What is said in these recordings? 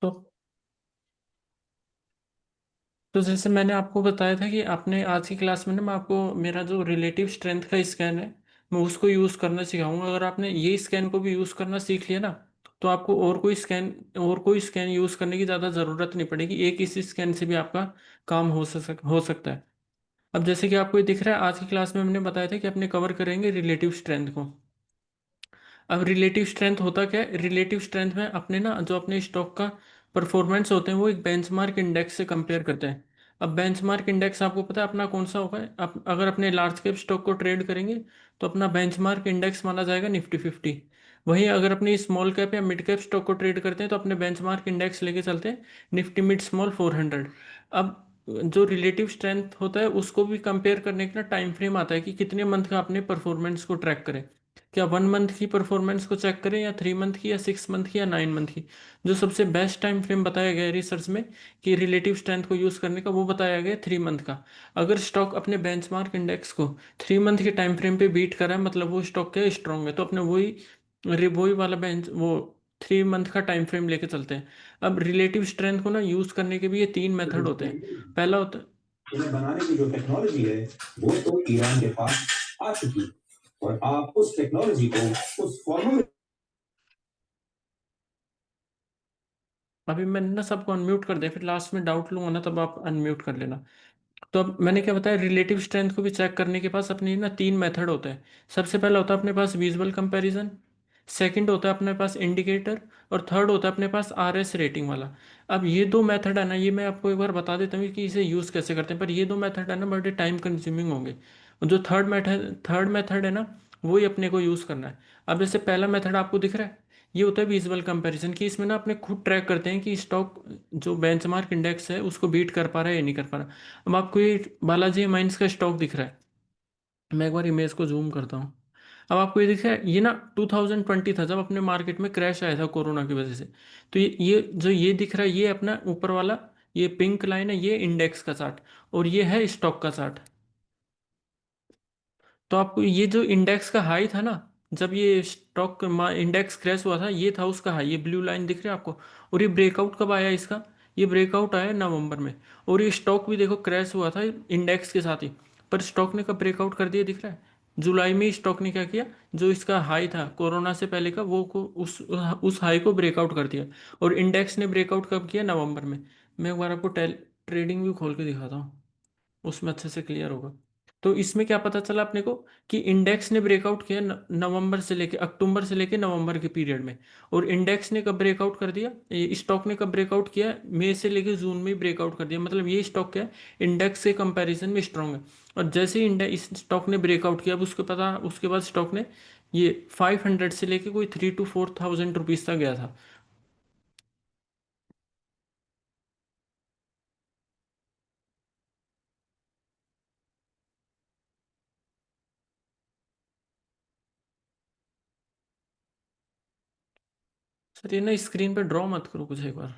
तो तो जैसे मैंने आपको बताया था कि आपने आज की क्लास में ना मैं आपको मेरा जो रिलेटिव स्ट्रेंथ का स्कैन है मैं उसको यूज़ करना सिखाऊंगा। अगर आपने ये स्कैन को भी यूज़ करना सीख लिया ना तो आपको और कोई स्कैन यूज़ करने की ज़्यादा ज़रूरत नहीं पड़ेगी। एक इसी स्कैन से भी आपका काम हो सकता है। अब जैसे कि आपको ये दिख रहा है, आज की क्लास में हमने बताया था कि अपने कवर करेंगे रिलेटिव स्ट्रेंथ को। अब रिलेटिव स्ट्रेंथ होता क्या है? रिलेटिव स्ट्रेंथ में अपने ना जो अपने स्टॉक का परफॉर्मेंस होते हैं वो एक बेंचमार्क इंडेक्स से कंपेयर करते हैं। अब बेंचमार्क इंडेक्स आपको पता है अपना कौन सा होगा? अगर अपने लार्ज कैप स्टॉक को ट्रेड करेंगे तो अपना बेंचमार्क इंडेक्स माना जाएगा निफ्टी 50। वहीं अगर अपनी स्मॉल कैप या मिड कैप स्टॉक को ट्रेड करते हैं तो अपने बेंचमार्क इंडेक्स लेके चलते हैं निफ्टी मिड स्मॉल 400। अब जो रिलेटिव स्ट्रेंथ होता है उसको भी कंपेयर करने का टाइम फ्रेम आता है कि कितने मंथ का अपने परफॉर्मेंस को ट्रैक करें। क्या 1 मंथ की परफॉर्मेंस को चेक करें या 3 मंथ की या 6 मंथ की या 9 मंथ की? जो सबसे बेस्ट टाइम फ्रेम बताया गया है रिसर्च में कि रिलेटिव स्ट्रेंथ को यूज़ करने का, वो बताया गया है 3 मंथ का। अगर स्टॉक अपने बेंचमार्क इंडेक्स को 3 मंथ के टाइम फ्रेम पे बीट कर रहा है मतलब वो स्टॉक क्या स्ट्रॉन्ग है, तो अपने वही वाला बेंच वो 3 मंथ का टाइम फ्रेम लेके चलते हैं। अब रिलेटिव स्ट्रेंथ को ना यूज़ करने के भी ये 3 मेथड होते हैं। पहला होता है, इन्हें बनाने की जो टेक्नोलॉजी है वो तो ईरान के पास आ चुकी है और आप उस टेक्नोलॉजी को उस फॉर्मूले। अभी मैंने ना सबको अनम्यूट कर दिया, फिर लास्ट में डाउट लूंगा ना तब आप अनम्यूट कर लेना। तो अब मैंने क्या बताया, रिलेटिव स्ट्रेंथ को भी चेक करने के पास अपनी ना 3 मेथड होते हैं। सबसे पहला होता है अपने पास विजुअल कंपैरिजन, सेकंड होता है अपने पास इंडिकेटर, और थर्ड होता है अपने पास RS रेटिंग वाला। अब ये दो मेथड है ना, ये मैं आपको एक बार बता देता हूँ कि इसे यूज़ कैसे करते हैं, पर ये दो मेथड है ना बड़े टाइम कंज्यूमिंग होंगे। और जो थर्ड मेथड है ना वो ही अपने को यूज़ करना है। अब जैसे पहला मेथड आपको दिख रहा है, ये होता है विजुअल कंपैरिजन, कि इसमें ना अपने खुद ट्रैक करते हैं कि स्टॉक जो बेंचमार्क इंडेक्स है उसको बीट कर पा रहा है या नहीं कर पा रहा। अब आपको ये बालाजी माइंस का स्टॉक दिख रहा है, मैं एक बार इमेज को जूम करता हूँ। अब आपको ये दिख रहा है, ये ना 2020 था जब अपने मार्केट में क्रैश आया था कोरोना की वजह से। तो ये जो ये दिख रहा है ये अपना ऊपर वाला ये पिंक लाइन है, ये इंडेक्स का चार्ट, और ये है स्टॉक का चार्ट। तो आपको ये जो इंडेक्स का हाई था ना, जब ये स्टॉक इंडेक्स क्रैश हुआ था, ये था उसका हाई, ये ब्लू लाइन दिख रही है आपको। और ये ब्रेकआउट कब आया इसका? ये ब्रेकआउट आया नवंबर में। और ये स्टॉक भी देखो क्रैश हुआ था इंडेक्स के साथ ही, पर स्टॉक ने कब ब्रेकआउट कर दिया दिख रहा है? जुलाई में स्टॉक ने क्या किया, जो इसका हाई था कोरोना से पहले का वो को उस हाई को ब्रेकआउट कर दिया। और इंडेक्स ने ब्रेकआउट कब किया? नवंबर में। मैं एक बार आपको ट्रेडिंग व्यू खोल के दिखाता हूँ, उसमें अच्छे से क्लियर होगा। तो इसमें क्या पता चला अपने को कि इंडेक्स ने ब्रेकआउट किया नवंबर से लेके अक्टूबर से लेके नवंबर के पीरियड में। और इंडेक्स ने कब ब्रेकआउट कर दिया, ये स्टॉक ने कब ब्रेकआउट किया? मई से लेके जून में ब्रेकआउट कर दिया। मतलब ये स्टॉक क्या है, इंडेक्स के कंपैरिजन में स्ट्रांग है। और जैसे ही इंडेक्स इस स्टॉक ने ब्रेकआउट किया, अब उसके बाद स्टॉक ने ये 500 से लेके कोई 3 to 4 थाउजेंड रुपीज तक गया था। सर ये ना स्क्रीन पे ड्रॉ मत करो कुछ एक बार।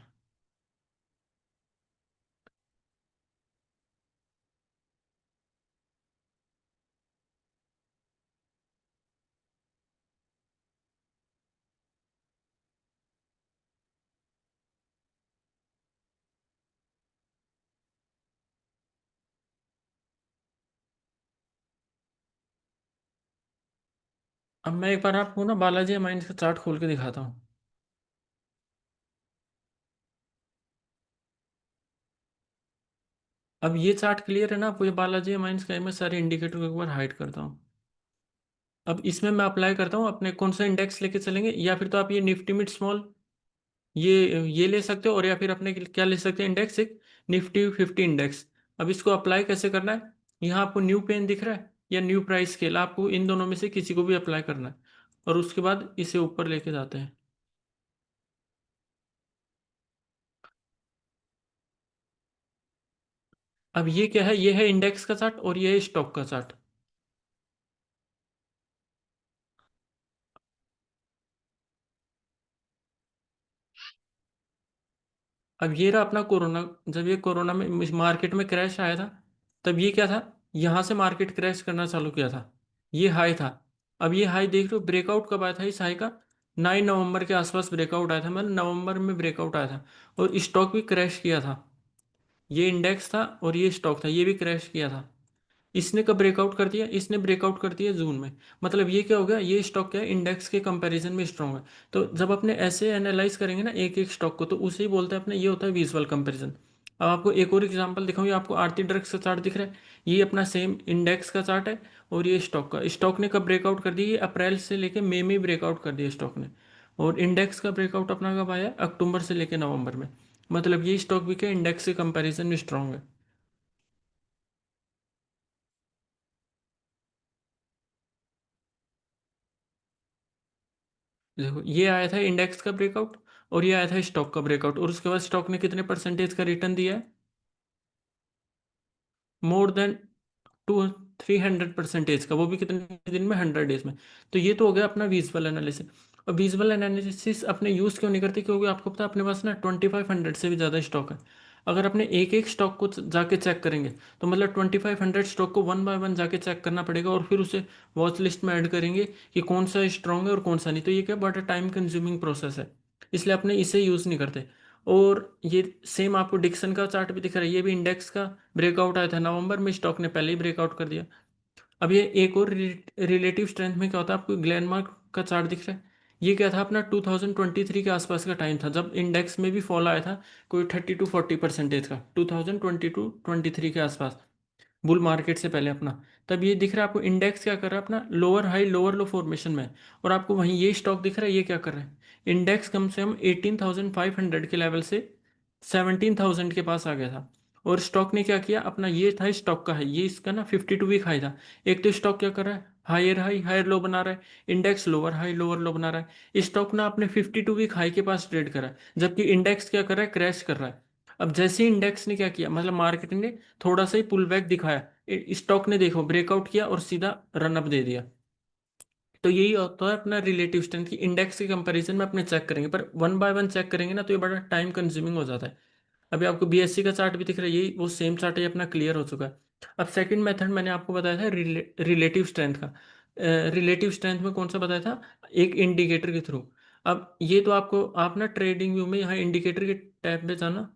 अब मैं एक बार आपको ना बालाजी माइंस का चार्ट खोल के दिखाता हूँ। अब ये चार्ट क्लियर है ना आपको? ये बालाजी माइंस का है, मैं सारे इंडिकेटर को एक बार हाइड करता हूँ। अब इसमें मैं अप्लाई करता हूँ, अपने कौन सा इंडेक्स लेके चलेंगे, या फिर तो आप ये निफ्टी मिड स्मॉल ये ले सकते हो, और या फिर अपने क्या ले सकते हैं इंडेक्स, एक निफ्टी 50 इंडेक्स। अब इसको अप्लाई कैसे करना है? यहाँ आपको न्यू पेन दिख रहा है या न्यू प्राइस स्केल, आपको इन दोनों में से किसी को भी अप्लाई करना है। और उसके बाद इसे ऊपर लेके जाते हैं। अब ये क्या है? ये है इंडेक्स का चार्ट और ये है स्टॉक का चार्ट। अब ये रहा अपना कोरोना। जब ये कोरोना में मार्केट में क्रैश आया था, तब ये क्या था, यहाँ से मार्केट क्रैश करना चालू किया था। ये हाई था। अब ये हाई देख लो ब्रेकआउट कब आया था इस हाई का? 9 नवंबर के आसपास ब्रेकआउट आया था, मतलब नवंबर में ब्रेकआउट आया था, और स्टॉक भी क्रैश किया था। ये इंडेक्स था और ये स्टॉक था, ये भी क्रैश किया था। इसने कब ब्रेकआउट कर दिया? इसने ब्रेकआउट कर दिया जून में। मतलब ये क्या हो गया, ये स्टॉक क्या है, इंडेक्स के कंपैरिजन में स्ट्रांग है। तो जब अपने ऐसे एनालाइज करेंगे ना एक एक स्टॉक को, तो उसे ही बोलते हैं अपने, ये होता है विजुअल कंपैरिजन। अब आपको एक और एग्जांपल दिखाऊं, ये आपको आरती ड्रग्स का चार्ट दिख रहा है, ये अपना सेम इंडेक्स का चार्ट है। और ये स्टॉक ने कब ब्रेकआउट कर दिया, ये अप्रैल से लेके मई में ब्रेकआउट कर दिया स्टॉक ने। और इंडेक्स का ब्रेकआउट अपना कब आया, अक्टूबर से लेके नवंबर में। मतलब ये स्टॉक भी क्या इंडेक्स के कंपैरिजन में स्ट्रांग है। देखो ये आया था इंडेक्स का ब्रेकआउट, और ये आया था स्टॉक का ब्रेकआउट, और उसके बाद स्टॉक ने कितने परसेंटेज का रिटर्न दिया है? मोर देन 300% का, वो भी कितने दिन में, 100 डेज में। तो ये तो हो गया अपना विजुअल एनालिसिस। और विजुअल एनालिसिस अपने यूज़ क्यों नहीं करते, क्योंकि आपको पता है अपने पास ना 2500 से भी ज़्यादा स्टॉक है। अगर अपने एक एक स्टॉक को जाके चेक करेंगे, तो मतलब 2500 स्टॉक को वन बाय वन जाके चेक करना पड़ेगा, और फिर उसे वॉच लिस्ट में ऐड करेंगे कि कौन सा स्ट्रांग है और कौन सा नहीं। तो ये क्या बड़ा टाइम कंज्यूमिंग प्रोसेस है, इसलिए अपने इसे यूज़ नहीं करते। और ये सेम आपको डिक्सन का चार्ट भी दिख रहा है, ये भी इंडेक्स का ब्रेकआउट आया था नवंबर में, स्टॉक ने पहले ही ब्रेकआउट कर दिया। अब ये एक और रिलेटिव स्ट्रेंथ में क्या होता है, आपको ग्लेनमार्क का चार्ट दिख रहा है, ये क्या था अपना 2023 के आसपास का टाइम था, जब इंडेक्स में भी फॉल आया था कोई 30 to 40% का, 2022-23 के आसपास, बुल मार्केट से पहले अपना। तब ये दिख रहा है आपको इंडेक्स क्या कर रहा है, अपना लोअर हाई लोअर लो फॉर्मेशन में है। और आपको वहीं ये स्टॉक दिख रहा है, ये क्या कर रहा है, इंडेक्स कम से कम 18,500 के लेवल से 17,000 के पास आ गया था। और स्टॉक ने क्या किया अपना, ये था स्टॉक का है, ये इसका ना 52 वीक हाई था। एक तो स्टॉक क्या कर रहा है, हायर हाई हायर लो बना रहा है, इंडेक्स लोअर हाई लोअर लो बना रहा है। स्टॉक ना अपने 52 वीक हाई के पास ट्रेड कर रहा है, जबकि इंडेक्स क्या कर रहा है, क्रैश कर रहा है। अब जैसे ही इंडेक्स ने क्या किया, मतलब मार्केट ने थोड़ा सा ही पुल बैक दिखाया, स्टॉक ने देखो ब्रेकआउट किया और सीधा रन अप दे दिया। तो यही होता है अपना रिलेटिव स्ट्रेंथ की, इंडेक्स के कंपैरिजन में अपने चेक करेंगे, पर वन बाय वन चेक करेंगे ना तो ये बड़ा टाइम कंज्यूमिंग हो जाता है। अभी आपको बीएससी का चार्ट भी दिख रहा है, यही वो सेम चार्ट है, ये अपना क्लियर हो चुका है। अब सेकंड मेथड मैंने आपको बताया था रिलेटिव स्ट्रेंथ का। रिलेटिव स्ट्रेंथ में कौन सा बताया था, एक इंडिकेटर के थ्रू। अब ये तो आपको, आप ना ट्रेडिंग व्यू में यहाँ इंडिकेटर के टैब पे जाना।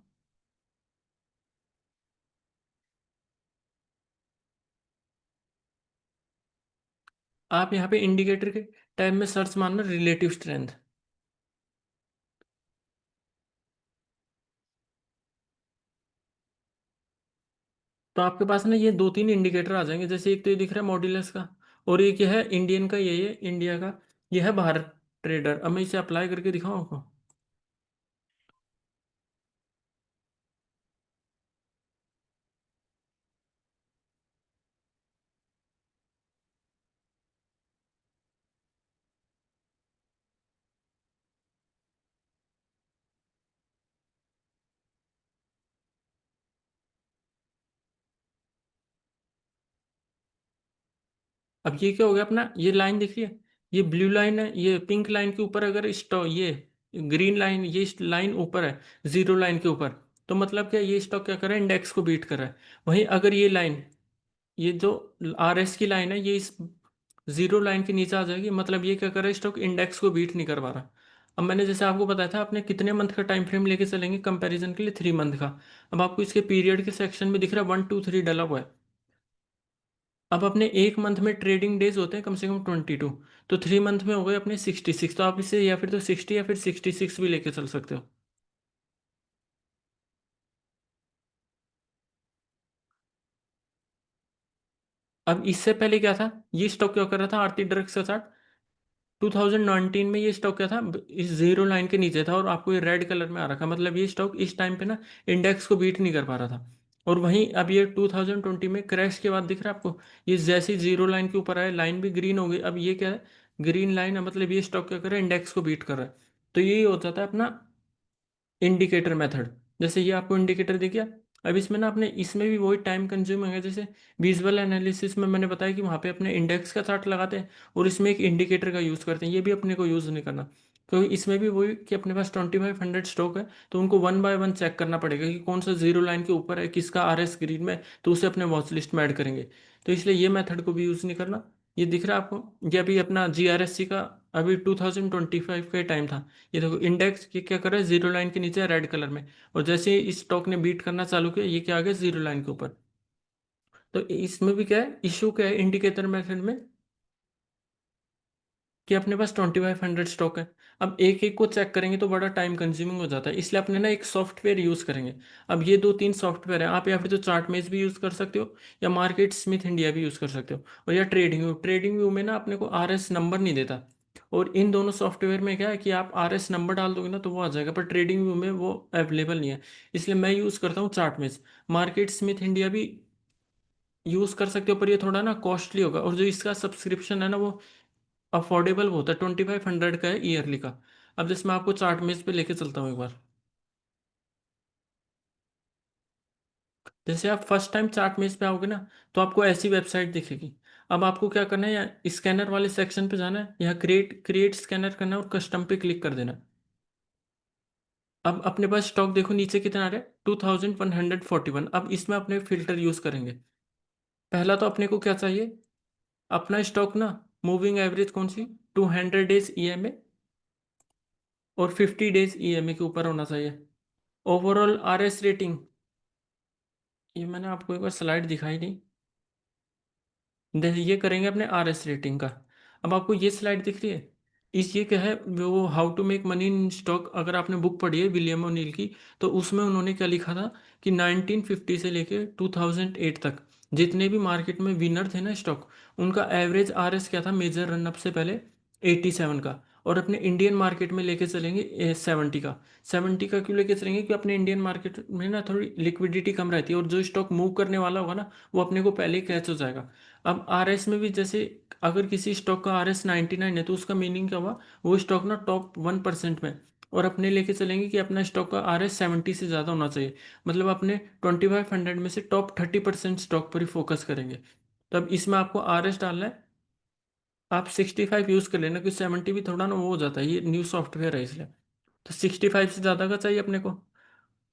आप यहाँ पे इंडिकेटर के टैब में सर्च मारना रिलेटिव स्ट्रेंथ। तो आपके पास ना ये दो तीन इंडिकेटर आ जाएंगे, जैसे एक तो ये दिख रहा है मॉड्यूलस का, और एक ये है इंडियन का, ये इंडिया का, ये है भारत ट्रेडर। अब मैं इसे अप्लाई करके दिखाऊं आपको। अब ये क्या हो गया अपना, ये लाइन दिख रही है, ये ब्लू लाइन है, ये पिंक लाइन के ऊपर अगर स्टॉक, ये ग्रीन लाइन, ये लाइन ऊपर है जीरो लाइन के ऊपर, तो मतलब क्या, ये स्टॉक क्या कर रहा है, इंडेक्स को बीट कर रहा है। वहीं अगर ये लाइन, ये जो आर एस की लाइन है, ये इस जीरो लाइन के नीचे आ जाएगी, मतलब ये क्या कर रहा है, स्टॉक इंडेक्स को बीट नहीं कर पा रहा। अब मैंने जैसे आपको बताया था, आपने कितने मंथ का टाइम फ्रेम लेके चलेंगे कंपैरिजन के लिए, 3 मंथ का। अब आपको इसके पीरियड के सेक्शन में दिख रहा है 1 2 3 डला हुआ है। अब अपने एक मंथ में ट्रेडिंग डेज होते हैं कम से कम 22, तो 3 मंथ में हो गए अपने 66। तो आप इसे या फिर तो 60 या फिर 66 भी लेके चल सकते हो। अब इससे पहले क्या था, ये स्टॉक क्या कर रहा था, आरती ड्रग्स के साथ 2019 में ये स्टॉक क्या था, इस जीरो लाइन के नीचे था, और आपको ये रेड कलर में आ रखा, मतलब ये स्टॉक इस टाइम पे ना इंडेक्स को बीट नहीं कर पा रहा था। और वहीं अब ये 2020 में क्रैश के बाद दिख रहा है आपको, ये जैसी जीरो लाइन के ऊपर आया, लाइन भी ग्रीन हो गई। अब ये क्या है, ग्रीन लाइन है, मतलब ये स्टॉक क्या कर रहा है, इंडेक्स को बीट कर रहा है। तो यही हो जाता है अपना इंडिकेटर मेथड। जैसे ये आपको इंडिकेटर दिख गया। अब इसमें ना अपने, इसमें भी वही टाइम कंज्यूमिंग है, जैसे विजुअल एनालिसिस में मैंने बताया कि वहाँ पे अपने इंडेक्स का चार्ट लगाते हैं, और इसमें एक इंडिकेटर का यूज़ करते हैं, ये भी अपने को यूज़ नहीं करना। क्योंकि इसमें भी वही कि अपने पास 2500 स्टॉक है, तो उनको वन बाय वन चेक करना पड़ेगा कि कौन सा जीरो लाइन के ऊपर है, किसका आर एस ग्रीन में, तो उसे अपने वॉच लिस्ट में ऐड करेंगे। तो इसलिए ये मेथड को भी यूज़ नहीं करना। ये दिख रहा है आपको? ये अभी अपना GRSC का अभी 2025 का टाइम था। ये देखो इंडेक्स ये क्या कर रहा है, जीरो लाइन के नीचे रेड कलर में। और जैसे ही इस स्टॉक ने बीट करना चालू किया, ये क्या आ गया, जीरो लाइन के ऊपर। तो इसमें भी क्या है, इशू क्या है इंडिकेटर मेथड में, कि अपने पास 2500 स्टॉक है। अब एक एक को चेक करेंगे तो बड़ा टाइम कंज्यूमिंग हो जाता है, इसलिए अपने ना एक सॉफ्टवेयर यूज़ करेंगे। अब ये दो तीन सॉफ्टवेयर है, आप या फिर तो चार्ट मेज भी यूज़ कर सकते हो, या मार्केट स्मिथ इंडिया भी यूज़ कर सकते हो, और या ट्रेडिंग व्यू में ना अपने को RS नंबर नहीं देता। और इन दोनों सॉफ्टवेयर में क्या है कि आप RS नंबर डाल दोगे ना तो वो आ जाएगा, पर ट्रेडिंग व्यू में वो अवेलेबल नहीं है। इसलिए मैं यूज़ करता हूँ चार्ट मेज। मार्केट स्मिथ इंडिया भी यूज़ कर सकते हो, पर ये थोड़ा ना कॉस्टली होगा, और जो इसका सब्सक्रिप्शन है ना वो अफोर्डेबल होता है, 2500 का है ईयरली का। अब जैसे मैं आपको चार्ट मेज पे लेके चलता हूँ एक बार। जैसे आप फर्स्ट टाइम चार्ट मेज पे आओगे ना, तो आपको ऐसी वेबसाइट दिखेगी। अब आपको क्या करना है, या स्कैनर वाले सेक्शन पे जाना है, या क्रिएट क्रिएट स्कैनर करना है और कस्टम पे क्लिक कर देना है। अब अपने पास स्टॉक देखो नीचे कितना आ रहा है, 2141। अब इसमें अपने फिल्टर यूज करेंगे। पहला तो अपने को क्या चाहिए, अपना स्टॉक ना मूविंग एवरेज कौन सी, 200 डेज EMA और 50 डेज EMA के ऊपर होना चाहिए। ओवरऑल RS रेटिंग, ये मैंने आपको एक बार स्लाइड दिखाई नहीं। ये करेंगे अपने RS रेटिंग का। अब आपको ये स्लाइड दिख रही है, इस ये क्या है, वो how to make money in stock, अगर आपने बुक पढ़ी है विलियम ओनील की, तो उसमें उन्होंने क्या लिखा था कि 1950 से लेके 2008 तक जितने भी मार्केट में विनर थे ना स्टॉक, उनका एवरेज RS क्या था मेजर रनअप से पहले, 87 का। और अपने इंडियन मार्केट में लेके चलेंगे 70 का। 70 का क्यों लेके चलेंगे, क्योंकि अपने इंडियन मार्केट में ना थोड़ी लिक्विडिटी कम रहती है, और जो स्टॉक मूव करने वाला होगा ना वो अपने को पहले ही कैच हो जाएगा। अब RS में भी जैसे, अगर किसी स्टॉक का RS 99 है तो उसका मीनिंग क्या हुआ, वो स्टॉक ना टॉप 1% में। और अपने लेके चलेंगे कि अपना स्टॉक का RS 70 से ज़्यादा होना चाहिए। मतलब अपने 2500 में से टॉप 30% स्टॉक पर ही फोकस करेंगे। तो अब इसमें आपको RS डालना है। आप 65 यूज़ कर लेना, क्योंकि 70 भी थोड़ा ना वो हो जाता है, ये न्यू सॉफ्टवेयर है इसलिए। तो 65 से ज़्यादा का चाहिए अपने को।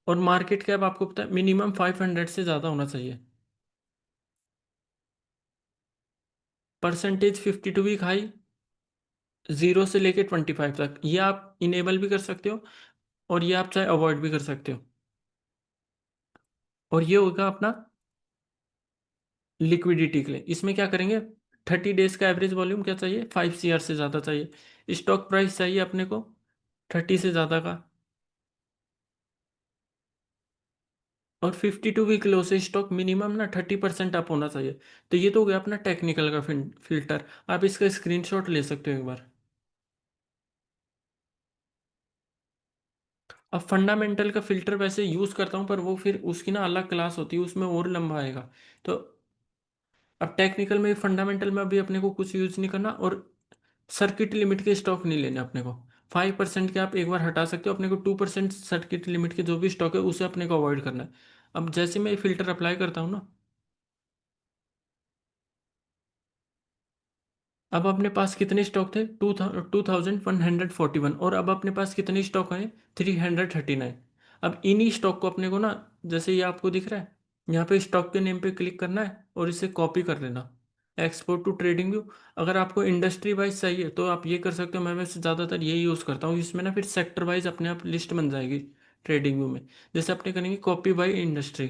और मार्केट कैप आपको पता है मिनिमम 500 से ज़्यादा होना चाहिए। परसेंटेज 52 वीक हाई, 0 से लेके 25 तक, ये आप इनेबल भी कर सकते हो, और ये आप चाहे अवॉइड भी कर सकते हो। और ये होगा अपना लिक्विडिटी के लिए। इसमें क्या करेंगे, 30 डेज का एवरेज वॉल्यूम क्या चाहिए, 5 CR से ज़्यादा चाहिए। स्टॉक प्राइस चाहिए अपने को 30 से ज़्यादा का। और 52 वीक लो से स्टॉक मिनिमम ना 30% अप होना चाहिए। तो ये तो हो गया अपना टेक्निकल का फिल्टर। आप इसका स्क्रीनशॉट ले सकते हो एक बार। अब फंडामेंटल का फिल्टर वैसे यूज़ करता हूँ, पर वो फिर उसकी ना अलग क्लास होती है, उसमें और लंबा आएगा। तो अब टेक्निकल में, फंडामेंटल में अभी अपने को कुछ यूज़ नहीं करना, और सर्किट लिमिट के स्टॉक नहीं लेने अपने को। 5% के आप एक बार हटा सकते हो, अपने को 2% सर्किट लिमिट के जो भी स्टॉक है उसे अपने को अवॉइड करना है। अब जैसे मैं फिल्टर अप्लाई करता हूँ ना, अब अपने पास कितने स्टॉक थे, 2141। और अब अपने पास कितने स्टॉक आए, 339। अब इन्हीं स्टॉक को अपने को ना, जैसे ये आपको दिख रहा है, यहाँ पे स्टॉक के नेम पे क्लिक करना है और इसे कॉपी कर लेना, एक्सपोर्ट टू ट्रेडिंग व्यू। अगर आपको इंडस्ट्री वाइज चाहिए तो आप ये कर सकते हो, मैं वैसे ज़्यादातर ये यूज़ करता हूँ, इसमें ना फिर सेक्टर वाइज अपने आप लिस्ट बन जाएगी ट्रेडिंग व्यू में। जैसे अपने करेंगे कॉपी बाई इंडस्ट्री।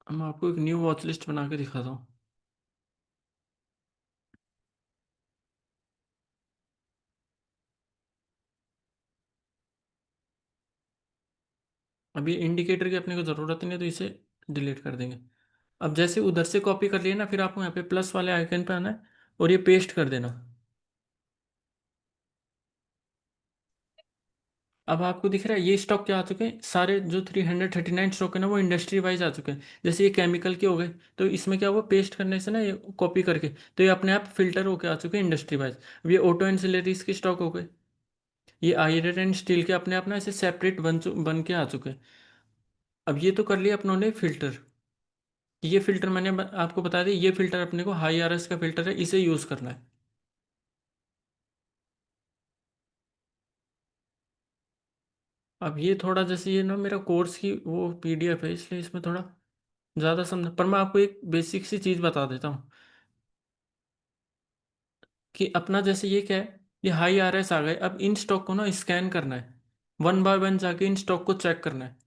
मैं आपको एक न्यू वॉच लिस्ट बना के दिखाता हूँ। अब ये इंडिकेटर की अपने को ज़रूरत नहीं है, तो इसे डिलीट कर देंगे। अब जैसे उधर से कॉपी कर लिया ना, फिर आपको यहाँ पे प्लस वाले आइकन पे आना है और ये पेस्ट कर देना। अब आपको दिख रहा है ये स्टॉक क्या आ चुके हैं, सारे जो 339 स्टॉक है ना वो इंडस्ट्री वाइज आ चुके हैं। जैसे ये केमिकल के हो गए, तो इसमें क्या हुआ, पेस्ट करने से ना, ये कॉपी करके तो ये अपने आप फिल्टर होके आ चुके हैं इंडस्ट्री वाइज। अब ये ऑटो एंसिलरीज के स्टॉक हो गए, ये आयरन एंड स्टील के अपने आप ना ऐसे सेपरेट बन के आ चुके हैं। अब ये तो कर लिया अपनों ने फिल्टर। ये फिल्टर मैंने आपको बता दिया, ये फिल्टर अपने को हाई RS का फिल्टर है, इसे यूज़ करना है। अब ये थोड़ा, जैसे ये ना मेरा कोर्स की वो PDF है, इसलिए इसमें थोड़ा ज़्यादा समझ, पर मैं आपको एक बेसिक सी चीज़ बता देता हूँ कि अपना जैसे ये क्या है, ये हाई आर एस आ गए, अब इन स्टॉक को ना स्कैन करना है, वन बाय वन जाके इन स्टॉक को चेक करना है।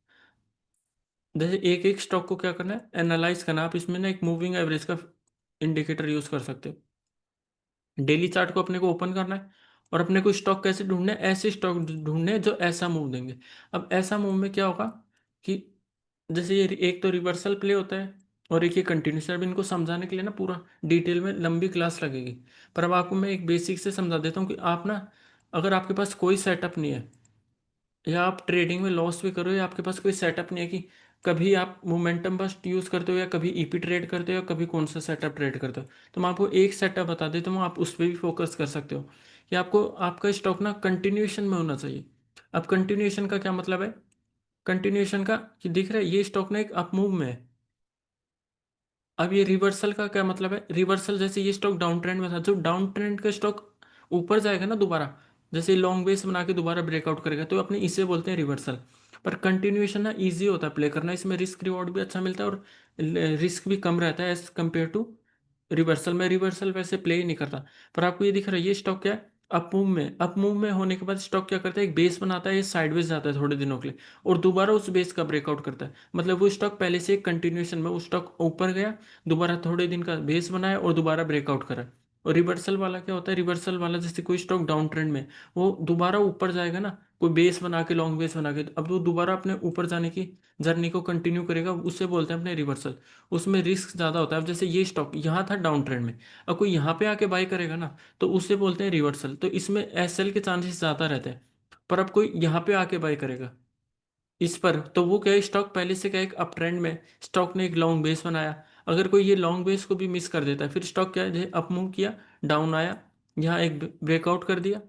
जैसे एक एक स्टॉक को क्या करना है, एनालाइज करना है। आप इसमें ना एक मूविंग एवरेज का इंडिकेटर यूज कर सकते हो। डेली चार्ट को अपने को ओपन करना है और अपने को स्टॉक कैसे ढूंढने हैं, ऐसे स्टॉक ढूंढने हैं जो ऐसा मूव देंगे। अब ऐसा मूव में क्या होगा कि जैसे ये एक तो रिवर्सल प्ले होता है और एक ये कंटिन्यूस। अब इनको समझाने के लिए ना पूरा डिटेल में लंबी क्लास लगेगी, पर अब आपको मैं एक बेसिक से समझा देता हूँ कि आप ना, अगर आपके पास कोई सेटअप नहीं है या आप ट्रेडिंग में लॉस भी करो, या आपके पास कोई सेटअप नहीं है कि कभी आप मोमेंटम बस्ट यूज़ करते हो या कभी ईपी ट्रेड करते हो या कभी कौन सा सेटअप ट्रेड करते हो, तो मैं आपको एक सेटअप बता देता हूँ, आप उस पर भी फोकस कर सकते हो कि आपको आपका स्टॉक ना कंटिन्यूएशन में होना चाहिए। अब कंटिन्यूएशन का क्या मतलब है, कंटिन्यूएशन का कि दिख रहा है ये स्टॉक ना एक अप मूव में है। अब ये रिवर्सल का क्या मतलब है, रिवर्सल जैसे ये स्टॉक डाउन ट्रेंड में था, जो डाउन ट्रेंड का स्टॉक ऊपर जाएगा ना दोबारा, जैसे लॉन्ग बेस बना के दोबारा ब्रेकआउट करेगा, तो अपने इसे बोलते हैं रिवर्सल। पर कंटिन्यूएशन ना इजी होता है प्ले करना, इसमें रिस्क रिवॉर्ड भी अच्छा मिलता है और रिस्क भी कम रहता है एज कम्पेयर टू रिवर्सल। में रिवर्सल वैसे प्ले ही नहीं करता। पर आपको ये दिख रहा है ये स्टॉक क्या है, अप मूव में, अप मूव में होने के बाद स्टॉक क्या करता है, एक बेस बनाता है, ये साइडवेज जाता है थोड़े दिनों के लिए और दोबारा उस बेस का ब्रेकआउट करता है। मतलब वो स्टॉक पहले से एक कंटिन्यूएशन में, वो स्टॉक ऊपर गया, दोबारा थोड़े दिन का बेस बनाया और दोबारा ब्रेकआउट करा। और रिवर्सल वाला क्या होता है, रिवर्सल वाला जैसे कोई स्टॉक डाउन ट्रेंड में, वो दोबारा ऊपर जाएगा ना, कोई बेस बना के लॉन्ग बेस बना के, अब वो दोबारा अपने ऊपर जाने की जर्नी को कंटिन्यू करेगा, उसे बोलते हैं अपने रिवर्सल। उसमें रिस्क ज़्यादा होता है। अब जैसे ये स्टॉक यहाँ था डाउन ट्रेंड में, अब कोई यहाँ पे आके बाई करेगा ना, तो उसे बोलते हैं रिवर्सल, तो इसमें एसएल के चांसेस ज़्यादा रहते हैं। पर अब कोई यहाँ पे आके बाई करेगा इस पर, तो वो क्या है, स्टॉक पहले से क्या है, एक अप ट्रेंड में, स्टॉक ने एक लॉन्ग बेस बनाया, अगर कोई ये लॉन्ग बेस को भी मिस कर देता है, फिर स्टॉक क्या है, अप मूव किया, डाउन आया, यहाँ एक ब्रेकआउट कर दिया,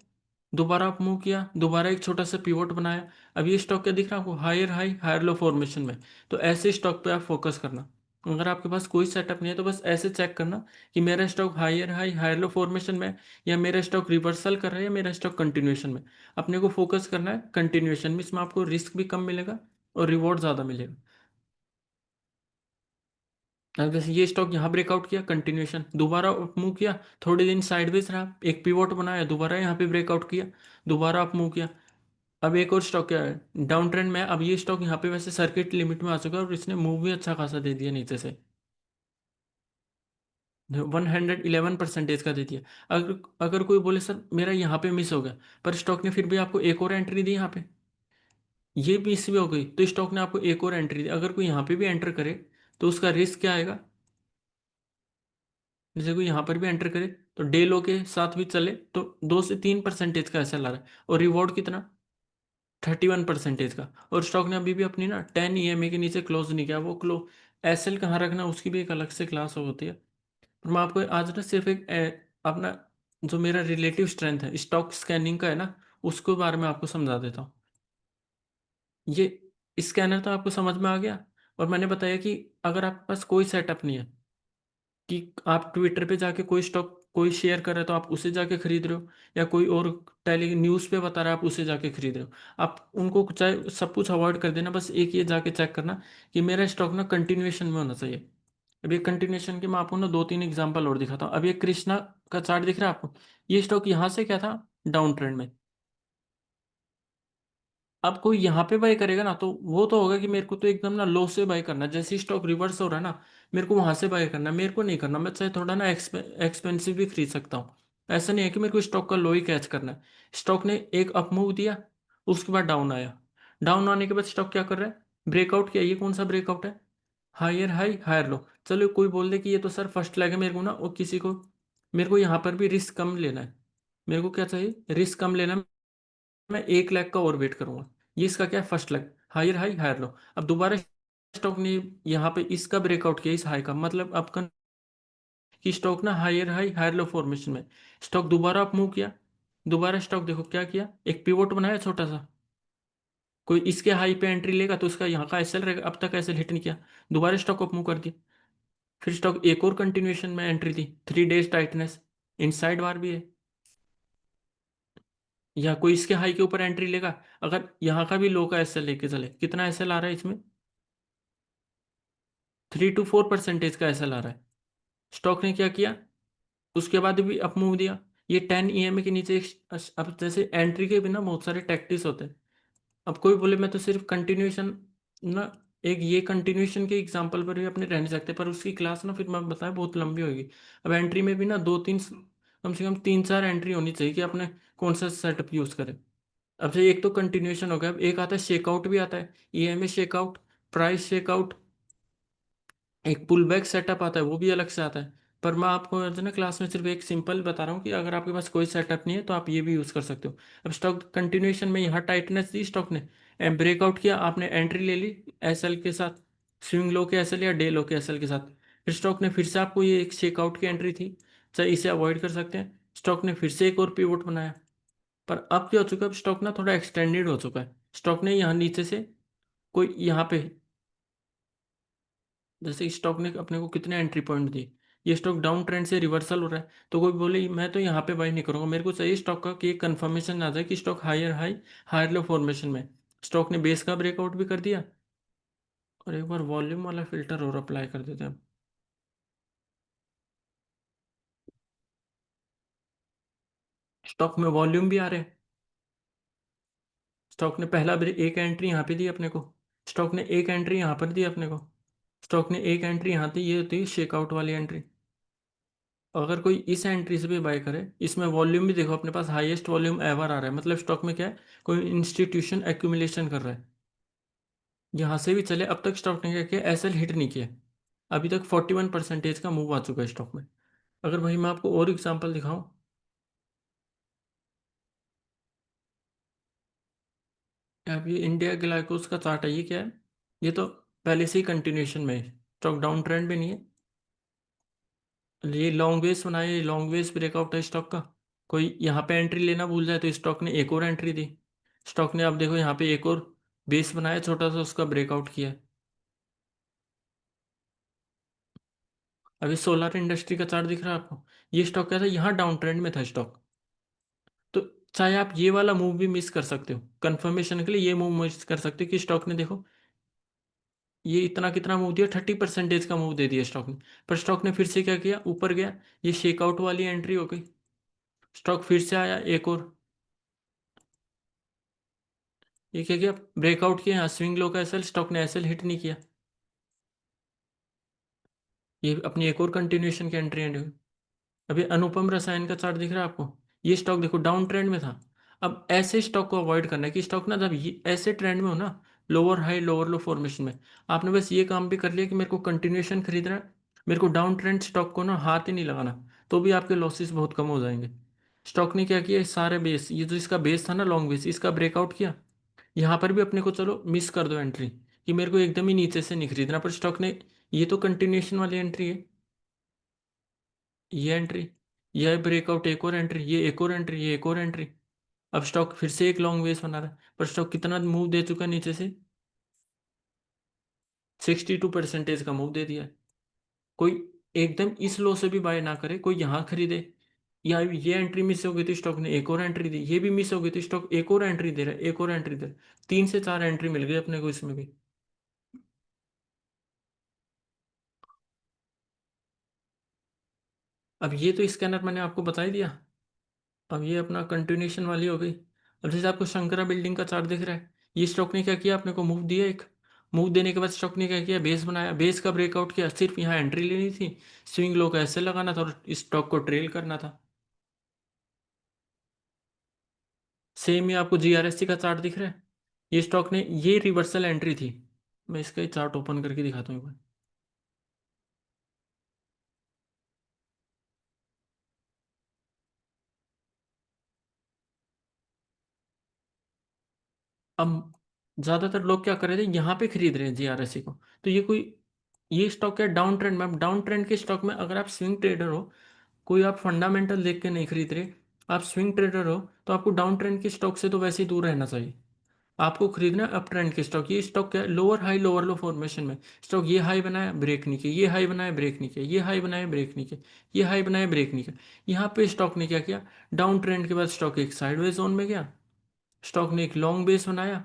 दोबारा अप मूव किया, दोबारा एक छोटा सा पिवोट बनाया। अब ये स्टॉक क्या दिख रहा है आपको, higher high higher low formation में। तो ऐसे स्टॉक पे आप फोकस करना। अगर आपके पास कोई सेटअप नहीं है तो बस ऐसे चेक करना कि मेरा stock higher high higher low formation में है, या मेरा स्टॉक रिवर्सल कर रहा है, या मेरा स्टॉक कंटिन्यूएशन में। अपने को फोकस करना है कंटिन्यूएशन में, इसमें आपको रिस्क भी कम मिलेगा और रिवॉर्ड ज़्यादा मिलेगा। अब जैसे ये स्टॉक यहाँ ब्रेकआउट किया, कंटिन्यूएशन, दोबारा अप मूव किया, थोड़े दिन साइडवेज रहा, एक पिवोट बनाया, दोबारा यहाँ पे ब्रेकआउट किया, दोबारा अप मूव किया। अब एक और स्टॉक क्या है, डाउन ट्रेंड में है। अब ये स्टॉक यहाँ पे वैसे सर्किट लिमिट में आ चुका है और इसने मूव भी अच्छा खासा दे दिया नीचे से, 111% का दे दिया। अगर अगर कोई बोले सर मेरा यहाँ पे मिस हो गया, पर स्टॉक ने फिर भी आपको एक और एंट्री दी यहाँ पे, ये मिस भी हो गई, तो स्टॉक ने आपको एक और एंट्री दी, अगर कोई यहाँ पे भी एंटर करे तो उसका रिस्क क्या आएगा, जैसे कोई यहाँ पर भी एंटर करे तो डे लो के साथ भी चले तो 2 से 3% का ऐसा ला रहा है, और रिवॉर्ड कितना, 31% का। और स्टॉक ने अभी भी अपनी ना 10 EMA के नीचे क्लोज नहीं किया, वो एसएल कहाँ रखना उसकी भी एक अलग से क्लास होती है। पर मैं आपको आज ना सिर्फ एक अपना जो मेरा रिलेटिव स्ट्रेंथ है स्टॉक स्कैनिंग का है ना, उसके बारे में आपको समझा देता हूँ। ये स्कैनर तो आपको समझ में आ गया, और मैंने बताया कि अगर आपके पास कोई सेटअप नहीं है कि आप ट्विटर पे जाके कोई स्टॉक कोई शेयर कर रहा है तो आप उसे जाके खरीद रहे हो, या कोई और टेली न्यूज़ पे बता रहा है आप उसे जाके खरीद रहे हो, आप उनको चाहे सब कुछ अवॉइड कर देना, बस एक ये जाके चेक करना कि मेरा स्टॉक ना कंटिन्यूएशन में होना चाहिए। अब ये कंटिन्यूएशन के मैं आपको ना 2-3 एग्जांपल और दिखाता हूँ। अब ये कृष्णा का चार्ट दिख रहा है आपको, ये स्टॉक यहाँ से क्या था, डाउन ट्रेंड में। अब कोई यहाँ पे बाई करेगा ना, तो वो तो होगा कि मेरे को तो एकदम ना लो से बाई करना है, जैसे स्टॉक रिवर्स हो रहा है ना, मेरे को वहां से बाई करना है, मेरे को नहीं करना, मैं चाहे थोड़ा ना एक्सपेंसिव भी खरीद सकता हूँ। ऐसा नहीं है कि मेरे को स्टॉक का लो ही कैच करना है। स्टॉक ने एक अप मूव दिया, उसके बाद डाउन आया, डाउन आने के बाद स्टॉक क्या कर रहा है, ब्रेकआउट किया। ये कौन सा ब्रेकआउट है, हायर हाई हायर लो। चलो कोई बोल दे कि ये तो सर फर्स्ट लेग है, मेरे को ना, और किसी को, मेरे को यहाँ पर भी रिस्क कम लेना है, मेरे को क्या चाहिए, रिस्क कम लेना है, मैं 1 लाख का और वेट करूंगा। ये इसका क्या है, first leg, higher high higher low. अब दोबारा स्टॉक ने यहाँ पे इसका ब्रेकआउट किया इस हाई का, मतलब आपका कि स्टॉक ना higher high higher low formation में, स्टॉक दोबारा अप मूव किया, दोबारा स्टॉक देखो क्या किया, एक पिवोट बनाया छोटा सा, कोई इसके हाई पे एंट्री लेगा तो उसका यहाँ का एसएल रहेगा, अब तक एसएल हिट नहीं किया, दोबारा स्टॉक अप मूव कर दिया, फिर स्टॉक एक और कंटिन्यूएशन में एंट्री दी, 3 डेज टाइटनेस, इनसाइड बार भी है, या कोई इसके हाई के ऊपर एंट्री लेगा, अगर यहाँ का भी लो का एसएल लेके चले, कितना एसएल आ रहा है इसमें, 3 to 4% का ऐसा ला रहा है। स्टॉक ने क्या किया, उसके बाद भी अप मूव दिया। ये 10 EMA के नीचे अब जैसे एंट्री के बिना बहुत सारे टैक्टिस होते हैं। अब कोई बोले मैं तो सिर्फ कंटिन्यूएशन ना, एक ये कंटिन्यूएशन के एग्जांपल पर भी अपने रह नहीं सकते, पर उसकी क्लास ना फिर मैं बताया बहुत लंबी होगी। अब एंट्री में भी ना दो तीन, कम से कम 3 4 एंट्री होनी चाहिए कि अपने कौन सा सेटअप यूज करें। अब से एक तो कंटिन्यूएशन हो गया, अब एक आता है शेकआउट भी आता है, EMA शेकआउट, प्राइस शेकआउट, एक पुल बैक सेटअप आता है वो भी अलग से आता है। पर मैं आपको जो है ना क्लास में सिर्फ एक सिंपल बता रहा हूँ कि अगर आपके पास कोई सेटअप नहीं है तो आप ये भी यूज़ कर सकते हो। अब स्टॉक कंटिन्यूएशन में यहाँ टाइटनेस दी स्टॉक ने, ब्रेकआउट किया, आपने एंट्री ले ली SL के साथ, स्विंग लो के SL या डे लो के SL के साथ। फिर स्टॉक ने फिर से आपको ये एक शेकआउट की एंट्री थी, चाहे इसे अवॉइड कर सकते हैं। स्टॉक ने फिर से एक और पिवोट बनाया, पर अब क्या हो चुका है, अब स्टॉक ना थोड़ा एक्सटेंडेड हो चुका है। स्टॉक ने यहाँ नीचे से कोई यहाँ पे, जैसे इस स्टॉक ने अपने को कितने एंट्री पॉइंट दिए, ये स्टॉक डाउन ट्रेंड से रिवर्सल हो रहा है, तो कोई बोले मैं तो यहाँ पे बाई नहीं करूंगा, मेरे को चाहिए स्टॉक का कि एक कंफर्मेशन आ जाए कि stock higher high higher low formation में। स्टॉक ने बेस का ब्रेकआउट भी कर दिया, और एक बार वॉल्यूम वाला फिल्टर और अप्लाई कर देते हैं। स्टॉक में वॉल्यूम भी आ रहे हैं। स्टॉक ने पहला एक एंट्री यहाँ पे दी अपने को, स्टॉक ने एक एंट्री यहाँ पर दी अपने को, स्टॉक ने एक एंट्री यहाँ दी, ये होती है शेकआउट वाली एंट्री। अगर कोई इस एंट्री से भी बाय करे, इसमें वॉल्यूम भी देखो अपने पास हाईएस्ट वॉल्यूम एवर आ रहा है, मतलब स्टॉक में क्या है, कोई इंस्टीट्यूशन एक्यूमुलेशन कर रहा है। यहाँ से भी चले, अब तक स्टॉक ने क्या किया, SL हिट नहीं किया, अभी तक 41% का मूव आ चुका है स्टॉक में। अगर भाई मैं आपको और एग्जांपल दिखाऊं, अब ये इंडिया ग्लाइकोस का चार्ट है, ये क्या है, ये तो पहले से ही कंटिन्यूएशन में है, स्टॉक डाउन ट्रेंड में नहीं है। ये लॉन्ग वेज बनाया, ये लॉन्ग वेज ब्रेकआउट है स्टॉक का। कोई यहाँ पे एंट्री लेना भूल जाए तो स्टॉक ने एक और एंट्री दी। स्टॉक ने अब देखो यहाँ पे एक और बेस बनाया छोटा सा, उसका ब्रेकआउट किया है। अभी सोलर इंडस्ट्री का चार्ट दिख रहा है आपको, ये स्टॉक क्या था, यहाँ डाउन ट्रेंड में था स्टॉक। तो चाहे आप ये वाला मूव भी मिस कर सकते हो, कंफर्मेशन के लिए ये मूव मिस कर सकते हो कि स्टॉक ने देखो ये इतना कितना मूव दिया, 30% का मूव दे दिया स्टॉक ने। पर स्टॉक ने फिर से क्या किया, ऊपर गया, ये शेकआउट वाली एंट्री हो गई। स्टॉक फिर से आया एक और, ये क्या किया, ब्रेकआउट किया, यहाँ स्विंग लो का SL, स्टॉक ने SL हिट नहीं किया, ये अपनी एक और कंटिन्यूएशन की एंट्री एंड हुई। अभी अनुपम रसायन का चार्ट दिख रहा है आपको, ये स्टॉक देखो डाउन ट्रेंड में था। अब ऐसे स्टॉक को अवॉइड करना है कि स्टॉक ना जब ये ऐसे ट्रेंड में हो ना, लोअर हाई लोअर लो फॉर्मेशन में, आपने बस ये काम भी कर लिया कि मेरे को कंटिन्यूएशन खरीदना है, मेरे को डाउन ट्रेंड स्टॉक को ना हाथ ही नहीं लगाना, तो भी आपके लॉसेस बहुत कम हो जाएंगे। स्टॉक ने क्या किया, इस सारे बेस, ये जो इसका बेस था ना लॉन्ग बेस, इसका ब्रेकआउट किया। यहाँ पर भी अपने को चलो मिस कर दो एंट्री, कि मेरे को एकदम ही नीचे से नहीं खरीदना, पर स्टॉक ने, ये तो कंटिन्यूएशन वाली एंट्री है, ये एंट्री, ये ब्रेकआउट, एक और एंट्री, ये एक और एंट्री, ये एक और एंट्री। अब स्टॉक फिर से एक लॉन्ग वेज बना रहा है, पर स्टॉक कितना मूव दे चुका है नीचे से, 62% का मूव दे दिया है। कोई एकदम इस लो से भी बाय ना करे, कोई यहाँ खरीदे, या ये एंट्री मिस हो गई थी, स्टॉक ने एक और एंट्री दी, ये भी मिस हो गई थी, स्टॉक एक और एंट्री दे रहा है, एक और एंट्री दे रहा है, 3 से 4 एंट्री मिल गई अपने को इसमें भी। अब ये तो स्कैनर मैंने आपको बता ही दिया। अब ये अपना कंटिन्यूएशन वाली हो गई। अब जैसे आपको शंकरा बिल्डिंग का चार्ट दिख रहा है, ये स्टॉक ने क्या किया, अपने को मूव दिया, एक मूव देने के बाद स्टॉक ने क्या किया, बेस बनाया, बेस का ब्रेकआउट किया, सिर्फ यहाँ एंट्री लेनी थी, स्विंग लो का ऐसे लगाना था और इस स्टॉक को ट्रेल करना था। सेम ही आपको GRSC का चार्ट दिख रहा है, ये स्टॉक ने, ये रिवर्सल एंट्री थी। मैं इसका चार्ट ओपन करके दिखाता हूँ एक बार। अब ज्यादातर लोग क्या कर रहे थे, यहाँ पे खरीद रहे हैं GRSC को, तो ये कोई, ये स्टॉक है डाउन ट्रेंड में। डाउन ट्रेंड के स्टॉक में अगर आप स्विंग ट्रेडर हो, कोई आप फंडामेंटल देख के नहीं खरीद रहे, आप स्विंग ट्रेडर हो, तो आपको डाउन ट्रेंड के स्टॉक से तो वैसे ही दूर रहना चाहिए। आपको खरीदना है अप ट्रेंड के स्टॉक। ये स्टॉक क्या है, लोअर हाई लोअर लो फॉर्मेशन में, स्टॉक ये हाई बनाया ब्रेक नहीं किया, ये हाई बनाया ब्रेक नहीं किया, ये हाई बनाया ब्रेक नहीं किया, ये हाई बनाया ब्रेक नहीं किया। यहाँ पे स्टॉक ने क्या किया, डाउन ट्रेंड के बाद स्टॉक एक साइडवेज जोन में गया, स्टॉक ने एक लॉन्ग बेस बनाया,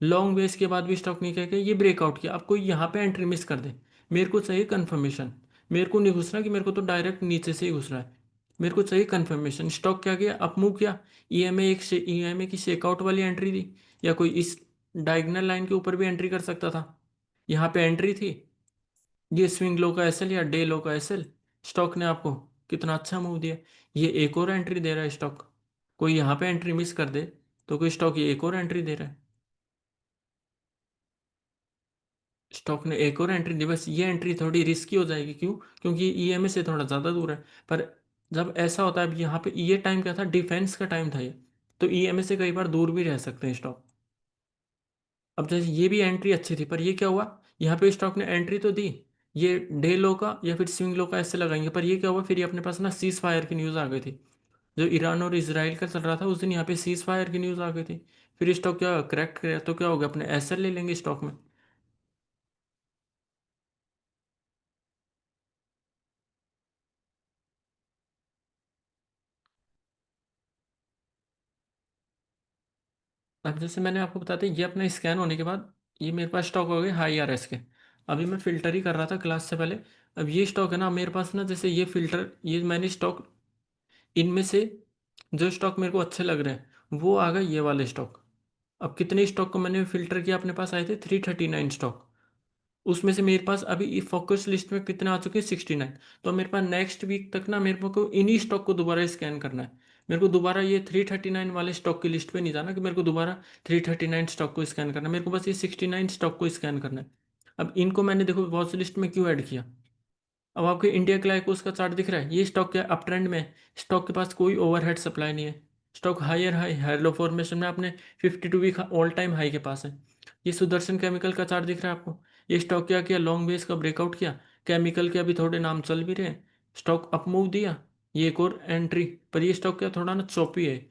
लॉन्ग बेस के बाद भी स्टॉक ने क्या किया, ये ब्रेकआउट किया। अब कोई यहाँ पे एंट्री मिस कर दे, मेरे को चाहिए कंफर्मेशन। मेरे को नहीं घुसना कि मेरे को तो डायरेक्ट नीचे से ही घुस रहा है। मेरे को चाहिए कंफर्मेशन। स्टॉक क्या किया, अप मूव किया। ईएमए ईएमए की शेकआउट वाली एंट्री दी, या कोई इस डायगोनल लाइन के ऊपर भी एंट्री कर सकता था। यहाँ पे एंट्री थी, ये स्विंग लो का एसएल या डे लो का एसएल। स्टॉक ने आपको कितना अच्छा मूव दिया। ये एक और एंट्री दे रहा है स्टॉक। कोई यहाँ पे एंट्री मिस कर दे तो कोई स्टॉक ये एक और एंट्री दे रहा है। स्टॉक ने एक और एंट्री दी, बस ये एंट्री थोड़ी रिस्की हो जाएगी। क्यों? क्योंकि ईएमए से थोड़ा ज़्यादा दूर है। पर जब ऐसा होता है, अब यहाँ पे ये टाइम क्या था, डिफेंस का टाइम था ये। तो ईएमए से कई बार दूर भी रह सकते हैं स्टॉक। अब जैसे ये भी एंट्री अच्छी थी, पर ये क्या हुआ, यहाँ पे स्टॉक ने एंट्री तो दी, ये डे लो का या फिर स्विंग लो का ऐसे लगाएंगे, पर ये क्या हुआ, फिर ये अपने पास ना सीज फायर की न्यूज़ आ गई थी। जो ईरान और इसराइल का चल रहा था उस दिन, यहाँ पे सीज फायर की न्यूज़ आ गई थी। फिर स्टॉक क्या करेक्ट किया तो क्या हो गया, अपने एसएल ले लेंगे स्टॉक में। अब जैसे मैंने आपको बताया था, ये अपना स्कैन होने के बाद ये मेरे पास स्टॉक हो गए हाई आरएस के। अभी मैं फिल्टर ही कर रहा था क्लास से पहले। अब ये स्टॉक है ना मेरे पास ना, जैसे ये फिल्टर, ये मैंने स्टॉक, इनमें से जो स्टॉक मेरे को अच्छे लग रहे हैं वो आ गए ये वाले स्टॉक। अब कितने स्टॉक को मैंने फिल्टर किया, अपने पास आए थे 339 स्टॉक। उसमें से मेरे पास अभी फोकस लिस्ट में कितने आ चुके हैं, 69। तो मेरे पास नेक्स्ट वीक तक ना मेरे को इन्हीं स्टॉक को दोबारा स्कैन करना है। मेरे को दोबारा ये 339 वाले स्टॉक की लिस्ट पे नहीं जाना कि मेरे को दोबारा 339 स्टॉक को स्कैन करना है। मेरे को बस ये 69 स्टॉक को स्कैन करना है। अब इनको मैंने देखो वॉच लिस्ट में क्यों ऐड किया। अब आपको इंडिया ग्लाइकोस का चार्ट दिख रहा है, ये स्टॉक क्या अप ट्रेंड में है। स्टॉक के पास कोई ओवरहेड सप्लाई नहीं है। Stock higher high high low formation में अपने 52 वीक ऑल टाइम हाई के पास है। ये सुदर्शन केमिकल का चार्ट दिख रहा है आपको। ये स्टॉक क्या किया, लॉन्ग बेस का ब्रेकआउट किया। केमिकल के अभी थोड़े नाम चल भी रहे हैं। स्टॉक अप मूव दिया, ये एक और एंट्री। पर ये स्टॉक क्या थोड़ा ना चौपी है।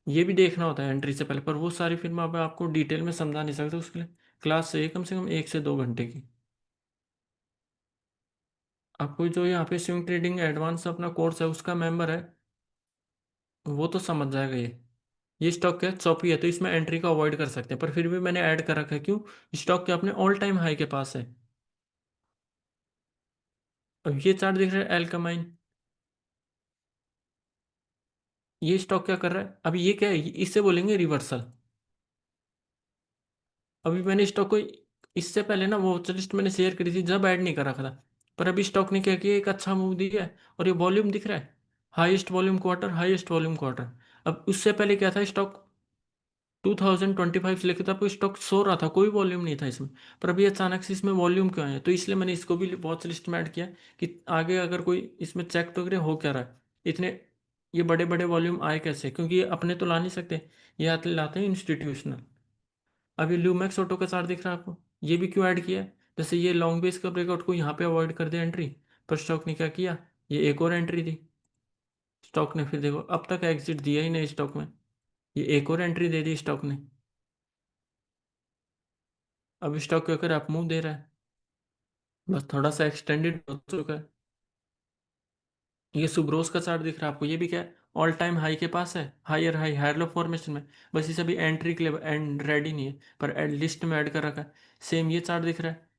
ये भी देखना होता है एंट्री से पहले, पर वो सारी फिर मैं अब आपको डिटेल में समझा नहीं सकता। उसके लिए क्लास से कम से कम 1 से 2 घंटे की। आपको जो यहाँ पे स्विंग ट्रेडिंग एडवांस अपना कोर्स है उसका मेंबर है, वो तो समझ जाएगा ये स्टॉक क्या चौपी है तो इसमें एंट्री को अवॉइड कर सकते हैं, पर फिर भी मैंने ऐड कर रखा है। क्यों? स्टॉक क्या अपने ऑल टाइम हाई के पास है। अब ये चार्ट दिख रहा है एल्कमाइन। ये स्टॉक क्या कर रहा है, अभी ये क्या है, इससे बोलेंगे रिवर्सल। अभी मैंने स्टॉक को इससे पहले ना वो लिस्ट मैंने शेयर करी थी जब ऐड नहीं कर रखा था। पर अभी स्टॉक ने क्या किया, एक अच्छा मूव दिया है और ये वॉल्यूम दिख रहा है, highest volume quarter, highest volume quarter. अब उससे पहले क्या था, स्टॉक 2025 से लेकर तब स्टॉक सो रहा था, कोई वॉल्यूम नहीं था इसमें। पर अभी अचानक से इसमें वॉल्यूम क्यों है, तो इसलिए मैंने इसको भी वॉच लिस्ट में ऐड किया कि आगे अगर कोई इसमें चेक तो करे हो क्या रहा है। इतने ये बड़े बड़े वॉल्यूम आए कैसे, क्योंकि ये अपने तो ला नहीं सकते, ये आते लाते हैं इंस्टीट्यूशनल। अभी ल्यूमैक्स ऑटो का चार्ट दिख रहा है आपको, ये भी क्यों ऐड किया है। जैसे ये लॉन्ग बेस का ब्रेकआउट को यहाँ पे अवॉइड कर दिया एंट्री, पर स्टॉक ने क्या किया, ये एक और एंट्री दी। स्टॉक ने फिर देखो अब तक एग्जिट दिया ही नहीं स्टॉक में, ये एक और एंट्री दे दी स्टॉक ने। अब स्टॉक क्या कर अप मूव दे रहा है, बस थोड़ा सा एक्सटेंडेड हो चुका है। ये सुब्रोस का चार्ट दिख रहा है आपको, ये भी क्या है ऑल टाइम हाई के पास है, higher high higher low formation में। बस इसे अभी एंट्री के लिए एंड रेडी नहीं है, पर लिस्ट में ऐड कर रखा है। सेम ये चार्ट दिख रहा है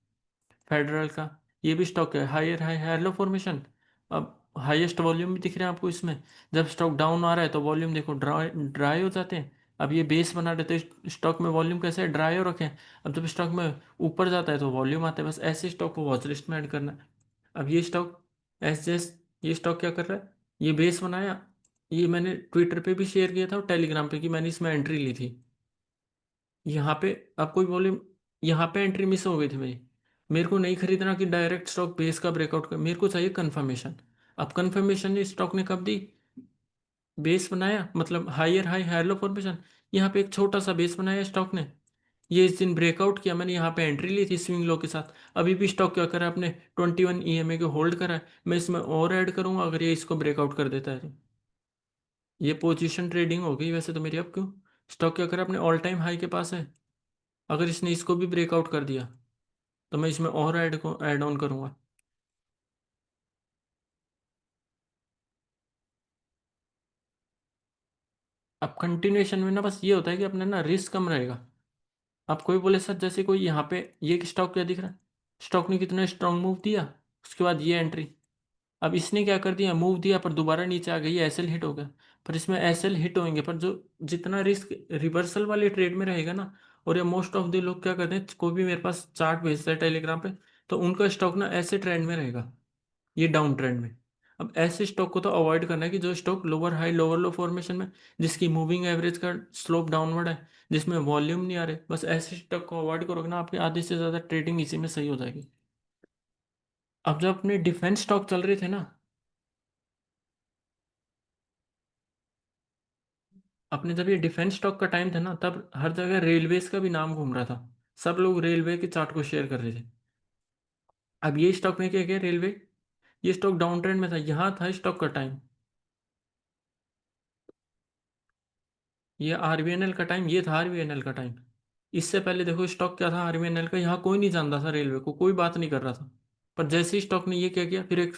फेडरल का, ये भी स्टॉक है higher high higher low formation. अब हाईएस्ट वॉल्यूम भी दिख रहे हैं आपको इसमें। जब स्टॉक डाउन आ रहा है तो वॉल्यूम देखो ड्राई ड्राई हो जाते हैं। अब ये बेस बना रहे थे स्टॉक में, वॉल्यूम कैसे है, ड्राई हो रखे हैं। अब जब स्टॉक में ऊपर जाता है तो वॉल्यूम आता है। बस ऐसे स्टॉक को वॉच लिस्ट में ऐड करना है। अब ये स्टॉक एस जेस, ये स्टॉक क्या कर रहा है, ये बेस बनाया। ये मैंने ट्विटर पे भी शेयर किया था और टेलीग्राम पे कि मैंने इसमें एंट्री ली थी। यहाँ पे अब कोई वॉल्यूम, यहाँ पे एंट्री मिस हो गई थी मेरी। मेरे को नहीं खरीदना कि डायरेक्ट स्टॉक बेस का ब्रेकआउट कर, मेरे को चाहिए कंफर्मेशन। अब कंफर्मेशन स्टॉक ने कब दी, बेस बनाया मतलब higher high higher low formation. यहाँ पे एक छोटा सा बेस बनाया स्टॉक ने, ये इस दिन ब्रेकआउट किया, मैंने यहाँ पे एंट्री ली थी स्विंग लो के साथ। अभी भी स्टॉक क्या करा, आपने 21 ईएमए को होल्ड करा है। मैं इसमें और ऐड करूंगा अगर ये इसको ब्रेकआउट कर देता है तो। ये पोजीशन ट्रेडिंग हो गई वैसे तो मेरी। अब क्यों, स्टॉक क्या करा अपने ऑल टाइम हाई के पास है, अगर इसने इसको भी ब्रेकआउट कर दिया तो मैं इसमें और ऐड ऑन करूंगा। अब कंटिन्यूएशन में ना बस ये होता है कि अपना ना रिस्क कम रहेगा। अब कोई बोले सर जैसे कोई यहाँ पे ये स्टॉक क्या दिख रहा है, स्टॉक ने कितना स्ट्रांग मूव दिया, उसके बाद ये एंट्री। अब इसने क्या कर दिया, मूव दिया पर दोबारा नीचे आ गई, एसएल हिट हो गया। पर इसमें एसएल हिट होंगे पर जो जितना रिस्क रिवर्सल वाले ट्रेड में रहेगा ना, और ये मोस्ट ऑफ द लोग क्या करते हैं, कोई भी मेरे पास चार्ट भेजता है टेलीग्राम पे, तो उनका स्टॉक ना ऐसे ट्रेंड में रहेगा, ये डाउन ट्रेंड में। अब ऐसे स्टॉक को तो अवॉइड करना है कि जो स्टॉक लोअर हाई लोअर लो फॉर्मेशन में, जिसकी मूविंग एवरेज का स्लोप डाउनवर्ड है, जिसमें वॉल्यूम नहीं आ रहे, बस ऐसे स्टॉक को अवॉइड करोगे ना, आपकी आधे से ज़्यादा ट्रेडिंग इसी में सही हो जाएगी। अब जब अपने डिफेंस स्टॉक चल रहे थे ना, अपने जब ये डिफेंस स्टॉक का टाइम था ना, तब हर जगह रेलवेज का भी नाम घूम रहा था, सब लोग रेलवे के चार्ट को शेयर कर रहे थे। अब ये स्टॉक ने क्या किया, रेलवे, ये स्टॉक डाउन ट्रेंड में था, यहाँ था स्टॉक का टाइम, ये आरबीएनएल का टाइम, ये था आरबीएनएल का टाइम। इससे पहले देखो स्टॉक क्या था आरबीएनएल का, यहाँ कोई नहीं जानता था, रेलवे को कोई बात नहीं कर रहा था। पर जैसे ही स्टॉक ने ये क्या किया, फिर एक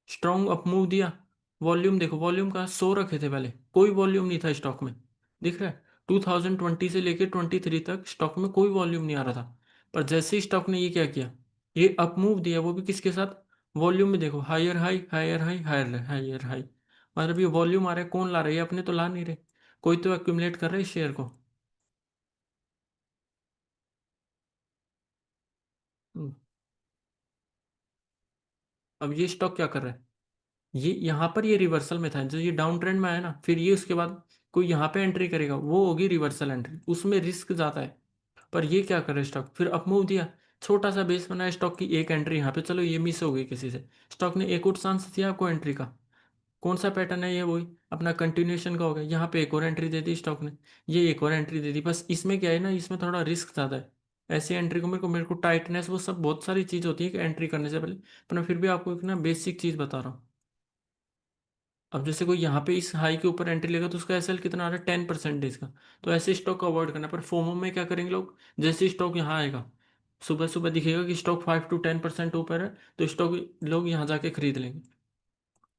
स्ट्रॉन्ग अप मूव दिया। वॉल्यूम देखो, वॉल्यूम का 100 रखे थे पहले, कोई वॉल्यूम नहीं था स्टॉक में, दिख रहा है। 2020 से लेकर 23 तक स्टॉक में कोई वॉल्यूम नहीं आ रहा था। पर जैसे ही स्टॉक ने ये क्या किया, ये अप मूव दिया, वो भी किसके साथ, वॉल्यूम में देखो, higher high higher high higher higher high. मतलब ये वॉल्यूम आ रहा है, कौन ला रहा है, ये अपने तो ला नहीं रहे, कोई तो एक्यूमुलेट कर रहा है शेयर को। हम्म, अब ये स्टॉक क्या कर रहा है, ये यहाँ पर ये रिवर्सल में था, जो ये डाउन ट्रेंड में आया ना, फिर ये उसके बाद कोई यहाँ पे एंट्री करेगा, वो होगी रिवर्सल एंट्री, उसमें रिस्क ज़्यादा है। पर ये क्या करे, स्टॉक फिर अप मूव दिया, छोटा सा बेस बनाया स्टॉक की, एक एंट्री यहाँ पे, चलो ये मिस हो गई किसी से, स्टॉक ने एक और चांस दिया आपको एंट्री का। कौन सा पैटर्न है ये, वही अपना कंटिन्यूएशन का हो गया, यहाँ पे एक और एंट्री दे दी स्टॉक ने, ये एक और एंट्री दे दी। बस इसमें क्या है ना, इसमें थोड़ा रिस्क ज़्यादा है। ऐसी एंट्री को मेरे को टाइटनेस, वो सब बहुत सारी चीज़ होती है कि एंट्री करने से पहले, पर मैं फिर भी आपको एक ना बेसिक चीज़ बता रहा हूँ। अब जैसे कोई यहाँ पे इस हाई के ऊपर एंट्री लेगा, तो उसका एसएल कितना आ रहा है, 10% का। तो ऐसे स्टॉक को अवॉइड करना। पर फोमो में क्या करेंगे लोग, जैसे स्टॉक यहाँ आएगा, सुबह सुबह दिखेगा कि स्टॉक 5 to 10% ऊपर है, तो स्टॉक लोग यहाँ जाके खरीद लेंगे।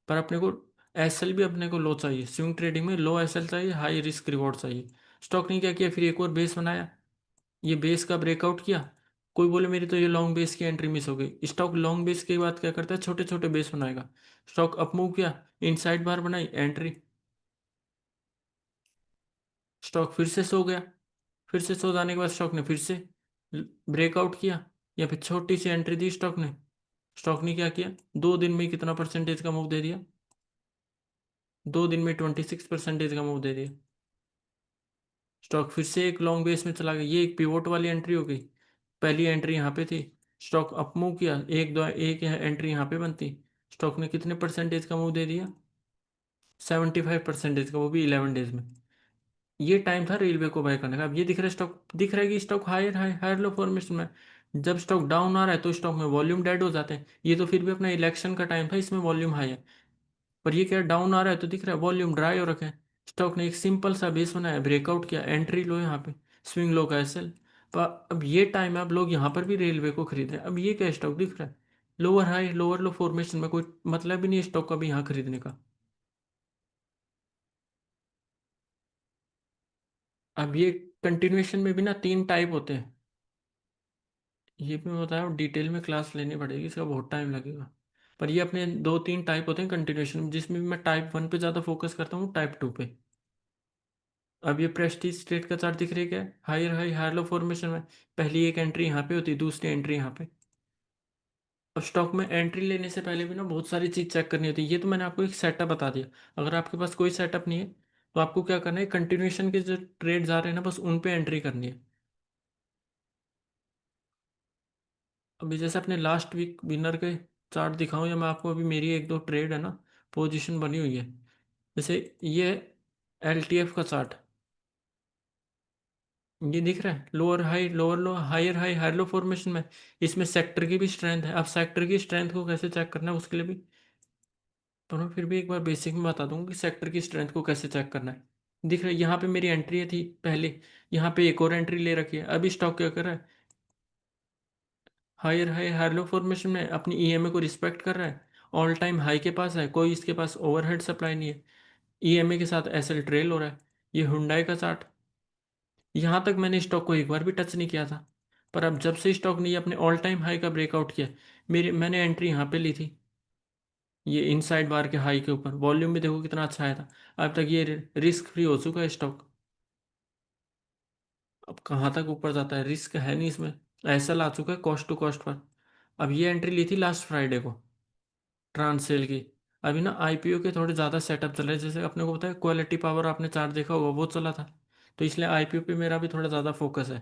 पर अपने को एसएल भी अपने को लो चाहिए, स्विंग ट्रेडिंग में लो एसएल चाहिए, हाई रिस्क रिवॉर्ड चाहिए। स्टॉक ने क्या किया, फिर एक और बेस बनाया, ये बेस का ब्रेकआउट किया। कोई बोले मेरी तो ये लॉन्ग बेस की एंट्री मिस हो गई, स्टॉक लॉन्ग बेस के बाद क्या करता है, छोटे छोटे बेस बनाएगा। स्टॉक अप मूव किया, इनसाइड बार बनाई, एंट्री, स्टॉक फिर से सो गया। फिर से सो जाने के बाद स्टॉक ने फिर से ब्रेकआउट किया, या फिर छोटी सी एंट्री दी स्टॉक ने क्या किया, 2 दिन में कितना परसेंटेज का मूव दे दिया, 2 दिन में 26% का मूव दे दिया। स्टॉक फिर से एक लॉन्ग बेस में चला गया, ये एक पिवोट वाली एंट्री हो गई। पहली एंट्री यहाँ पे थी, स्टॉक अप मूव किया, एक दो एक एंट्री यहाँ पे बनती, स्टॉक ने कितने परसेंटेज का मूव दे दिया, 75% का, वो भी 11 डेज में। ये टाइम था रेलवे को बाय करने का। अब ये दिख रहा है, स्टॉक दिख रहा है कि stock higher high higher low formation में। जब स्टॉक डाउन आ रहा है तो स्टॉक में वॉल्यूम डेड हो जाते हैं, ये तो फिर भी अपना इलेक्शन का टाइम था, इसमें वॉल्यूम हाई है। पर ये क्या, डाउन आ रहा है तो दिख रहा है वॉल्यूम ड्राई हो रखा है। स्टॉक ने एक सिंपल सा बेस बनाया, ब्रेकआउट किया, एंट्री लो यहाँ पे, स्विंग लो का एसएल। पर अब ये टाइम है, अब लोग यहाँ पर भी रेलवे को खरीद रहे हैं। अब ये क्या स्टॉक दिख रहा है, लोअर हाई लोअर लो फॉर्मेशन में, कोई मतलब ही नहीं है स्टॉक का भी यहाँ खरीदने का। अब ये कंटिन्यूएशन में भी ना 3 टाइप होते हैं, ये भी मैं बताया, डिटेल में क्लास लेनी पड़ेगी, इसका बहुत टाइम लगेगा। पर ये अपने 2-3 टाइप होते हैं कंटिन्यूएशन, जिसमें भी मैं टाइप 1 पे ज़्यादा फोकस करता हूँ, टाइप 2 पे। अब ये प्रेस्टीज स्टेट का चार्ट दिख रही है, क्या higher high higher low formation में, पहली एक एंट्री यहाँ पे होती है, दूसरी एंट्री यहाँ पे। अब स्टॉक में एंट्री लेने से पहले भी ना बहुत सारी चीज़ चेक करनी होती है, ये तो मैंने आपको एक सेटअप बता दिया। अगर आपके पास कोई सेटअप नहीं है, तो आपको क्या करना है, कंटिन्यूएशन के जो ट्रेड्स आ रहे हैं ना, बस उन पे एंट्री करनी है। अभी जैसे अपने लास्ट वीक विनर के चार्ट दिखाऊं, या मैं आपको, अभी मेरी एक दो ट्रेड है ना, पोजीशन बनी हुई है। जैसे ये एलटीएफ का चार्ट, ये दिख रहा है lower high lower low higher high higher low formation में, इसमें सेक्टर की भी स्ट्रेंथ है। अब सेक्टर की स्ट्रेंथ को कैसे चेक करना है, उसके लिए भी तो मैं फिर भी एक बार बेसिक में बता दूंगा कि सेक्टर की स्ट्रेंथ को कैसे चेक करना है। दिख रहा है यहाँ पे मेरी एंट्री थी पहले, यहाँ पे एक और एंट्री ले रखी है। अभी स्टॉक क्या कर रहा है, higher high higher low formation में अपनी ईएमए को रिस्पेक्ट कर रहा है, ऑल टाइम हाई के पास है, कोई इसके पास ओवरहेड सप्लाई नहीं है, ईएमए के साथ एसएल ट्रेल हो रहा है। ये हुंडई का चार्ट, यहाँ तक मैंने स्टॉक को एक बार भी टच नहीं किया था, पर अब जब से स्टॉक ने ये अपने ऑल टाइम हाई का ब्रेकआउट किया, मैंने एंट्री यहाँ पे ली थी, ये इनसाइड बार के हाई के ऊपर। वॉल्यूम भी देखो कितना अच्छा आया था। अब तक ये रिस्क फ्री हो चुका है स्टॉक। अब कहाँ तक ऊपर जाता है, रिस्क है नहीं इसमें। ऐसा ला चुका है कॉस्ट टू कॉस्ट पर। अब ये एंट्री ली थी लास्ट फ्राइडे को, ट्रांससेल की। अभी ना आईपीओ के थोड़े ज़्यादा सेटअप चल रहे हैं, जैसे अपने को पता है क्वालिटी पावर, आपने चार्ट देखा होगा, वो चला था। तो इसलिए आईपीओ पे मेरा भी थोड़ा ज़्यादा फोकस है।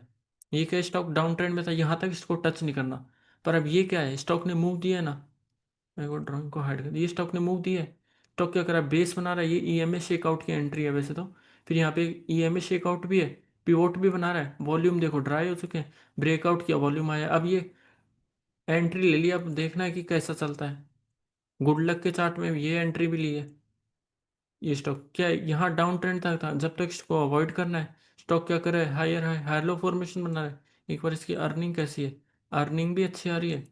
ये क्या, स्टॉक डाउन ट्रेंड में था, यहाँ तक इसको टच नहीं करना। पर अब ये क्या है, स्टॉक ने मूव दिया है ना। मेरे को ड्राइंग को हाइड कर, ये स्टॉक ने मूव दिया है। स्टॉक क्या करा, बेस बना रहा है। ये ईएमए शेकआउट की एंट्री है वैसे तो। फिर यहाँ पे ईएमए शेकआउट भी है, पिवोट भी बना रहा है। वॉल्यूम देखो ड्राई हो चुके हैं, ब्रेकआउट किया, वॉल्यूम आया। अब ये एंट्री ले लिया, अब देखना है कि कैसा चलता है। गुड लक के चार्ट में ये एंट्री भी ली है। ये स्टॉक क्या है, यहाँ डाउन ट्रेंड तक था, जब तक इसको अवॉइड करना है। स्टॉक क्या करे, higher high high low formation बना रहा है। एक बार इसकी अर्निंग कैसी है, अर्निंग भी अच्छी आ रही है।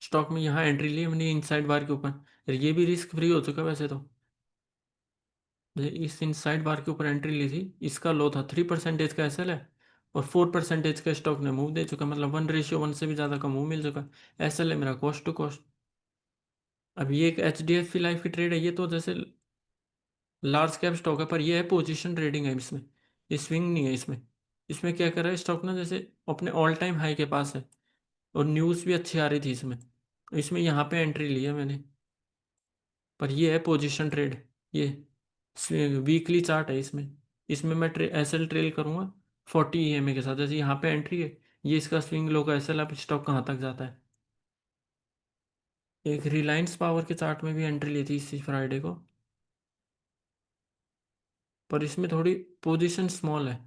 स्टॉक में यहाँ एंट्री ली है मैंने इनसाइड बार के ऊपर, ये भी रिस्क फ्री हो चुका है वैसे तो। इस इनसाइड बार के ऊपर एंट्री ली थी, इसका लो था 3% का एसएल है, और 4% का स्टॉक ने मूव दे चुका, मतलब 1:1 से भी ज़्यादा का मूव मिल चुका। एसएल है मेरा कॉस्ट टू कॉस्ट। अब ये एक एचडीएफसी लाइफ की ट्रेड है, ये तो जैसे लार्ज कैप स्टॉक है, पर ये है पोजीशन ट्रेडिंग है इसमें, ये स्विंग नहीं है इसमें। इसमें क्या कर रहा है स्टॉक ना, जैसे अपने ऑल टाइम हाई के पास है, और न्यूज़ भी अच्छी आ रही थी इसमें। इसमें यहाँ पे एंट्री ली है मैंने, पर ये है पोजीशन ट्रेड। ये वीकली चार्ट है इसमें। इसमें मैं एसएल ट्रेल करूँगा 40 EMA के साथ, जैसे यहाँ पे एंट्री है, ये इसका स्विंग लो का एसएल। अब स्टॉक कहाँ तक जाता है। एक रिलायंस पावर के चार्ट में भी एंट्री ली थी इसी फ्राइडे को, पर इसमें थोड़ी पोजीशन स्मॉल है।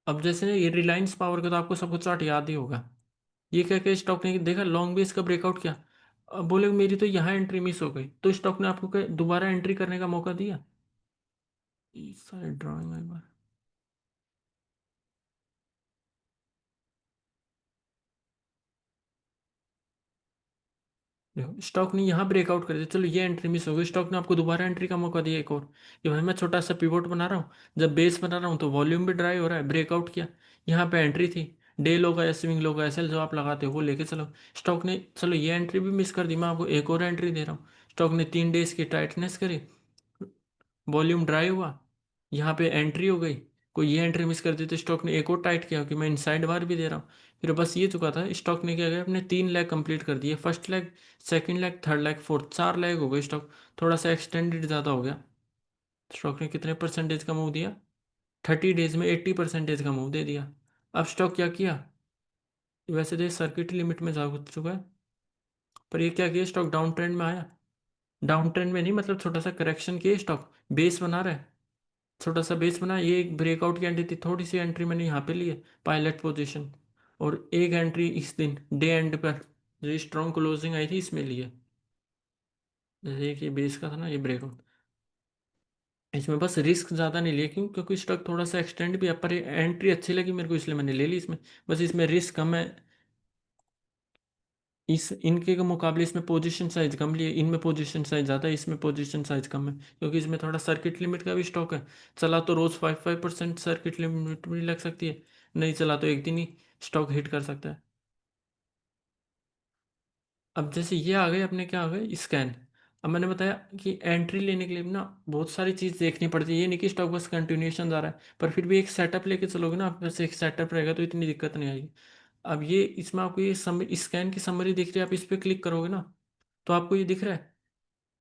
अब जैसे ना ये रिलायंस पावर का तो आपको सब कुछ चार्ट याद ही होगा। ये क्या क्या स्टॉक ने देखा, लॉन्ग बेस का ब्रेकआउट किया। अब बोले मेरी तो यहाँ एंट्री मिस हो गई, तो स्टॉक ने आपको क्या दोबारा एंट्री करने का मौका दिया। इस साइड ड्राइंग एक बार देखो, स्टॉक ने यहाँ ब्रेकआउट कर दिया, चलो ये एंट्री मिस हो गई, स्टॉक ने आपको दोबारा एंट्री का मौका दिया एक और। ये भाई मैं छोटा सा पिवोट बना रहा हूँ, जब बेस बना रहा हूँ तो वॉल्यूम भी ड्राई हो रहा है, ब्रेकआउट किया, यहाँ पे एंट्री थी। डे लो का या स्विंग लो का एसएल जो आप लगाते हो वो लेके चलो। स्टॉक ने चलो ये एंट्री भी मिस कर दी, मैं आपको एक और एंट्री दे रहा हूँ। स्टॉक ने 3 डेज की टाइटनेस करी, वॉल्यूम ड्राई हुआ, यहाँ पे एंट्री हो गई। कोई ये एंट्री मिस कर दी तो स्टॉक ने एक और टाइट किया, कि मैं इनसाइड बार भी दे रहा हूँ। फिर बस ये चुका था, स्टॉक ने क्या किया, अपने 3 लेग कंप्लीट कर दिए, first leg, second leg, third leg, fourth, 4 leg हो गए स्टॉक। थोड़ा सा एक्सटेंडेड ज़्यादा हो गया। स्टॉक ने कितने परसेंटेज का मूव दिया, 30 डेज में 80% का मूव दे दिया। अब स्टॉक क्या किया, वैसे तो सर्किट लिमिट में जा चुका है, पर ये क्या किया, स्टॉक डाउन ट्रेंड में आया। डाउन ट्रेंड में नहीं, मतलब छोटा सा करेक्शन किया, स्टॉक बेस बना रहा है, छोटा सा बेस बना। ये एक ब्रेकआउट की एंट्री थी, थोड़ी सी एंट्री मैंने यहाँ पे ली है, पायलट पोजीशन। और एक एंट्री इस दिन डे एंड पर जो स्ट्रॉन्ग क्लोजिंग आई थी इसमें ली है। जैसे एक ये बेस का था ना ये ब्रेकआउट, इसमें बस रिस्क ज़्यादा नहीं लिया, क्यों, क्योंकि स्टॉक थोड़ा सा एक्सटेंड भी है, पर एंट्री अच्छी लगी मेरे को इसलिए मैंने ले ली इसमें। बस इसमें रिस्क कम है, इस इनके के मुकाबले इसमें पोजीशन साइज कम लिए, इनमें पोजीशन साइज ज़्यादा है, इसमें पोजीशन साइज कम है, क्योंकि इसमें थोड़ा सर्किट लिमिट का भी स्टॉक है। चला तो रोज़ 5% सर्किट लिमिट भी लग सकती है, नहीं चला तो एक दिन ही स्टॉक हिट कर सकता है। अब जैसे ये आ गए अपने, क्या आ गए, स्कैन। अब मैंने बताया कि एंट्री लेने के लिए भी ना बहुत सारी चीज़ देखनी पड़ती है, ये नहीं कि स्टॉक बस कंटिन्यूशन जा रहा है, पर फिर भी एक सेटअप लेके चलोगे ना, आपके पास एक सेटअप रहेगा तो इतनी दिक्कत नहीं आएगी। अब ये इसमें आपको ये स्कैन की समरी दिख रही है, आप इस पर क्लिक करोगे ना, तो आपको ये दिख रहा है,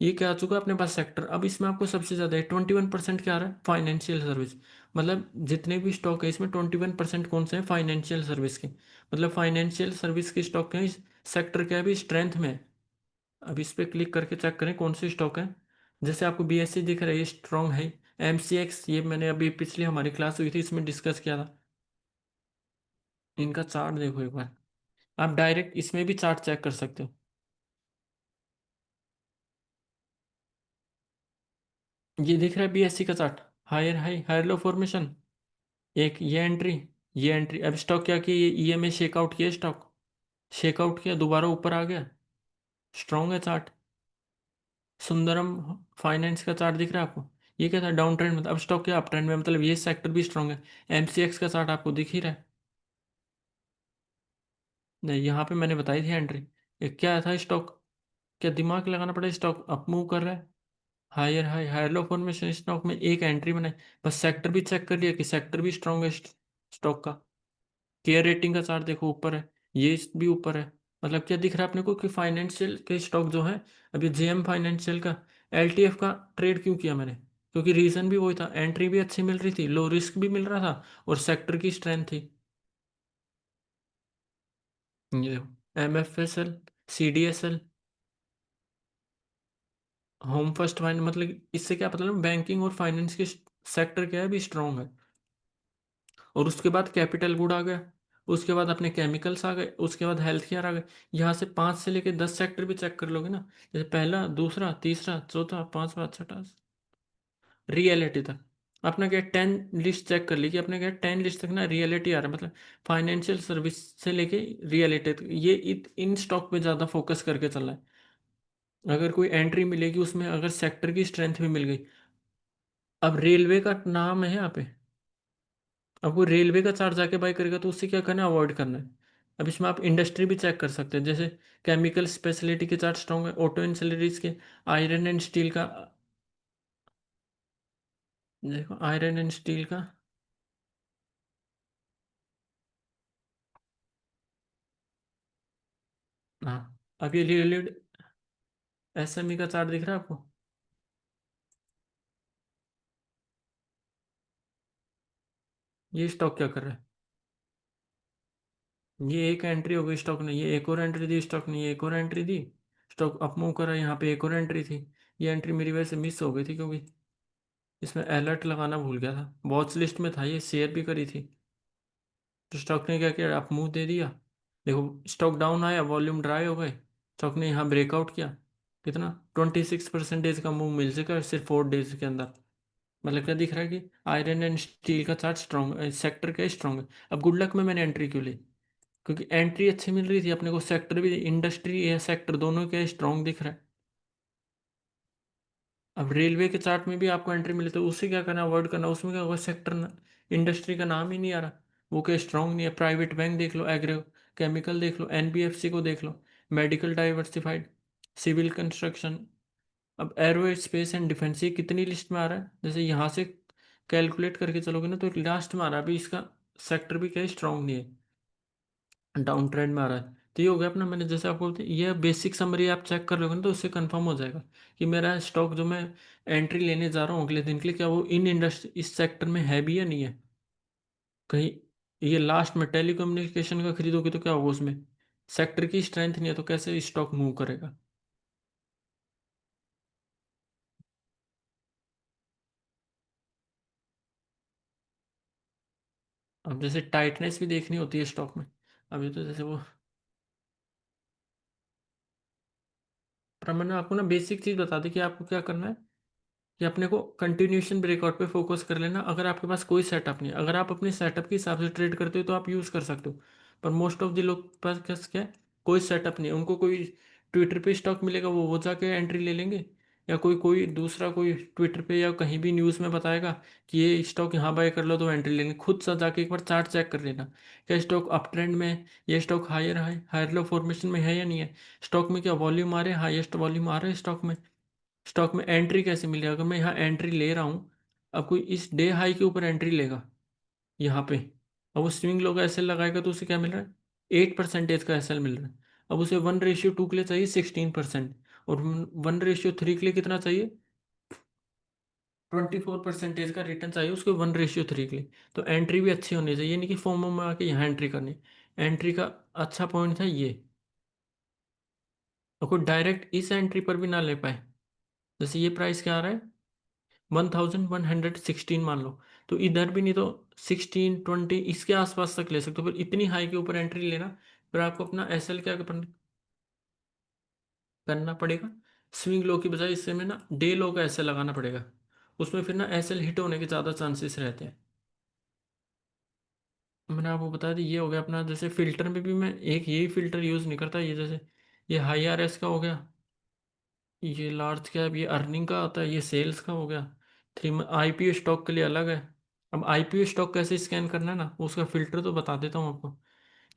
ये क्या आ चुका है अपने पास सेक्टर। अब इसमें आपको सबसे ज़्यादा है 21% क्या आ रहा है, फाइनेंशियल सर्विस। मतलब जितने भी स्टॉक है इसमें 21% कौन से हैं, फाइनेंशियल सर्विस के। मतलब फाइनेंशियल सर्विस के स्टॉक हैं, इस सेक्टर क्या है अभी स्ट्रेंथ में है। अब इस पर क्लिक करके चेक करें कौन से स्टॉक है। जैसे आपको बीएससी दिख रहा है, ये स्ट्रॉन्ग है। एमसीएक्स, ये मैंने अभी पिछली हमारी क्लास हुई थी इसमें डिस्कस किया था। इनका चार्ट देखो एक बार, आप डायरेक्ट इसमें भी चार्ट चेक कर सकते हो। ये दिख रहा है बीएससी का chart, higher high higher low formation, एक ये एंट्री अब स्टॉक क्या किया, ये ईएमए शेकआउट किया, स्टॉक शेकआउट किया, दोबारा ऊपर आ गया, स्ट्रॉन्ग है चार्ट। सुंदरम फाइनेंस का चार्ट दिख रहा है आपको, ये क्या था, डाउन ट्रेंड में था। अब स्टॉक क्या अप ट्रेंड में, मतलब ये सेक्टर भी स्ट्रांग है। एमसीएक्स का चार्ट आपको दिख ही रहा है। नहीं, यहाँ पे मैंने बताई थी एंट्री। ये क्या था स्टॉक, क्या दिमाग लगाना पड़ा, स्टॉक अप मूव कर रहा है, higher high higher low formation, stock में एक एंट्री बनाई। बस सेक्टर भी चेक कर लिया कि सेक्टर भी स्ट्रांग है स्टॉक का। केयर रेटिंग का चार्ट देखो ऊपर है, ये भी ऊपर है। मतलब क्या दिख रहा है अपने को कि फाइनेंशियल के स्टॉक जो है, अभी जेएम फाइनेंशियल का एलटीएफ का ट्रेड क्यों किया मैंने, क्योंकि रीजन भी वही था, एंट्री भी अच्छी मिल रही थी, लो रिस्क भी मिल रहा था, और सेक्टर की स्ट्रेंथ थी। ये देखो एमएफएसएल, सीडीएसएल, होम फर्स्ट फाइन, मतलब इससे क्या पता मतलब बैंकिंग और फाइनेंस के सेक्टर क्या है भी स्ट्रांग है। और उसके बाद कैपिटल गुड आ गया, उसके बाद अपने केमिकल्स आ गए, उसके बाद हेल्थ केयर आ गए। यहाँ से 5 से लेके 10 सेक्टर भी चेक कर लोगे ना, जैसे पहला दूसरा तीसरा चौथा पांचवा छठा, रियलिटी तक अपना क्या 10 लिस्ट चेक कर ली कि अपने क्या 10 लिस्ट तक ना रियलिटी आ रहा है, मतलब फाइनेंशियल सर्विस से लेके रियलिटी तक, ये इन स्टॉक पे ज़्यादा फोकस करके चल रहा है। अगर कोई एंट्री मिलेगी उसमें, अगर सेक्टर की स्ट्रेंथ भी मिल गई। अब रेलवे का नाम है यहाँ पे, अब वो रेलवे का चार्ज जाके बाय करेगा तो उससे क्या करना है, अवॉइड करना है। अब इसमें आप इंडस्ट्री भी चेक कर सकते हैं, जैसे केमिकल स्पेशलिटी के चार्ट स्ट्रॉन्ग है, ऑटो एंसिलरीज के, आयरन एंड स्टील का, देखो आयरन एंड स्टील का। हाँ, अब ये रिलेटेड एसएमई का चार्ट दिख रहा है आपको, ये स्टॉक क्या कर रहा है, ये एक एंट्री हो गई स्टॉक ने, ये एक और एंट्री दी स्टॉक ने, ये एक और एंट्री दी, स्टॉक अप मूव करा, यहाँ पे एक और एंट्री थी। ये एंट्री मेरी वजह से मिस हो गई थी, क्योंकि इसमें अलर्ट लगाना भूल गया था, वॉच लिस्ट में था, ये शेयर भी करी थी। तो स्टॉक ने क्या किया, आप मुंह दे दिया। देखो स्टॉक डाउन आया, वॉल्यूम ड्राई हो गए, स्टॉक ने यहाँ ब्रेकआउट किया। कितना, 26% का मूव मिल सका सिर्फ 4 डेज के अंदर। मतलब क्या दिख रहा है कि आयरन एंड स्टील का चार्ट स्ट्रॉन्ग, सेक्टर क्या स्ट्रॉन्ग है। अब गुड लक में मैंने एंट्री क्यों ली, क्योंकि एंट्री अच्छी मिल रही थी अपने को, सेक्टर भी, इंडस्ट्री या सेक्टर दोनों क्या स्ट्रॉन्ग दिख रहा है। अब रेलवे के चार्ट में भी आपको एंट्री मिली तो उससे क्या करना, अवॉइड करना, उसमें क्या होगा, सेक्टर इंडस्ट्री का नाम ही नहीं आ रहा, वो क्या स्ट्रांग नहीं है। प्राइवेट बैंक देख लो, एग्रो केमिकल देख लो, एनबीएफसी को देख लो, मेडिकल डाइवर्सिफाइड, सिविल कंस्ट्रक्शन। अब एरो स्पेस एंड डिफेंस, ये कितनी लिस्ट में आ रहा है, जैसे यहाँ से कैलकुलेट करके चलोगे ना तो लास्ट में आ रहा है, अभी इसका सेक्टर भी क्या स्ट्रांग नहीं है, डाउन ट्रेंड में आ रहा है। तो ये हो गया अपना, मैंने जैसे आपको बोलते ये बेसिक समरी आप चेक कर लोगे ना तो उससे कंफर्म हो जाएगा कि मेरा स्टॉक जो मैं एंट्री लेने जा रहा हूँ अगले दिन के लिए, क्या वो इन इंडस्ट्री इस सेक्टर में है भी या नहीं है। कहीं ये लास्ट में टेलीकम्युनिकेशन का खरीदोगे तो क्या होगा, उसमें सेक्टर की स्ट्रेंथ नहीं है तो कैसे स्टॉक मूव करेगा। अब जैसे टाइटनेस भी देखनी होती है स्टॉक में, अभी तो जैसे वो, पर मैंने आपको ना बेसिक चीज़ बता दी कि आपको क्या करना है, कि अपने को कंटिन्यूशन ब्रेकआउट पे फोकस कर लेना। अगर आपके पास कोई सेटअप नहीं है, अगर आप अपने सेटअप के हिसाब से ट्रेड करते हो तो आप यूज़ कर सकते हो। पर मोस्ट ऑफ द लोग के पास क्या है, कोई सेटअप नहीं है, उनको कोई ट्विटर पे स्टॉक मिलेगा वो जाके एंट्री ले लेंगे, या कोई कोई दूसरा कोई ट्विटर पे या कहीं भी न्यूज़ में बताएगा कि ये स्टॉक यहाँ बाय कर लो तो एंट्री लेंगे। खुद सा जाके एक बार चार्ट चेक कर लेना, क्या स्टॉक अप ट्रेंड में है, ये stock higher high higher low formation में है या नहीं है, स्टॉक में क्या वॉल्यूम आ रहे हैं, हाईएस्ट वॉल्यूम आ रहा है स्टॉक में, स्टॉक में एंट्री कैसे मिलेगा। अगर मैं यहाँ एंट्री ले रहा हूँ, अब कोई इस डे हाई के ऊपर एंट्री लेगा यहाँ पे, अब वो स्विंग लोग एसएल लगाएगा तो उसे क्या मिल रहा है, 8% का एसएल मिल रहा है। अब उसे 1:2 के लिए चाहिए 16%, और 1:3 के लिए कितना चाहिए, 24% का रिटर्न चाहिए उसको 1:3 के लिए। तो एंट्री भी अच्छी होनी चाहिए, ये नहीं कि फॉर्म में आके यहाँ एंट्री करनी। एंट्री का अच्छा पॉइंट था ये, और कोई डायरेक्ट इस एंट्री पर भी ना ले पाए। जैसे ये प्राइस क्या आ रहा है, 1116 मान लो, तो इधर भी नहीं तो 1620 इसके आसपास तक ले सकते हो, फिर इतनी हाई के ऊपर एंट्री लेना, फिर आपको अपना एसएल क्या करना पड़ेगा, स्विंग लो की बजाय इससे में ना डे लो का एसएल लगाना पड़ेगा, उसमें फिर ना एसएल हिट होने के ज़्यादा चांसेस रहते हैं। मैंने आपको बता दी, ये हो गया अपना, जैसे फिल्टर में भी मैं एक यही फिल्टर यूज़ नहीं करता, ये जैसे ये हाई आर एस का हो गया, ये लार्ज कैप, ये अर्निंग का आता है, ये सेल्स का हो गया, आईपीओ स्टॉक के लिए अलग है। अब आईपीओ स्टॉक कैसे स्कैन करना है ना, उसका फिल्टर तो बता देता हूँ आपको।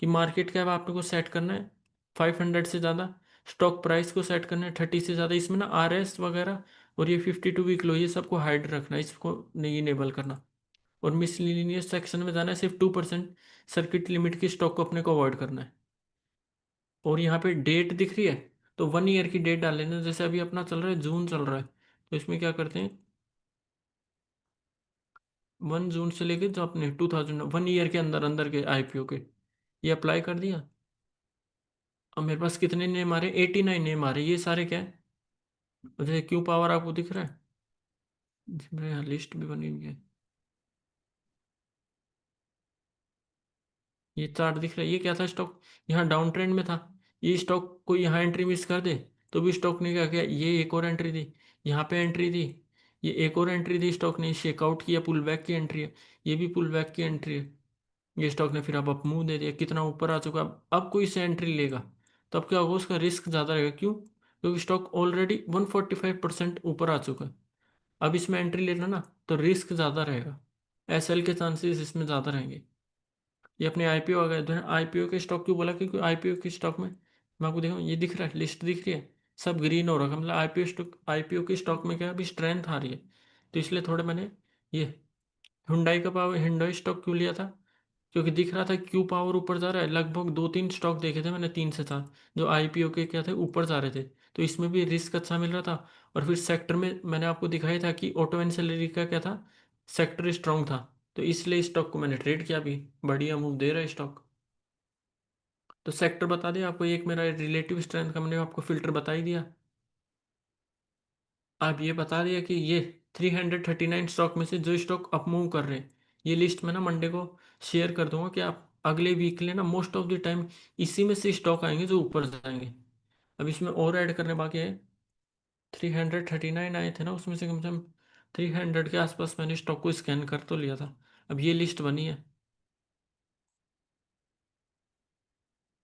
कि मार्केट कैप आपको सेट करना है 500 से ज़्यादा, स्टॉक प्राइस को सेट करना है 30 से ज़्यादा, इसमें ना आरएस वगैरह और ये 52 वीक लो, ये सबको हाइड रखना है, इसको नहीं इनेबल करना। और मिसलिनियस सेक्शन में जाना है, सिर्फ 2% सर्किट लिमिट की स्टॉक को अपने को अवॉइड करना है। और यहाँ पे डेट दिख रही है, तो 1 ईयर की डेट डाल लेना। जैसे अभी अपना चल रहा है, जून चल रहा है, तो इसमें क्या करते हैं, 1 जून से लेके जो अपने 1 ईयर के अंदर अंदर के आईपीओ के, ये अप्लाई कर दिया। अब मेरे पास कितने नेम आ रहे हैं, 89 नेम आ रहे हैं, ये सारे क्या है, और जैसे क्यू पावर आपको दिख रहा है, मेरे यहाँ लिस्ट भी बनी हुई है, ये चार्ट दिख रहा है, ये क्या था स्टॉक, यहाँ डाउन ट्रेंड में था। ये स्टॉक को यहाँ एंट्री मिस कर दे तो भी स्टॉक ने क्या किया, ये एक और एंट्री दी, यहाँ पे एंट्री दी, ये एक और एंट्री दी, स्टॉक ने शेकआउट किया, पुल बैक की एंट्री है, ये भी पुल बैक की एंट्री है। ये स्टॉक ने फिर अब अप मूव दे दिया, कितना ऊपर आ चुका, अब कोई से एंट्री लेगा तो अब क्या होगा, उसका रिस्क ज़्यादा रहेगा। क्यों? क्योंकि स्टॉक ऑलरेडी 145% ऊपर आ चुका है। अब इसमें एंट्री लेना ना तो रिस्क ज़्यादा रहेगा, एसएल के चांसेस इसमें ज़्यादा रहेंगे। ये अपने आईपीओ आ गए, तो आईपीओ के स्टॉक क्यों बोला, क्योंकि आईपीओ के स्टॉक में मैं आपको देखो, ये दिख रहा है, लिस्ट दिख रही है, सब ग्रीन हो रहा है, मतलब आईपीओ के स्टॉक में क्या है, अभी स्ट्रेंथ आ रही है। तो इसलिए थोड़े मैंने ये हुंडई का पावर, हिंडई स्टॉक क्यों लिया था, क्योंकि दिख रहा था क्यू पावर ऊपर जा रहा है। लगभग 2-3 स्टॉक देखे थे मैंने, 3 से 4 जो आईपीओ के क्या थे, ऊपर जा रहे थे, तो इसमें भी रिस्क अच्छा मिल रहा था। और फिर सेक्टर में मैंने आपको दिखाया था कि ऑटो एंसिलरी का क्या था, सेक्टर स्ट्रांग था, तो इसलिए स्टॉक को मैंने ट्रेड किया, भी बढ़िया मूव दे रहा है स्टॉक। तो सेक्टर बता दिया आपको, एक मेरा रिलेटिव स्ट्रेंथ का मैंने आपको फिल्टर बता ही दिया। आप ये बता दिया कि ये 339 स्टॉक में से जो स्टॉक अप मूव कर रहे हैं, ये लिस्ट में ना मंडे को शेयर कर दूंगा कि आप अगले वीक के लिए ना मोस्ट ऑफ द टाइम इसी में से स्टॉक आएंगे जो ऊपर जाएंगे। अब इसमें और ऐड करने बाकी है, 339 आए थे ना, उसमें से कम से कम 300 के आसपास मैंने स्टॉक को स्कैन कर तो लिया था। अब ये लिस्ट बनी है।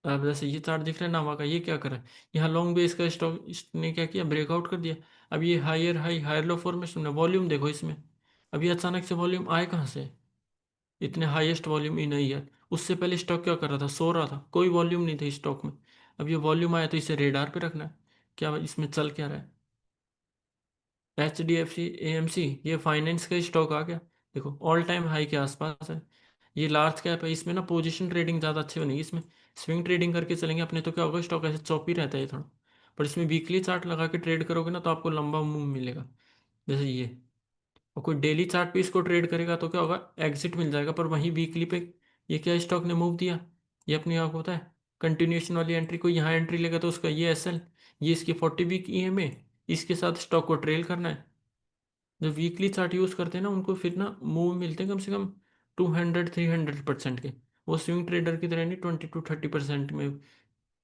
अब जैसे ये चार्ट दिख रहा है नावा का, ये क्या कर रहा है, यहाँ लॉन्ग बेस का स्टॉक इसने क्या किया, ब्रेकआउट कर दिया। अब ये higher high higher low formation में वॉल्यूम देखो इसमें, अब ये अचानक से वॉल्यूम आए कहाँ से, इतने हाईएस्ट वॉल्यूम ही नहीं है। उससे पहले स्टॉक क्या कर रहा था, सो रहा था, कोई वॉल्यूम नहीं था स्टॉक में। अब ये वॉल्यूम आया तो इसे रेडार पे रखना है, क्या इसमें चल क्या रहा है। H D F C AMC, ये फाइनेंस का स्टॉक आ गया, देखो ऑल टाइम हाई के आसपास है। ये लार्ज कैप है, इसमें ना पोजीशन ट्रेडिंग ज़्यादा अच्छी बनेगी, इसमें स्विंग ट्रेडिंग करके चलेंगे अपने, तो क्या होगा, स्टॉक ऐसे चौपी रहता है थोड़ा। पर इसमें वीकली चार्ट लगा के ट्रेड करोगे ना तो आपको लंबा मूव मिलेगा, जैसे ये। और कोई डेली चार्ट पे इसको ट्रेड करेगा तो क्या होगा, एग्जिट मिल जाएगा। पर वहीं वीकली पे ये क्या स्टॉक ने मूव दिया, ये अपने आप होता है कंटिन्यूएशन वाली एंट्री, को यहाँ एंट्री लेगा तो उसका ये एसएल, ये इसकी 40 वीक ईएमए, इसके साथ स्टॉक को ट्रेल करना है। जो वीकली चार्ट यूज़ करते हैं ना उनको फिर ना मूव मिलते हैं कम से कम 200-300% के। वो स्विंग ट्रेडर की तरह नहीं 20-30% में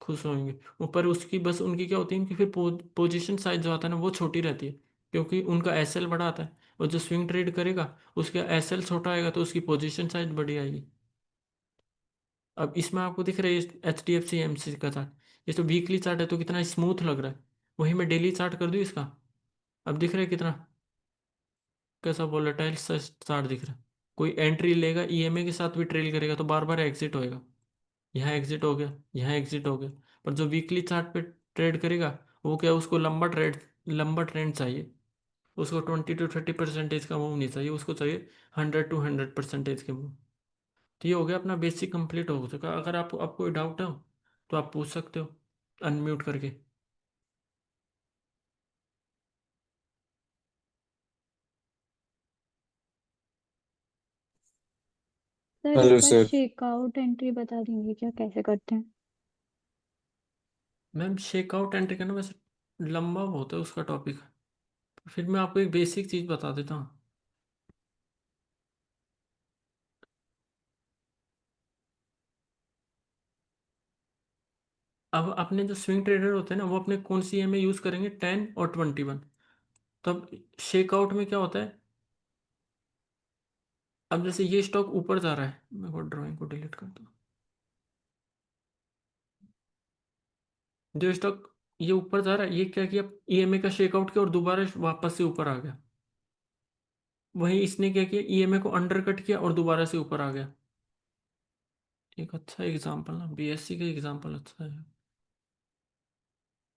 खुश होंगे। ऊपर उसकी बस उनकी क्या होती है, उनकी फिर पोजीशन साइज जो आता है ना वो छोटी रहती है, क्योंकि उनका एसएल बड़ा आता है। और जो स्विंग ट्रेड करेगा उसका एसएल छोटा आएगा तो उसकी पोजीशन साइज बड़ी आएगी। अब इसमें आपको दिख रहा है H D F C M C का चार्ट, ये तो वीकली चार्ट है तो कितना स्मूथ लग रहा है। वही मैं डेली चार्ट कर दूँ इसका, अब दिख रहा है कितना कैसा वोलेटाइल सा चार्ट दिख रहा है। कोई एंट्री लेगा ईएमए के साथ भी ट्रेल करेगा तो बार बार एग्जिट होएगा, यहाँ एग्जिट हो गया, यहाँ एग्जिट हो गया। पर जो वीकली चार्ट पे ट्रेड करेगा वो क्या, उसको लंबा ट्रेंड चाहिए, उसको 20-30% का मूव नहीं चाहिए, उसको चाहिए 100-100% के मूव। तो ये हो गया अपना बेसिक कंप्लीट हो चुका। अगर आपको कोई डाउट हो तो आप पूछ सकते हो अनम्यूट करके। सर एक हेलो बार सर। शेकआउट एंट्री बता देंगे क्या, कैसे करते हैं? मैम शेकआउट एंट्री करना वैसे लंबा बहुत है उसका टॉपिक, फिर मैं आपको एक बेसिक चीज़ बता देता हूँ। अब अपने जो स्विंग ट्रेडर होते हैं ना वो अपने कौन सी में यूज़ करेंगे, 10 और 21। तब शेकआउट में क्या होता है, अब जैसे ये स्टॉक ऊपर जा रहा है, मैं को ड्राइंग को डिलीट करता हूँ। जो स्टॉक ये ऊपर जा रहा है, ये क्या किया, ईएमए का शेकआउट किया और दोबारा वापस से ऊपर आ गया। वही इसने क्या किया, ईएमए को अंडर कट किया और दोबारा से ऊपर आ गया। एक अच्छा एग्जांपल ना, बीएससी का एग्जांपल अच्छा है।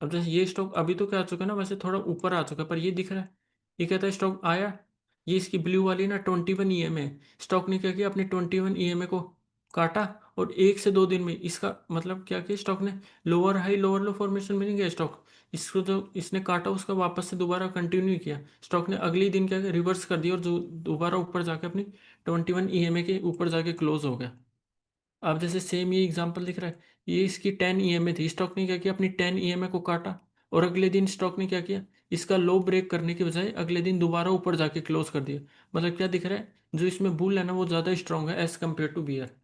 अब जैसे ये स्टॉक अभी तो क्या आ चुका है ना, वैसे थोड़ा ऊपर आ चुका है, पर ये दिख रहा है, ये कहता है स्टॉक आया। ये इसकी ब्लू वाली ना 21 ईएमए, स्टॉक ने क्या किया, अपने 21 ईएमए को काटा और 1 से 2 दिन में इसका मतलब क्या किया, स्टॉक ने लोअर हाई लोअर लो फॉर्मेशन में नहीं गया स्टॉक, इसको जो इसने काटा उसका वापस से दोबारा कंटिन्यू किया स्टॉक ने, अगले दिन क्या किया, रिवर्स कर दिया और जो दोबारा ऊपर जाके अपनी 21 ईएमए के ऊपर जाके क्लोज हो गया। अब जैसे सेम ये एग्जांपल दिख रहा है, ये इसकी 10 ईएमए थी, स्टॉक ने क्या किया, अपनी 10 ईएमए को काटा और अगले दिन स्टॉक ने क्या किया, इसका लो ब्रेक करने के बजाय अगले दिन दोबारा ऊपर जाके क्लोज कर दिया। मतलब क्या दिख रहा है, जो इसमें बुल है ना वो ज़्यादा स्ट्रांग है एज कम्पेयर टू बियर।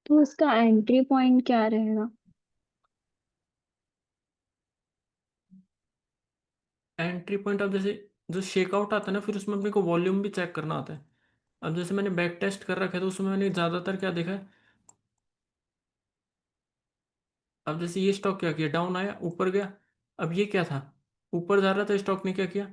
तो उसका एंट्री पॉइंट क्या रहेगा? एंट्री पॉइंट, अब जैसे जो शेकआउट आता है ना, फिर उसमें अपने को वॉल्यूम भी चेक करना आता है। अब जैसे मैंने बैक टेस्ट कर रखा है तो उसमें मैंने ज़्यादातर क्या देखा है, अब जैसे ये स्टॉक क्या किया, डाउन आया ऊपर गया, अब ये क्या था, ऊपर जा रहा था, स्टॉक ने क्या किया,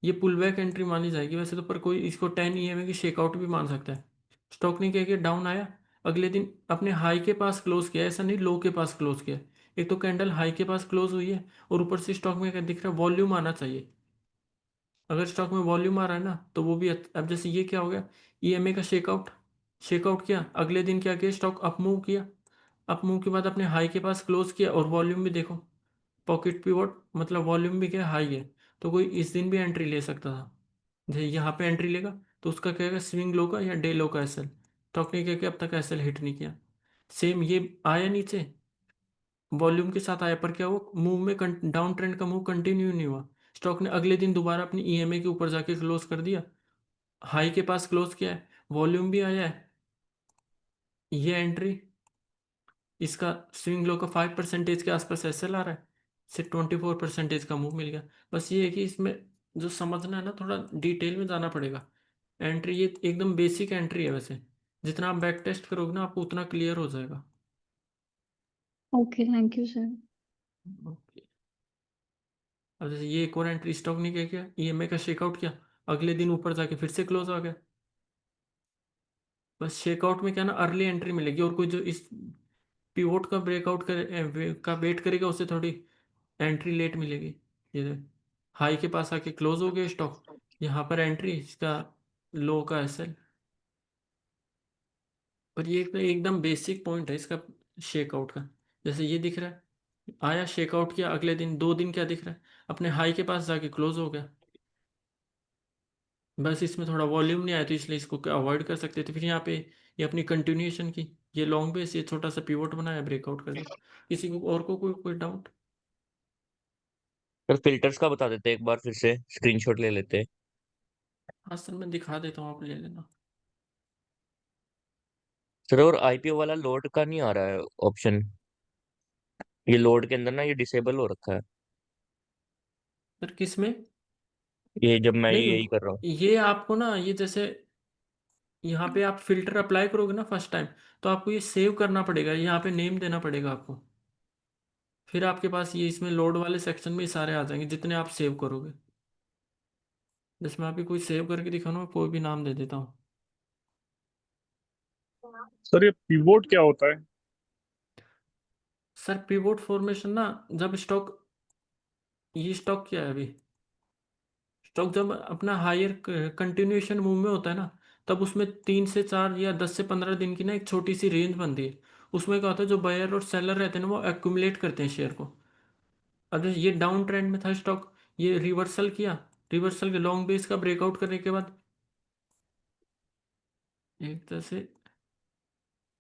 ये पुल बैक एंट्री मानी जाएगी वैसे तो, पर कोई इसको 10 ईएमए की शेकआउट भी मान सकता है। स्टॉक ने क्या किया, डाउन आया, अगले दिन अपने हाई के पास क्लोज किया, ऐसा नहीं लो के पास क्लोज किया। एक तो कैंडल हाई के पास क्लोज हुई है और ऊपर से स्टॉक में क्या दिख रहा है, वॉल्यूम आना चाहिए। अगर स्टॉक में वॉल्यूम आ रहा है ना तो वो भी अब जैसे ये क्या हो गया, ईएमए का शेकआउट, शेकआउट किया, अगले दिन क्या किया, स्टॉक अप मूव किया, अप मूव के बाद अपने हाई के पास क्लोज किया और वॉल्यूम भी देखो, पॉकेट पिवट मतलब वॉल्यूम भी क्या हाई है, तो कोई इस दिन भी एंट्री ले सकता था। जैसे यहाँ पे एंट्री लेगा तो उसका क्या है, स्विंग लो का या डे लो का एसएल, स्टॉक ने क्या किया, अब तक एसएल हिट नहीं किया। सेम ये आया नीचे, वॉल्यूम के साथ आया, पर क्या हुआ, मूव में डाउन ट्रेंड का मूव कंटिन्यू नहीं हुआ, स्टॉक ने अगले दिन दोबारा अपनी ईएमए के ऊपर जाके क्लोज कर दिया, हाई के पास क्लोज किया है, वॉल्यूम भी आया है, ये एंट्री, इसका स्विंग लो का 5% के आसपास एसएल आ रहा है, सिर्फ 24% का मूव मिल गया। बस ये है कि इसमें जो समझना है ना, थोड़ा डिटेल में जाना पड़ेगा। एंट्री ये एकदम बेसिक एंट्री है वैसे, जितना आप बैक टेस्ट करोगे ना आपको उतना क्लियर हो जाएगा। Okay, thank you sir. Okay. अब जैसे ये एक और एंट्री, स्टॉक ने क्या किया, ईएमए का शेकआउट किया, अगले दिन ऊपर जाके फिर से क्लोज आ गया। बस शेकआउट में क्या ना, अर्ली एंट्री मिलेगी, और कोई जो इस पिवोट का ब्रेकआउट का वेट करेगा उसे थोड़ी एंट्री लेट मिलेगी। ये हाई के पास आके क्लोज हो गया स्टॉक, यहाँ पर एंट्री, इसका लो का एसएल। पर ये एकदम बेसिक पॉइंट है इसका शेकआउट का। जैसे ये दिख रहा है, आया शेकआउट किया, अगले दिन 2 दिन क्या दिख रहा है, अपने हाई के पास जाके क्लोज हो गया। बस इसमें थोड़ा वॉल्यूम नहीं आया तो इसलिए इसको अवॉइड कर सकते थे। फिर यहाँ पे ये अपनी कंटिन्यूएशन की, ये लॉन्ग बेस, ये छोटा सा पिवोट बनाया, ब्रेकआउट कर दिया। किसी को और को कोई डाउट? सर फिल्टर्स का बता देते एक बार फिर से, स्क्रीनशॉट ले लेते। हाँ सर, मैं दिखा देता हूँ, आप ले लेना। सर और आईपीओ वाला लोड का नहीं आ रहा है ऑप्शन, ये लोड के अंदर ना ये डिसेबल हो रखा है, सर किस में? ये जब मैं नहीं, यही कर रहा हूँ। ये आपको ना, ये जैसे यहाँ पे आप फिल्टर अप्लाई करोगे ना फर्स्ट टाइम, तो आपको ये सेव करना पड़ेगा, यहाँ पे नेम देना पड़ेगा आपको, फिर आपके पास ये इसमें लोड वाले सेक्शन में ये सारे आ जाएंगे जितने आप सेव करोगे। जिसमें आप कोई सेव करके दिखाओ ना, कोई भी नाम दे देता हूँ। सर ये पिवोट क्या होता है? सर पिवोट फॉर्मेशन ना, जब स्टॉक, ये स्टॉक क्या है अभी, स्टॉक जब अपना हायर कंटिन्यूएशन मूव में होता है ना, तब उसमें 3 से 4 या 10 से 15 दिन की ना एक छोटी सी रेंज बनती है। उसमें क्या होता है, जो बायर और सेलर रहते हैं ना वो एक्यूमुलेट करते हैं शेयर को। अब जैसे ये डाउन ट्रेंड में था स्टॉक, ये रिवर्सल किया, रिवर्सल के लॉन्ग बेस का ब्रेकआउट करने के बाद एक तरह से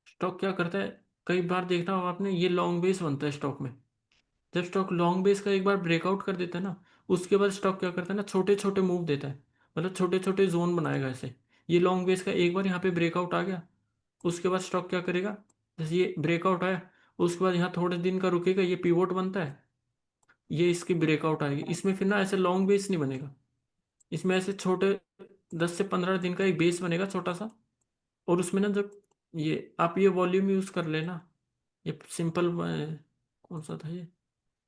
स्टॉक क्या करता है, कई बार देखना होगा आपने, ये लॉन्ग बेस बनता है स्टॉक में। जब स्टॉक लॉन्ग बेस का एक बार ब्रेकआउट कर देता है ना, उसके बाद स्टॉक क्या करता है ना, छोटे छोटे मूव देता है, मतलब छोटे छोटे जोन बनाएगा ऐसे। ये लॉन्ग बेस का एक बार यहाँ पे ब्रेकआउट आ गया, उसके बाद स्टॉक क्या करेगा, जैसे ये ब्रेकआउट आया, उसके बाद यहाँ थोड़े दिन का रुकेगा, ये पिवोट बनता है, ये इसकी ब्रेकआउट आएगी, इसमें फिर ना ऐसे लॉन्ग बेस नहीं बनेगा, इसमें ऐसे छोटे 10 से 15 दिन का एक बेस बनेगा छोटा सा। और उसमें ना जब ये आप ये वॉल्यूम यूज़ कर लेना, ये सिंपल, कौन सा था ये,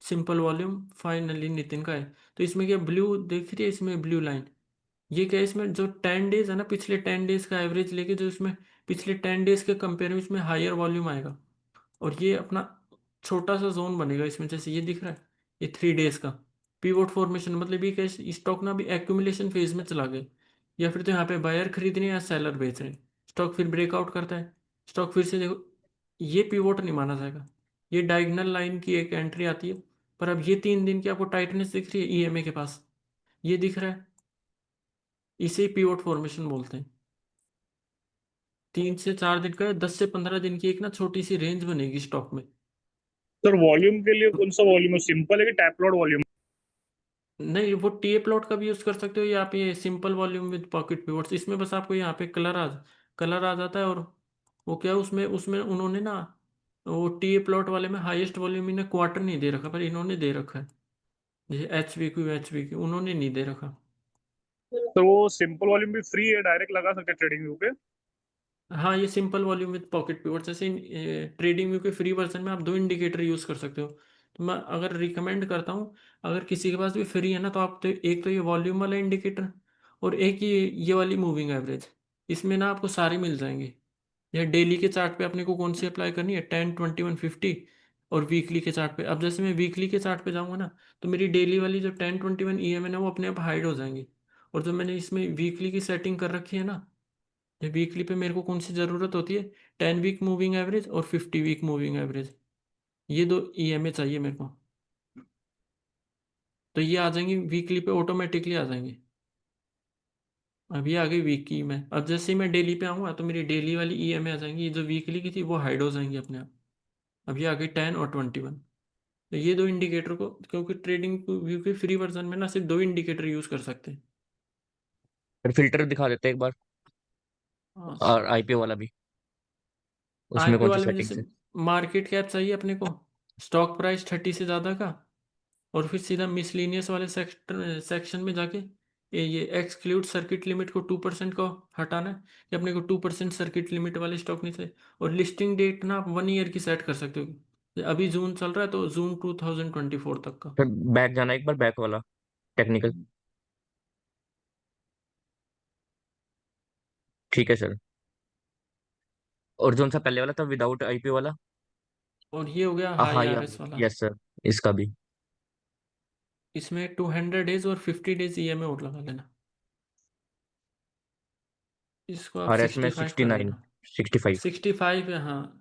सिंपल वॉल्यूम फाइनली नितिन का है। तो इसमें क्या ब्लू देख रही है, इसमें ब्लू लाइन, ये क्या है, इसमें जो 10 डेज है ना, पिछले 10 डेज का एवरेज लेके जो इसमें पिछले 10 डेज के कंपेयर में इसमें हायर वॉल्यूम आएगा, और ये अपना छोटा सा जोन बनेगा इसमें, जैसे ये दिख रहा है, ये 3 डेज का पीवोट फॉर्मेशन, मतलब ये क्या, स्टॉक ना अभी एक्यूमुलेशन फेज में चला गया, या फिर तो यहाँ पे बायर खरीद रहे हैं या सेलर बेच रहे हैं, स्टॉक फिर ब्रेकआउट करता है, स्टॉक फिर से देखो, ये पीवोट नहीं माना जाएगा, ये डायगोनल लाइन की एक एंट्री आती है। पर अब ये 3 दिन की आपको टाइटनेस दिख रही है ईएमए के पास, ये दिख रहा है, इसे पीवोट फॉर्मेशन बोलते हैं। 3 से 4 दिन का, 10 से 15 दिन की एक ना छोटी सी रेंज बनेगी स्टॉक में। सर वॉल्यूम के लिए कौन सा वॉल्यूम है, सिंपल है कि टैप लोड वॉल्यूम? नहीं, वो टी प्लॉट का भी यूज़ कर सकते हो, या आप ये simple volume with pocket pivots, इसमें बस आपको यहाँ पे कलर आ जाता है, और वो क्या है, उसमें उसमें उन्होंने ना, वो टी प्लॉट वाले में हाईएस्ट वॉल्यूम इन्हें क्वार्टर नहीं दे रखा, पर इन्होंने दे रखा है, जैसे एच वी क्यू उन्होंने नहीं दे रखा। तो वो सिंपल वॉल्यूम भी फ्री है, डायरेक्ट लगा सकते हैं ट्रेडिंग व्यू पे? हाँ, ये simple volume with pocket pivot, जैसे ट्रेडिंग व्यू के फ्री वर्जन में आप 2 इंडिकेटर यूज़ कर सकते हो। तो मैं अगर रिकमेंड करता हूँ, अगर किसी के पास भी फ्री है ना, तो आप तो एक तो ये वॉल्यूम वाला इंडिकेटर, और एक ये वाली मूविंग एवरेज, इसमें ना आपको सारे मिल जाएंगे। या डेली के चार्ट पे अपने को कौन सी अप्लाई करनी है, 10, 20, 150, और वीकली के चार्ट पे, अब जैसे मैं वीकली के चार्ट पे जाऊँगा ना, तो मेरी डेली वाली जो 10, 21 ईएमए है वो अपने आप हाइड हो जाएंगी, और जो मैंने इसमें वीकली की सेटिंग कर रखी है ना, ये वीकली पे मेरे को कौन सी ज़रूरत होती है, 10 वीक मूविंग एवरेज और 50 वीक मूविंग एवरेज, ये दो ईएमए चाहिए मेरे को, तो ये आ जाएंगी वीकली पे, ऑटोमेटिकली आ जाएंगे। अभी आ गई वीक की, मैं अब जैसे ही मैं डेली पे आऊँगा तो मेरी डेली वाली ईएमए आ जाएंगी, ये जो वीकली की थी वो हाइड हो जाएंगी अपने आप। अभी आ गई 10 और 21, तो ये दो इंडिकेटर को, क्योंकि ट्रेडिंग व्यू के फ्री वर्जन में ना सिर्फ 2 इंडिकेटर यूज़ कर सकते हैं। फिर फिल्टर दिखा देते हैं एक बार, हाँ, और आईपीओ वाला भी, उसमें आईपीओ कौन सी वाले में जैसे सेटिंग्स है? मार्केट कैप चाहिए अपने को, स्टॉक प्राइस 30 से ज़्यादा का, और फिर सीधा मिसलिनियस वाले सेक्शन में जाके ये एक्सक्लूड सर्किट लिमिट को 2% को हटाना है, कि अपने को 2% सर्किट लिमिट वाले स्टॉक नहीं चाहिए, और लिस्टिंग डेट ना आप 1 ईयर की सेट कर सकते हो, अभी जून चल रहा है तो जून 2024 तक का। फिर बैक जाना एक बार, बैक वाला टेक्निकल। ठीक है सर। और जो सा पहले वाला था विदाउट आईपीओ वाला? और ये हो गया हाई हाई, आरएस वाला, यस सर, इसका भी। इसमें 200 डेज और 50 डेज ईएमए और लगा लेना, इसको आप आर एस में 65 कर 69, देना। 65। 65 है, हाँ।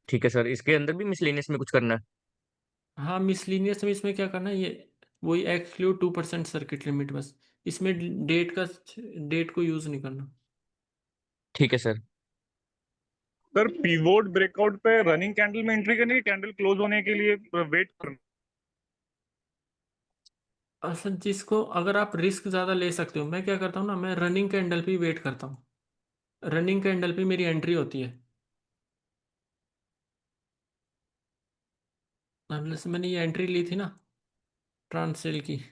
ठीक है सर, इसके अंदर भी मिसलेनियस में कुछ करना है? हाँ, मिसलीनियस में इसमें क्या करना है, ये वही एक्सक्लूड 2% सर्किट लिमिट बस, इसमें डेट को यूज़ नहीं करना। ठीक है सर। सर पिवोट ब्रेकआउट पे रनिंग कैंडल में एंट्री करनी है, कैंडल क्लोज होने के लिए वेट करना? असल जिसको अगर आप रिस्क ज़्यादा ले सकते हो, मैं क्या करता हूँ ना, मैं रनिंग कैंडल पे वेट करता हूँ, रनिंग कैंडल पे मेरी एंट्री होती है। अब जैसे मैंने ये एंट्री ली थी ना ट्रांससेल की,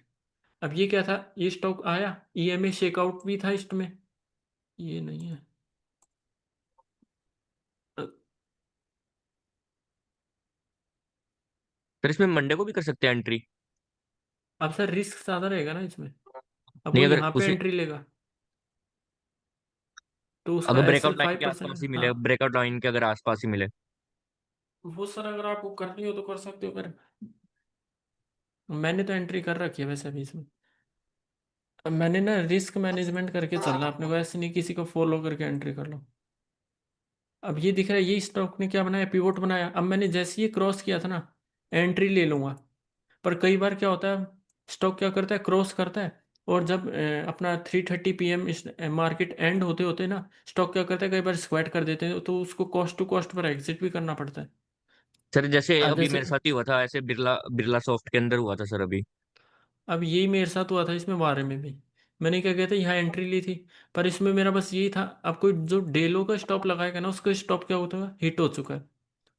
अब ये क्या था, ये स्टॉक आया, ईएमए शेकआउट भी था इसमें, ये नहीं है। अ- सर इसमें मंडे को भी कर सकते हैं एंट्री? अब सर रिस्क ज़्यादा रहेगा ना इसमें, अब वो नहीं, अगर यहाँ पे उसी, एंट्री लेगा तो उसका अगर एसएल ब्रेकआउट लाइन फाइव के परसेंट आसपास ही हाँ, मिले, ब्रेकआउट लाइन के अगर आसपास ही मिले? वो सर अगर आपको करनी हो तो कर सकते हो, पर मैंने तो एंट्री कर रखी है वैसे अभी इसमें। अब मैंने ना रिस्क मैनेजमेंट करके चलना, अपने को ऐसे नहीं किसी को फॉलो करके एंट्री कर लो। अब ये दिख रहा है, ये स्टॉक ने क्या बनाया, पिवोट बनाया, अब मैंने जैसे ही क्रॉस किया था ना, एंट्री ले लूंगा। पर कई बार क्या होता है, स्टॉक क्या करता है, क्रॉस करता है, और जब अपना 3:30 PM इस मार्केट एंड होते होते ना, स्टॉक क्या करता है, कई बार स्क्वाट कर देते हैं, तो उसको कॉस्ट टू कॉस्ट पर एग्जिट भी करना पड़ता है। सर जैसे अब अभी जैसे मेरे साथ ही हुआ था, ऐसे बिरला बिरला सॉफ्ट के अंदर हुआ था सर अभी। अब यही मेरे साथ हुआ था इसमें बारे में भी, मैंने क्या कहते हैं यहाँ एंट्री ली थी, पर इसमें मेरा बस यही था, अब कोई जो डेलो का स्टॉप लगाएगा ना, उसका स्टॉप क्या होता है, हिट हो चुका है।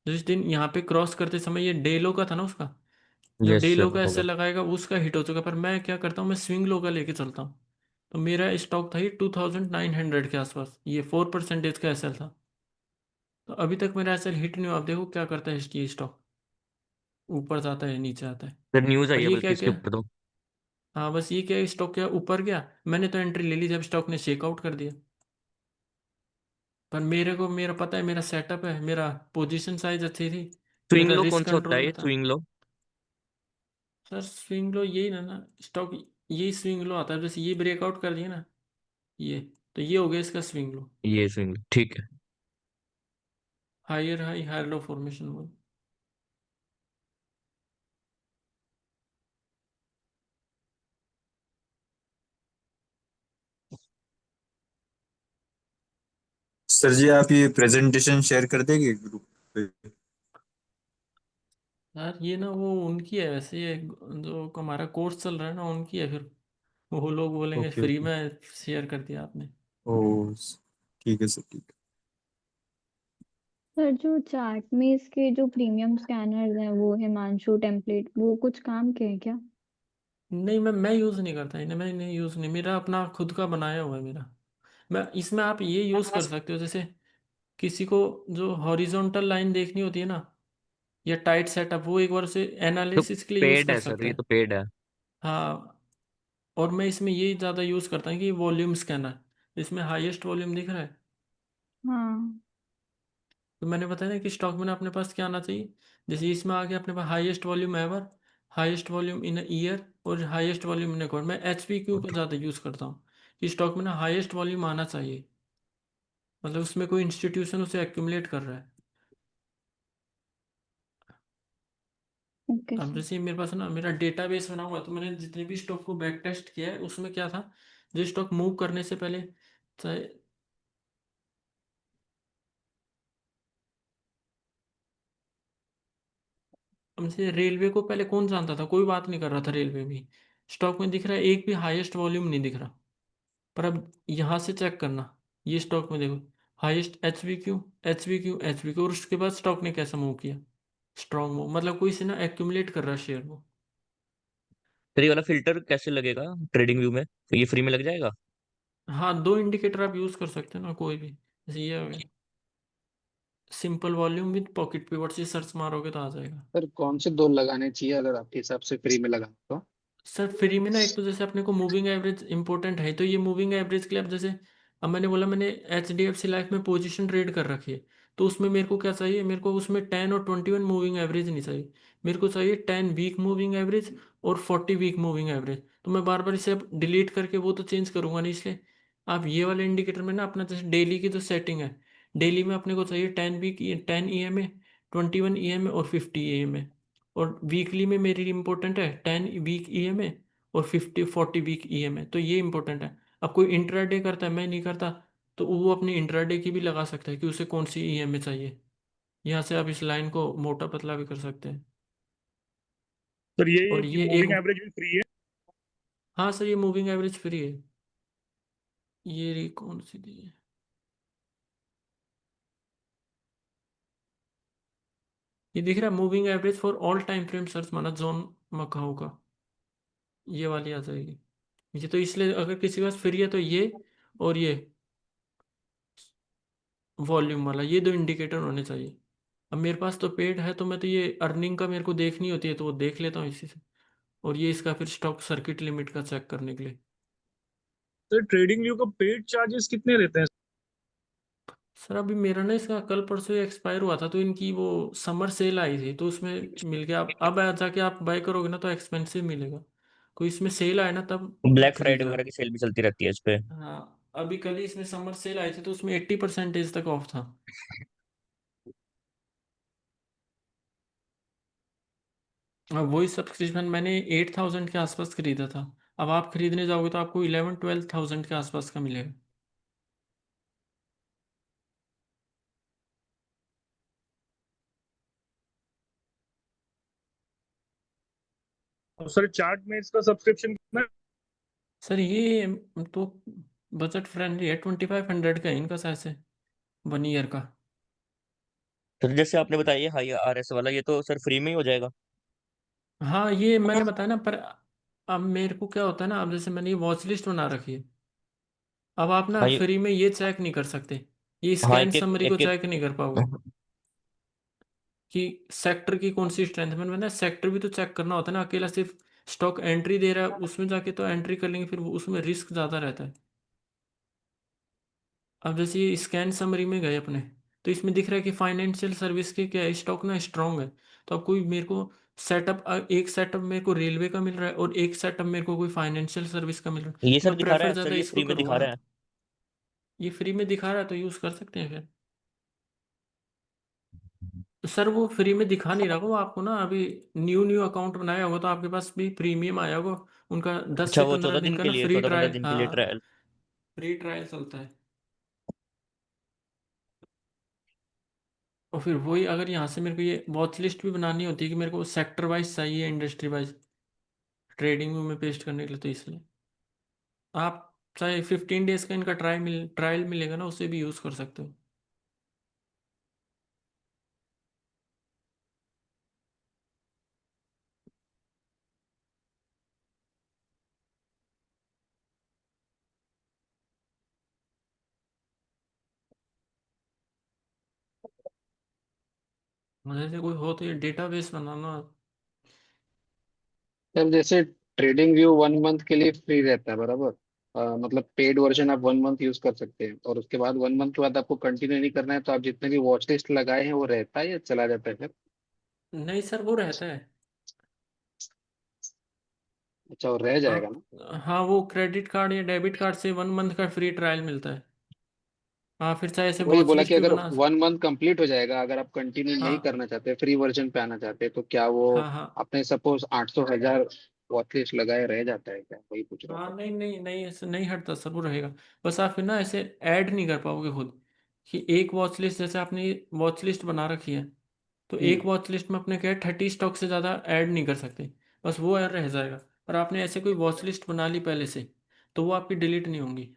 जिस दिन यहाँ पे क्रॉस करते समय ये डेलो का था ना, उसका जो यस डेलो सर, का ऐसे होगा। लगाएगा उसका हिट हो चुका है। पर मैं क्या करता हूँ, मैं स्विंग लो का लेके चलता हूँ, तो मेरा स्टॉक था ये 2900 के आसपास, ये 4% का एसएल था। तो अभी तक मेरा ऐसा हिट नहीं हुआ। आप देखो क्या करता है ये स्टॉक, ऊपर जाता है नीचे आता है। सर न्यूज आई और है ये बल्कि क्या इसके क्या, ऊपर तो। हाँ बस ये क्या, स्टॉक क्या ऊपर गया, मैंने तो एंट्री ले ली जब स्टॉक ने चेकआउट कर दिया। पर मेरे को, मेरा पता है, मेरा सेटअप है, मेरा पोजीशन साइज अच्छी थी, स्विंग मेरा लो कौन रिस्क सा होता कंट्रोल है ये में था। Swing low? Sir swing low यही ना स्टॉक, यही स्विंग लो आता है। जैसे ये ब्रेकआउट कर दिया ना, ये, तो ये हो गया इसका स्विंग लो। ये स्विंग लो, ठीक है। Higher high higher low formation वो। सर जी आप ये प्रेजेंटेशन शेयर कर देंगे ग्रुप पे? यार ये ना वो उनकी है वैसे, ये जो हमारा कोर्स चल रहा है ना उनकी है, फिर वो लोग बोलेंगे ओके फ्री ओके। में शेयर कर दिया आपने। ओ ठीक है सर, ठीक सर जो चार्ट में इसके जो प्रीमियम स्कैनर्स हैं वो हिमांशु टेम्पलेट, वो कुछ काम के हैं क्या? नहीं, मैं यूज़ नहीं करता इन्हें, मैं इन्हें यूज़ नहीं, मेरा अपना खुद का बनाया हुआ है मेरा। मैं इसमें आप ये यूज़ है। कर सकते हो, जैसे किसी को जो हॉरिजॉन्टल लाइन देखनी होती है ना, या टाइट सेटअप, वो एक बार से तो एनालिसिस के लिए यूज़ पेड कर है सर, सकता ये तो है। पेड है। हाँ, और मैं इसमें ये ज़्यादा यूज़ करता हूँ कि वॉल्यूम स्कैनर, इसमें हाईएस्ट वॉल्यूम दिख रहा है। हाँ। तो मैंने बताया ना कि स्टॉक में ना अपने पास क्या आना चाहिए, जैसे इसमें आ गया अपने पास highest volume ever, highest volume in year, और हाईएस्ट वॉल्यूम इन क्वार्टर। मैं एच पी क्यू को ओके। ज़्यादा यूज़ करता हूँ कि स्टॉक में ना हाईएस्ट वॉल्यूम आना चाहिए, मतलब उसमें कोई इंस्टीट्यूशन उसे एक्यूमुलेट कर रहा है। ओके अब सर। जैसे मेरे पास ना मेरा डेटाबेस बना हुआ है, तो मैंने जितने भी स्टॉक को बैक टेस्ट किया है उसमें क्या था, जो स्टॉक मूव करने से पहले, चाहे हमसे रेलवे को पहले कौन जानता था, कोई बात नहीं कर रहा था रेलवे भी, स्टॉक में दिख रहा है एक भी हाईएस्ट वॉल्यूम नहीं दिख रहा। पर अब यहाँ से चेक करना, ये स्टॉक में देखो, highest H we Q, H we Q, H we Q, और उसके बाद स्टॉक ने कैसा मूव किया, स्ट्रॉन्ग मूव, मतलब कोई से ना एक्यूमुलेट कर रहा है शेयर वो। फिर ये वाला फिल्टर कैसे लगेगा ट्रेडिंग व्यू में? तो ये फ्री में लग जाएगा? हाँ, दो इंडिकेटर आप यूज़ कर सकते हैं ना कोई भी, जैसे ये हो गया simple volume with pocket pivot, से सर्च मारोगे तो आ जाएगा। सर कौन से दो लगाने चाहिए अगर आपके हिसाब से फ्री में लगाना तो? सर फ्री में ना, एक तो जैसे अपने को मूविंग एवरेज इंपॉर्टेंट है, तो ये मूविंग एवरेज के लिए अब जैसे, अब मैंने बोला मैंने H D F C life में पोजीशन ट्रेड कर रखी है, तो उसमें मेरे को क्या चाहिए, मेरे को उसमें 10 और 21 मूविंग एवरेज नहीं चाहिए, मेरे को चाहिए 10 वीक मूविंग एवरेज और 40 वीक मूविंग एवरेज। तो मैं बार बार इसे अब डिलीट करके वो तो चेंज करूंगा नहीं, इसलिए आप ये वाले इंडिकेटर में ना अपना जैसे डेली की जो सेटिंग है, डेली में अपने को चाहिए 10 वीक, 10 EMA, 21 EMA और 50 EMA। और वीकली में मेरी इंपॉर्टेंट है 10 वीक EMA और 40 वीक EMA, तो ये इंपॉर्टेंट है। अब कोई इंट्राडे करता है, मैं नहीं करता, तो वो अपनी इंट्राडे की भी लगा सकता है कि उसे कौन सी EMA चाहिए। यहाँ से आप इस लाइन को मोटा पतला भी कर सकते हैं। सर ये और कि ये एक, मूविंग एवरेज भी फ्री है? हाँ सर ये मूविंग एवरेज फ्री है। ये रही कौन सी दी है, ये दिख रहा है moving average for all time frame search माना जॉन मकाऊ का, ये वाली आ जाएगी। ये तो इसलिए अगर किसी के पास फ्री है तो ये, और ये वॉल्यूम वाला, ये दो इंडिकेटर होने चाहिए। अब मेरे पास तो पेड है, तो मैं तो ये अर्निंग का मेरे को देखनी होती है तो वो देख लेता हूँ इसी से, और ये इसका फिर स्टॉक सर्किट लिमिट का चेक करने के लिए। सर ट्रेडिंग व्यू का पेड चार्जेस कितने रहते हैं? सर अभी मेरा ना इसका कल परसों एक्सपायर हुआ था, तो इनकी वो समर सेल आई थी तो उसमें मिल गया। अब जाके आप बाय करोगे ना तो एक्सपेंसिव मिलेगा, कोई इसमें सेल आए ना तब ब्लैक फ्राइडे खरीदना। वगैरह की सेल भी चलती रहती है इस पे? हाँ, अभी कल ही इसमें समर सेल आई थी तो उसमें 80% तक ऑफ था। अब वही सब्सक्रिप्शन मैंने 8,000 के आसपास खरीदा था, अब आप खरीदने जाओगे तो आपको 11-12 थाउजेंड के आसपास का मिलेगा। और सर चार्ट में इसका सब्सक्रिप्शन कितना है? सर ये तो बजट फ्रेंडली है, 2500 का है इनका शायद से, 1 ईयर का। सर जैसे आपने बताया ये हाई आर एस वाला, ये तो सर फ्री में ही हो जाएगा? हाँ ये मैंने बताया ना, पर अब मेरे को क्या होता है ना, अब जैसे मैंने ये वॉच लिस्ट बना रखी है, अब आप ना हाँ ये फ्री में ये चेक नहीं कर सकते ये हाँ स्कैन एक एक समरी को एक एक चेक नहीं कर पाओगे कि सेक्टर की कौन सी स्ट्रेंथ है। मैंने सेक्टर भी तो चेक करना होता है ना, अकेला सिर्फ स्टॉक एंट्री दे रहा है उसमें जाके तो एंट्री कर लेंगे, फिर उसमें रिस्क ज़्यादा रहता है। अब जैसे ये स्कैन समरी में गए अपने, तो इसमें दिख रहा है कि फाइनेंशियल सर्विस के क्या स्टॉक ना स्ट्रांग है। तो अब कोई मेरे को सेटअप, एक सेटअप मेरे को रेलवे का मिल रहा है और एक सेटअप मेरे को कोई फाइनेंशियल सर्विस का मिल रहा है, ये तो सर मैं दिखा रहा प्रेफर है सर, ज़्यादा ये इसको फ्री में दिखा करूँगा। रहा है। ये फ्री में दिखा रहा है तो यूज़ कर सकते हैं फिर। तो सर वो फ्री में दिखा नहीं रहा, वो आपको ना अभी न्यू न्यू अकाउंट बनाया होगा तो आपके पास भी प्रीमियम आया होगा उनका, दस अच्छा से वो पंद्रह 14 दिन दिन का के ना लिए, फ्री 14-15 ट्रायल। दिन के लिए हाँ, ट्रायल। फ्री ट्रायल चलता है। और फिर वही अगर यहाँ से मेरे को ये वॉच लिस्ट भी बनानी होती है कि मेरे को सेक्टर वाइज चाहिए, इंडस्ट्री वाइज ट्रेडिंग में पेस्ट करने के लिए, तो इसलिए आप चाहे 15 डेज का इनका ट्रायल मिलेगा ना, उसे भी यूज़ कर सकते हो। जैसे कोई हो तो ये डेटाबेस बनाना। सर जैसे ट्रेडिंग व्यू 1 मंथ के लिए फ्री रहता है बराबर। मतलब पेड वर्जन आप 1 मंथ यूज कर सकते हैं, और उसके बाद 1 मंथ के बाद आपको कंटिन्यू नहीं करना है तो आप जितने भी वॉच लिस्ट लगाए हैं वो रहता है या चला जाता है फिर? नहीं सर, वो रहता है। अच्छा वो रह जाएगा आप, ना। हाँ, वो क्रेडिट कार्ड या डेबिट कार्ड से 1 मंथ का फ्री ट्रायल मिलता है। हाँ, फिर चाहे ऐसे वही वॉच बोला कि लिस्ट भी अगर बना। 1 मंथ कंप्लीट हो जाएगा, अगर आप कंटिन्यू नहीं हाँ करना चाहते, फ्री वर्जन पे आना चाहते हैं, तो क्या वो हाँ हाँ अपने सपोज 800 1000 वॉच लिस्ट लगाए रह जाता है क्या? वही पूछ रहा हाँ, था। नहीं नहीं नहीं, ऐसे नहीं हटता सर, वो रहेगा। बस आप फिर ना ऐसे ऐड नहीं कर पाओगे खुद, कि एक वॉच लिस्ट, जैसे आपने वॉच लिस्ट बना रखी है तो हम्म। एक वॉच लिस्ट में अपने क्या है 30 स्टॉक से ज़्यादा ऐड नहीं कर सकते, बस वो ऐड रह जाएगा। पर आपने ऐसे कोई वॉच लिस्ट बना ली पहले से तो वो आपकी डिलीट नहीं होंगी।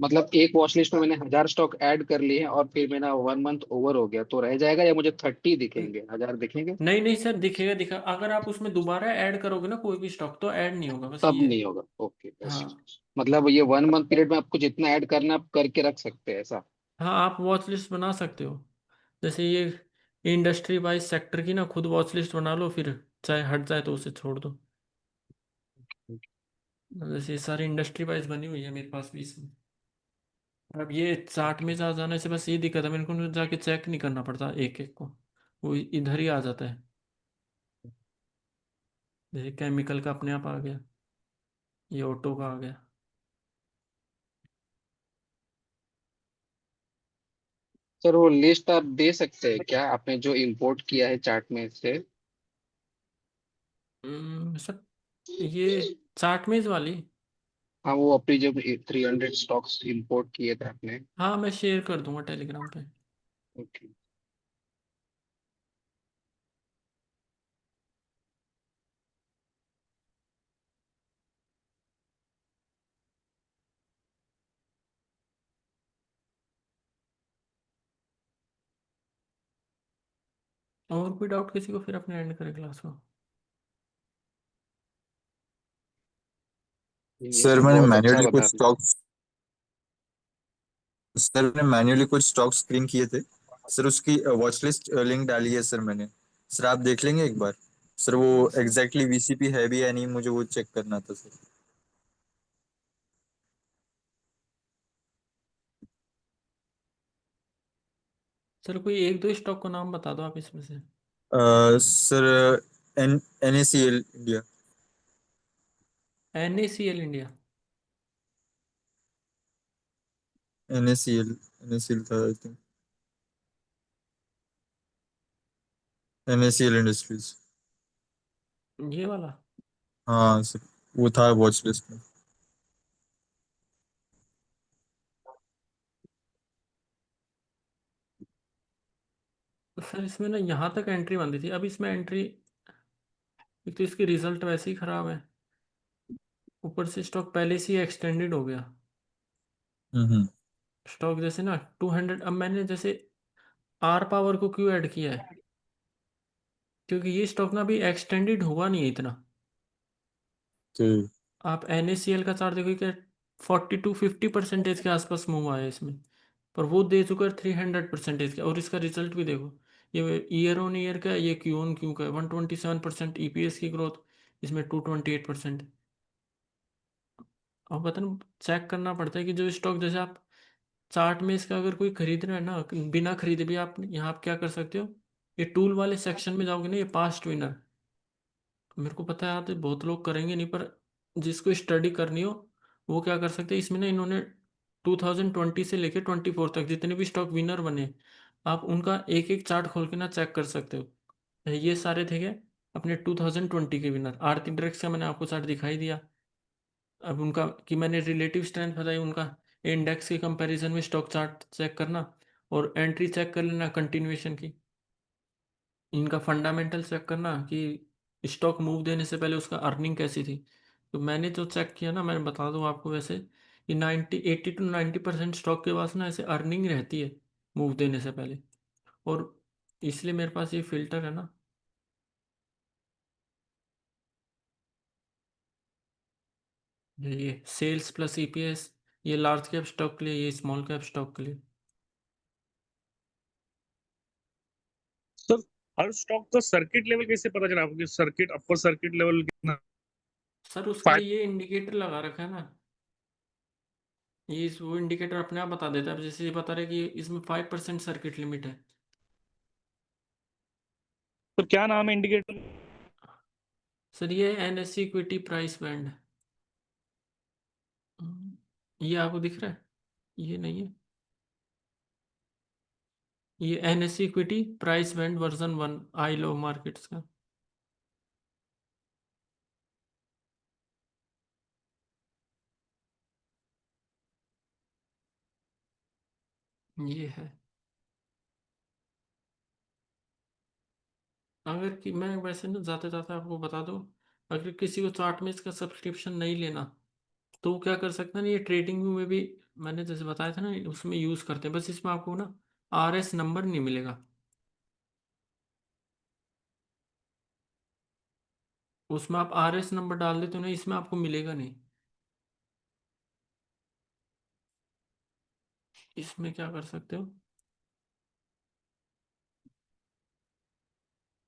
मतलब एक वॉच लिस्ट में मैंने 1000 स्टॉक ऐड कर लिए हैं और फिर मेरा 1 मंथ ओवर हो गया तो रह जाएगा, या मुझे 30 दिखेंगे, 1000 दिखेंगे? नहीं नहीं सर, दिखेगा दिखा, अगर आप उसमें दोबारा ऐड करोगे ना कोई भी स्टॉक तो ऐड नहीं होगा, बस तब ये है। नहीं होगा, ओके बस। हाँ मतलब ये 1 मंथ पीरियड में आपको जितना ऐड करना है, आप करके रख सकते हैं ऐसा? हाँ, आप वॉच लिस्ट बना सकते हो। जैसे ये इंडस्ट्री वाइज सेक्टर की ना खुद वॉच लिस्ट बना लो, फिर चाहे हट जाए तो उसे छोड़ दो। जैसे ये सारी इंडस्ट्री वाइज बनी हुई है मेरे पास भी इसमें। अब ये चार्ट में जा जाने से बस ये दिक्कत है, मेरे को जाके चेक नहीं करना पड़ता एक एक को, वो इधर ही आ जाता है। जैसे केमिकल का अपने आप आ गया, ये ऑटो का आ गया। सर वो लिस्ट आप दे सकते हैं क्या, आपने जो इंपोर्ट किया है चार्ट में से? सर ये चार्ट मेज वाली। हाँ वो अपनी जब 300 स्टॉक्स इंपोर्ट किए थे आपने। हाँ, मैं शेयर कर दूंगा टेलीग्राम पे। ओके। और कोई डाउट किसी को, फिर अपने एंड करें क्लास को। ये सर सब मैंने बहुत अच्छा मैन्युअली बता कुछ रहे हैं। स्टॉक्स सर मैंने मैन्युअली कुछ स्टॉक स्क्रीन किए थे सर, उसकी वॉच लिस्ट लिंक डाली है सर मैंने। सर आप देख लेंगे एक बार। सर वो हाँ सर। एग्जैक्टली वीसीपी है भी या नहीं, मुझे वो चेक करना था सर। सर कोई एक दो स्टॉक का नाम बता दो आप इसमें से। Sir NACL India. NACL India. NACL था आई थिंक। NaCl industries. ये वाला। हाँ सर, वो था वॉच लिस्ट में। तो सर इसमें ना यहाँ तक एंट्री बनती थी, अब इसमें एंट्री, एक तो इसकी रिजल्ट वैसे ही खराब है, ऊपर से स्टॉक पहले से ही एक्सटेंडेड हो गया। हम्म। स्टॉक जैसे ना 200, अब मैंने जैसे आर पावर को क्यों ऐड किया है, क्योंकि ये स्टॉक ना अभी एक्सटेंडेड हुआ नहीं है इतना। तो आप NACL का चार्ट देखो क्या, 40 to 50% के आसपास मूव आया है इसमें, पर वो दे चुका है 300% का। और इसका रिजल्ट भी देखो, ये ईयर ऑन ईयर का है, ये क्यू ऑन क्यू का है। 127% ईपीएस की ग्रोथ, इसमें 228%। और पता ना, चेक करना पड़ता है कि जो स्टॉक, जैसे आप चार्ट में इसका अगर कोई खरीद रहा है ना, बिना खरीदे भी आप यहाँ आप क्या कर सकते हो, ये टूल वाले सेक्शन में जाओगे ना, ये पास्ट विनर, मेरे को पता है आते बहुत लोग करेंगे नहीं, पर जिसको स्टडी करनी हो वो क्या कर सकते हैं, इसमें ना इन्होंने 2020 से लेकर 24 तक जितने भी स्टॉक विनर बने, आप उनका एक एक चार्ट खोल के ना चेक कर सकते हो। ये सारे थे क्या अपने 2020 के विनर। आरती ड्रग्स का मैंने आपको चार्ट दिखाई दिया। अब उनका कि मैंने रिलेटिव स्ट्रेंथ बताई उनका, इंडेक्स के कंपैरिजन में स्टॉक चार्ट चेक करना, और एंट्री चेक कर लेना कंटिन्यूएशन की। इनका फंडामेंटल चेक करना कि स्टॉक मूव देने से पहले उसका अर्निंग कैसी थी। तो मैंने जो चेक किया ना, मैं बता दूं आपको, वैसे कि 80 to 90% स्टॉक के पास ना ऐसे अर्निंग रहती है मूव देने से पहले। और इसलिए मेरे पास ये फिल्टर है ना, ये सेल्स प्लस ईपीएस, ये लार्ज कैप स्टॉक के लिए, ये स्मॉल कैप स्टॉक के लिए। सर हर स्टॉक का सर्किट लेवल कैसे पता चला आपको कि सर्किट अपर सर्किट लेवल कितना? सर उसके फाइव लिए ये इंडिकेटर लगा रखा है ना, ये वो इंडिकेटर अपने आप बता देता है। अब जैसे ये बता रहे कि इसमें 5% सर्किट लिमिट है। तो क्या नाम है इंडिकेटर? सर ये एनएससी इक्विटी प्राइस बैंड। ये आपको दिख रहा है? ये नहीं है, ये NSC equity price band version 1 आई लो मार्केट्स का। ये है। अगर कि मैं वैसे ना जाते जाते आपको बता दूं, अगर किसी को चार्ट में इसका सब्सक्रिप्शन नहीं लेना, तो वो क्या कर सकता है ना, ये ट्रेडिंग व्यू में भी मैंने जैसे बताया था ना, उसमें यूज़ करते हैं। बस इसमें आपको ना आरएस नंबर नहीं मिलेगा, उसमें आप आरएस नंबर डाल देते हो ना, इसमें आपको मिलेगा नहीं। इसमें क्या कर सकते हो,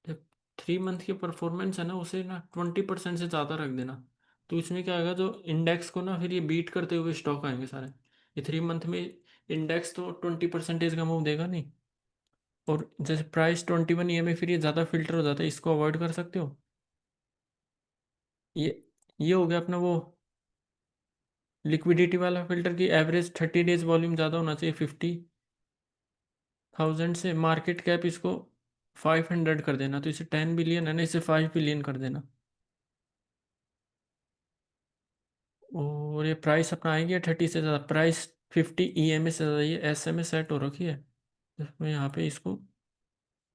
जब 3 मंथ की परफॉर्मेंस है ना, उसे ना 20% से ज़्यादा रख देना। तो इसमें क्या होगा, जो इंडेक्स को ना फिर ये बीट करते हुए स्टॉक आएंगे सारे। ये 3 मंथ में इंडेक्स तो 20% का मूव देगा नहीं। और जैसे प्राइस 21 ये में फिर ये ज़्यादा फिल्टर हो जाता है, इसको अवॉइड कर सकते हो। ये ये हो गया अपना वो लिक्विडिटी वाला फिल्टर की एवरेज 30 डेज वॉल्यूम ज़्यादा होना चाहिए 50,000 से। मार्केट कैप इसको 500 कर देना, तो इसे 10 बिलियन है ना, इसे 5 बिलियन कर देना। और ये प्राइस अपना आएगी 30 से ज़्यादा, प्राइस 50 ईएमए से ज़्यादा, ये एसएमए सेट हो रखी है, इसमें यहाँ पे इसको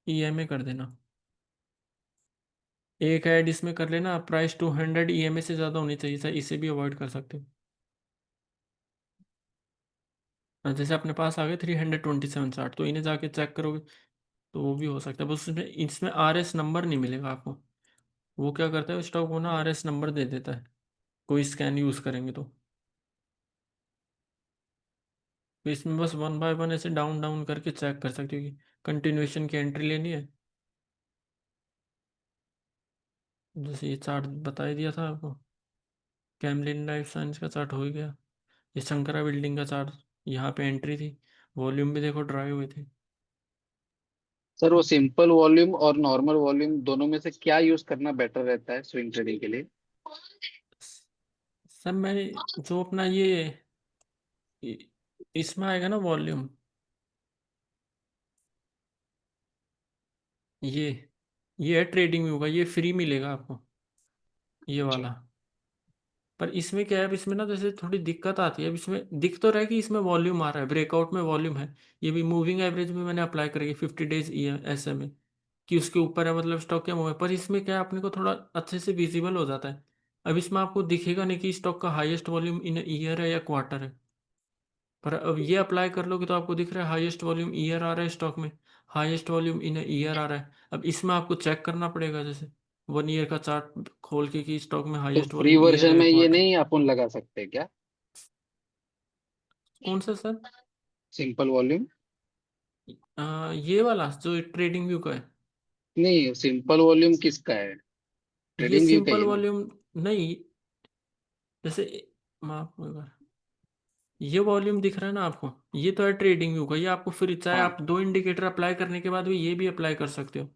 ईएमए कर देना। एक ऐड इसमें कर लेना, प्राइस 200 ईएमए से ज़्यादा होनी चाहिए सर, इसे भी अवॉइड कर सकते हो। जैसे अपने पास आ गए 327 चार्ट, तो इन्हें जाके चेक करोगे तो वो भी हो सकता है। बस उसमें इसमें आरएस नंबर नहीं मिलेगा आपको। वो क्या करता है, स्टॉक को ना आरएस नंबर दे देता है कोई स्कैन यूज़ करेंगे तो इसमें बस 1 बाय 1 ऐसे डाउन डाउन करके चेक कर सकते हो कि कंटिन्यूएशन की एंट्री लेनी है। जैसे ये चार्ट बता ही दिया था आपको, कैमलिन लाइफ साइंस का चार्ट हो ही गया। ये शंकरा बिल्डिंग का चार्ट, यहाँ पे एंट्री थी, वॉल्यूम भी देखो ड्राई हुए थे। सर वो सिंपल वॉल्यूम और नॉर्मल वॉल्यूम दोनों में से क्या यूज करना बेटर रहता है स्विंग ट्रेडिंग के लिए? सब मैंने जो अपना इसमें आएगा ना वॉल्यूम, ये ये है ट्रेडिंग व्यू का, ये फ्री मिलेगा आपको, ये अच्छा। वाला। पर इसमें क्या है, अब इसमें ना जैसे थोड़ी दिक्कत आती है। अब इसमें दिख तो रहा है कि इसमें वॉल्यूम आ रहा है, ब्रेकआउट में वॉल्यूम है। ये भी मूविंग एवरेज में मैंने अप्लाई करी 50 डेज ऐसे में, कि उसके ऊपर है मतलब स्टॉक क्या मूव है। पर इसमें क्या है, अपने को थोड़ा अच्छे से विजिबल हो जाता है। अब इसमें आपको दिखेगा नहीं कि स्टॉक का हाईएस्ट वॉल्यूम इन ईयर है या क्वार्टर है। पर अब ये अप्लाई कर लोगे तो आपको दिख रहा है हाईएस्ट वॉल्यूम ईयर आ रहा है स्टॉक में, हाईएस्ट वॉल्यूम इन ईयर आ रहा है। अब इसमें आपको चेक करना पड़ेगा, जैसे 1 ईयर का चार्ट खोल के कि स्टॉक में तो highest free volume year version है या में ये क्वार्टर। नहीं अपन लगा सकते क्या? कौन सा सर? सिंपल वॉल्यूम ये वाला जो ट्रेडिंग व्यू का है, नहीं, सिंपल वॉल्यूम किसका है? ये ट्रेडिंग व्यू का ही सिंपल है ना? वॉल्यूम नहीं, जैसे माफ होगा, ये वॉल्यूम दिख रहा है ना आपको, ये तो है ट्रेडिंग व्यू का, ये आपको फिर चाहे हाँ। आप दो इंडिकेटर अप्लाई करने के बाद भी ये भी अप्लाई कर सकते हो।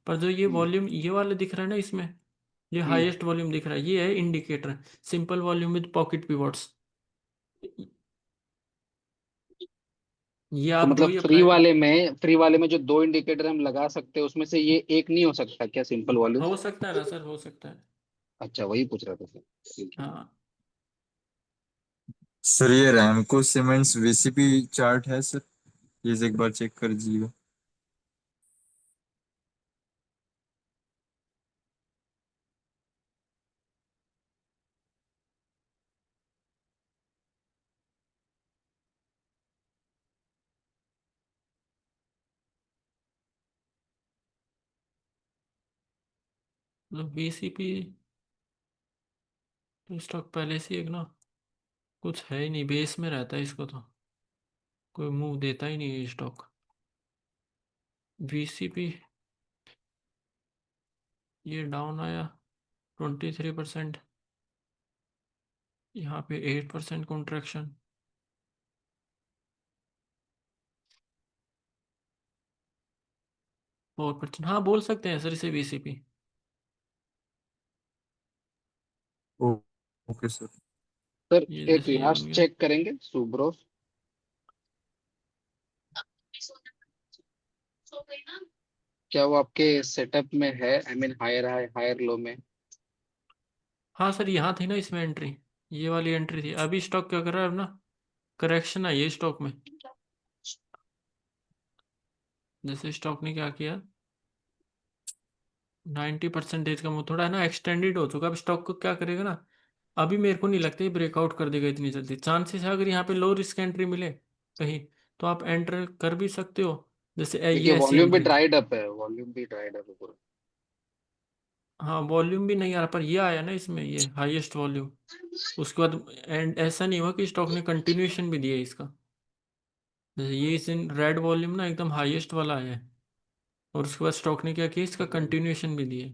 पर जो ये हम्म, वॉल्यूम ये वाला दिख रहा है ना इसमें, ये हम्म। हाईएस्ट वॉल्यूम दिख रहा है, ये है indicator simple volume with pocket pivots. ये तो आप दो मतलब ही अप्लाई कर, फ्री वाले में जो दो इंडिकेटर हम लगा सकते हैं उसमें से ये एक नहीं हो सकता क्या, सिंपल वॉल्यूम? हो सकता है ना सर, हो सकता है। अच्छा, वही पूछ रहा था सर। ठीक है। हाँ सर ये रैमको सीमेंट्स वीसीपी चार्ट है सर, प्लीज एक बार चेक कर दीजिएगा। मतलब बीसीपी तो स्टॉक पहले से एक ना कुछ है ही नहीं, बेस में रहता है, इसको तो कोई मूव देता ही नहीं है स्टॉक। बीसीपी ये डाउन आया 23%, यहाँ पे 8% कॉन्ट्रैक्शन, 4%। हाँ बोल सकते हैं सर इसे बीसीपी। ओ, ओके सर। सर ये एक जैसे ये बन लास्ट गया, चेक करेंगे सुब्रो, क्या वो आपके सेटअप में है? I mean higher high higher low में? हाँ सर यहाँ थी ना इसमें एंट्री, ये वाली एंट्री थी। अभी स्टॉक क्या कर रहा है अब ना, करेक्शन आई है स्टॉक में। जैसे स्टॉक ने क्या किया, 90% का मूव थोड़ा है ना एक्सटेंडेड हो चुका। अब स्टॉक को क्या करेगा ना, अभी मेरे को नहीं लगता ये ब्रेकआउट कर देगा इतनी जल्दी। चांसेस है अगर यहाँ पे लो रिस्क एंट्री मिले कहीं, तो आप एंटर कर भी सकते हो। जैसे देखिए ये ऐसी वॉल्यूम भी एंट्री, ड्राइड अप है, वॉल्यूम भी ड्राइड अप है पूरा। हाँ वॉल्यूम भी नहीं आ रहा, पर ये आया ना इसमें ये हाईएस्ट वॉल्यूम। उसके बाद एंड ऐसा नहीं हुआ कि स्टॉक ने कंटिन्यूएशन भी दिया इसका। जैसे ये इस दिन रेड वॉल्यूम ना एकदम हाईएस्ट वाला आया है, और उसके बाद स्टॉक ने क्या किया, इसका कंटिन्यूएशन भी दिया।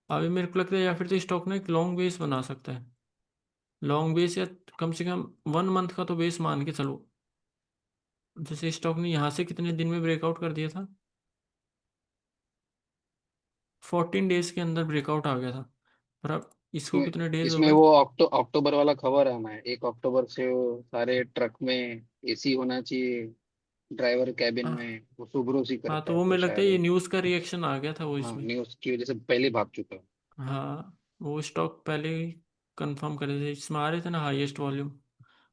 अभी मेरे को लगता है या फिर तो स्टॉक ना एक लॉन्ग बेस बना सकता है, लॉन्ग बेस, या कम से कम 1 मंथ का तो बेस मान के चलो। जैसे स्टॉक ने यहाँ से कितने दिन में ब्रेकआउट कर दिया था, 14 डेज के अंदर ब्रेकआउट आ गया था। पर अब इसको इसमें कितने डेज हो इसमें गए। वो अक्टूबर वाला खबर आना है, 1 अक्टूबर से वो सारे ट्रक में एसी होना चाहिए, ड्राइवर कैबिन हाँ में। वो सुब्रो ही हाँ, करता तो है वो तो मुझे लगता है शायद ये वो। न्यूज़ का रिएक्शन आ गया था वो हाँ, इसमें। न्यूज की वजह से पहले भाग चुका है। हाँ वो स्टॉक पहले ही कंफर्म कर रहे थे, इसमें आ रहे थे ना हाईएस्ट वॉल्यूम,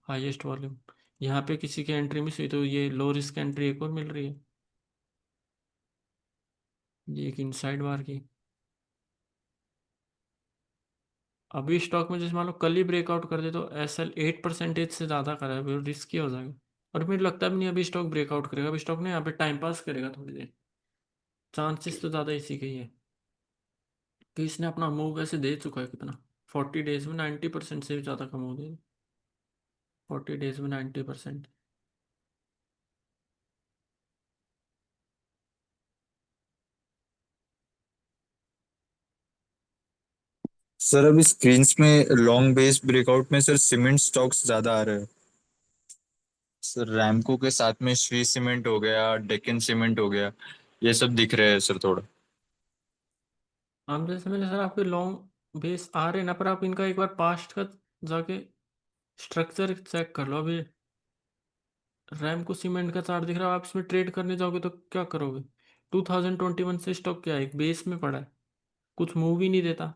हाईएस्ट वॉल्यूम। यहाँ पे किसी की एंट्री मिस हुई तो ये लो रिस्क एंट्री एक और मिल रही है, ये एक इनसाइड बार की। अभी स्टॉक में जैसे मान लो कल ही ब्रेकआउट कर दे तो एसएल 8% से ज़्यादा करा है, रिस्की हो जाएगा। और मुझे लगता भी नहीं अभी स्टॉक ब्रेकआउट करेगा, अभी स्टॉक ने यहाँ पे टाइम पास करेगा थोड़ी देर। चांसेस तो ज़्यादा इसी के ही है कि इसने अपना मूव वैसे दे चुका है कितना, 40 डेज में 90% से भी ज़्यादा का मूव दे, 40 डेज में 90%। सर अभी स्क्रीन्स में लॉन्ग बेस ब्रेकआउट में सर सीमेंट स्टॉक्स ज्यादा आ रहे हैं सर। रैमको के साथ में श्री सीमेंट हो गया, डेक्कन सीमेंट हो गया, ये सब दिख रहे हैं सर थोड़ा। हम जैसे मैंने सर आपके लॉन्ग बेस आ रहे हैं ना, पर आप इनका एक बार पास्ट का जाके स्ट्रक्चर चेक कर लो। अभी रैम को सीमेंट का चार्ट दिख रहा है, आप इसमें ट्रेड करने जाओगे तो क्या करोगे। 2021 से स्टॉक क्या है, एक बेस में पड़ा है, कुछ मूव ही नहीं देता।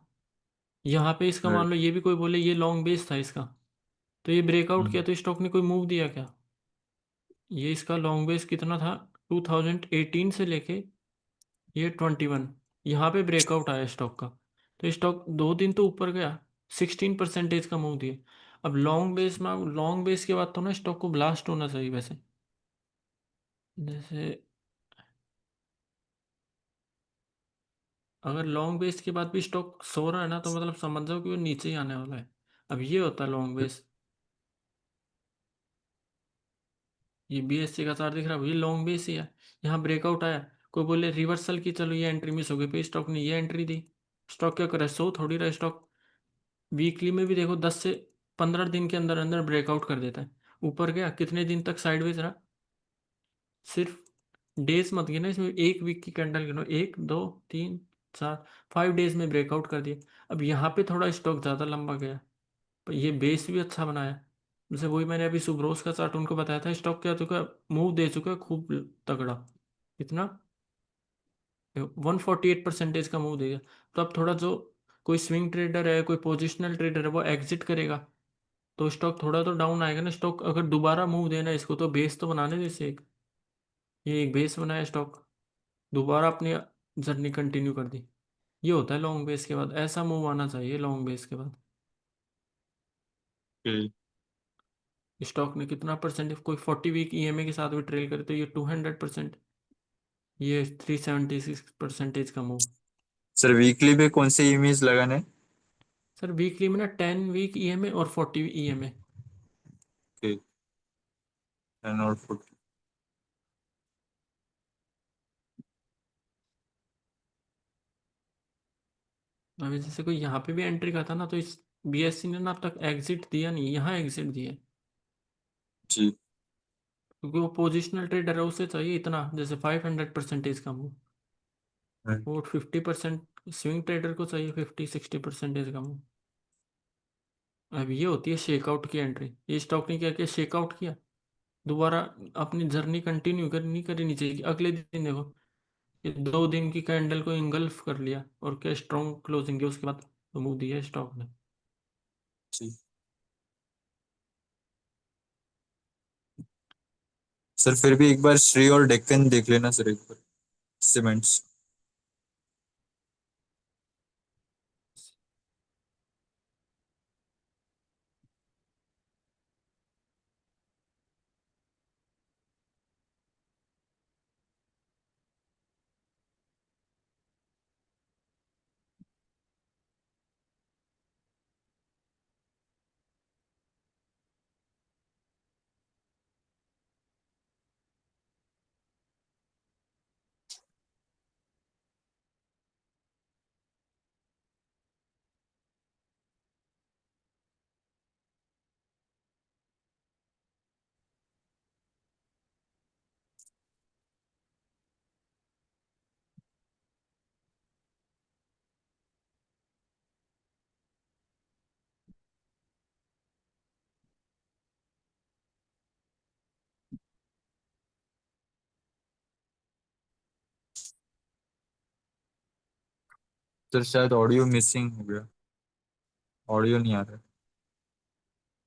यहाँ पे इसका मान लो ये भी कोई बोले ये लॉन्ग बेस था इसका, तो ये ब्रेकआउट किया तो स्टॉक ने कोई मूव दिया क्या। ये इसका लॉन्ग बेस कितना था, 2018 से लेके ये 21, यहाँ पे ब्रेकआउट आया स्टॉक का, तो स्टॉक 2 दिन तो ऊपर गया, 16% का मूव दिया। अब लॉन्ग बेस में, लॉन्ग बेस के बाद तो ना स्टॉक को ब्लास्ट होना चाहिए वैसे। जैसे अगर लॉन्ग बेस के बाद भी स्टॉक सो रहा है ना, तो मतलब समझ जाओ कि वो नीचे ही आने वाला है। अब ये होता है लॉन्ग बेस। ये BSC का चार्ट दिख रहा है, ये लॉन्ग बेस ही है। यहाँ ब्रेकआउट आया, कोई बोले रिवर्सल की, चलो ये एंट्री मिस हो गई, पे स्टॉक ने ये एंट्री दी, स्टॉक क्या करे, सो थोड़ी रहा स्टॉक। वीकली में भी देखो 10 से 15 दिन के अंदर अंदर ब्रेकआउट कर देता है। ऊपर गया, कितने दिन तक साइडवेज रहा, सिर्फ डेज मत गिनो इसमें, एक वीक की कैंडल गिनो, 1 2 3 4 5 डेज में ब्रेकआउट कर दिया। अब यहाँ पे थोड़ा स्टॉक ज़्यादा लंबा गया, पर ये बेस भी अच्छा बनाया। जैसे वही मैंने अभी सुब्रोस का चार्ट उनको बताया था, स्टॉक क्या चुका, मूव दे चुका है खूब तगड़ा, कितना 148% का मूव देगा। तो अब थोड़ा जो कोई स्विंग ट्रेडर है, कोई पोजिशनल ट्रेडर है, वो एग्जिट करेगा तो स्टॉक थोड़ा तो डाउन आएगा ना। स्टॉक अगर दोबारा मूव देना है इसको, तो बेस तो बनाने दे इसे एक, ये एक बेस बनाया स्टॉक, दोबारा अपनी जर्नी कंटिन्यू कर दी। ये होता है लॉन्ग बेस के बाद, ऐसा मूव आना चाहिए लॉन्ग बेस के बाद। Okay. स्टॉक ने कितना परसेंट, कोई 40 वीक EMA के साथ भी ट्रेल करे तो ये 200%, ये 376% का मूव। सर वीकली पे कौन से इमेज लगाने हैं? सर वीकली में ना 10 वीक EMA और 40 EMA। Okay. 10 और 40। अभी जैसे कोई यहाँ पे भी एंट्री करता ना, तो इस BSC ने ना अब तक एग्जिट दिया नहीं, यहाँ एग्जिट दिया, जी। क्योंकि वो पोजिशनल ट्रेडर है, उसे चाहिए इतना, जैसे 500% का मूव, वो 50%, स्विंग ट्रेडर को चाहिए 50-60% का मूव। अब ये होती है शेकआउट की एंट्री, ये स्टॉक ने क्या किया, शेकआउट किया, दोबारा अपनी जर्नी कंटिन्यू कर नहीं करी नीचे की, अगले दिन देखो ये 2 दिन की कैंडल को इंगल्फ कर लिया, और क्या स्ट्रॉन्ग क्लोजिंग है उसके बाद, तो मूव दिया स्टॉक ने। जी सर, फिर भी एक बार श्री और डेक्कन देख लेना सर, एक बार सीमेंट्स। सर शायद ऑडियो मिसिंग हो गया, ऑडियो नहीं आ रहा है।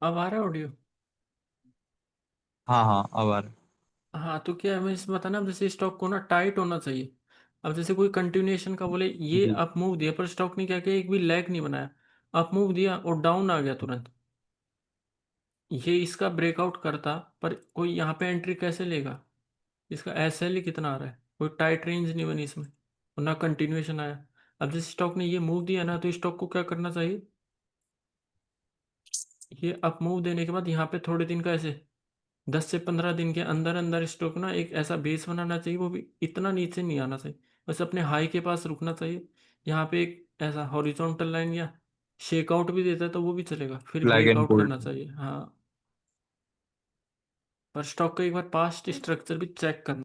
अब आ रहा है ऑडियो? हाँ हाँ, अब आ रहा है। हाँ, तो क्या हमें इस बताना, अब जैसे स्टॉक को ना टाइट होना चाहिए। अब जैसे कोई कंटिन्यूएशन का बोले, ये जी। अप मूव दिया पर स्टॉक ने क्या किया, एक भी लैग नहीं बनाया, अप मूव दिया और डाउन आ गया तुरंत, ये इसका ब्रेकआउट करता, पर कोई यहाँ पे एंट्री कैसे लेगा, इसका SL ही कितना आ रहा है, कोई टाइट रेंज नहीं बनी इसमें, और ना कंटिन्यूएशन आया। अब जिस स्टॉक ने ये मूव दिया ना, तो स्टॉक को क्या करना चाहिए, ये अप मूव देने के बाद यहाँ पे थोड़े दिन का ऐसे 10 से 15 दिन के अंदर अंदर स्टॉक ना एक ऐसा बेस बनाना चाहिए, वो भी इतना नीचे नहीं आना चाहिए, बस अपने हाई के पास रुकना चाहिए। यहाँ पे एक ऐसा हॉरिजॉन्टल लाइन या शेकआउट भी देता है तो वो भी चलेगा, फिर फ्लैग एंड ब्रेकआउट होल्ड। करना चाहिए। हाँ, पर स्टॉक का एक बार पास्ट स्ट्रक्चर भी चेक करना,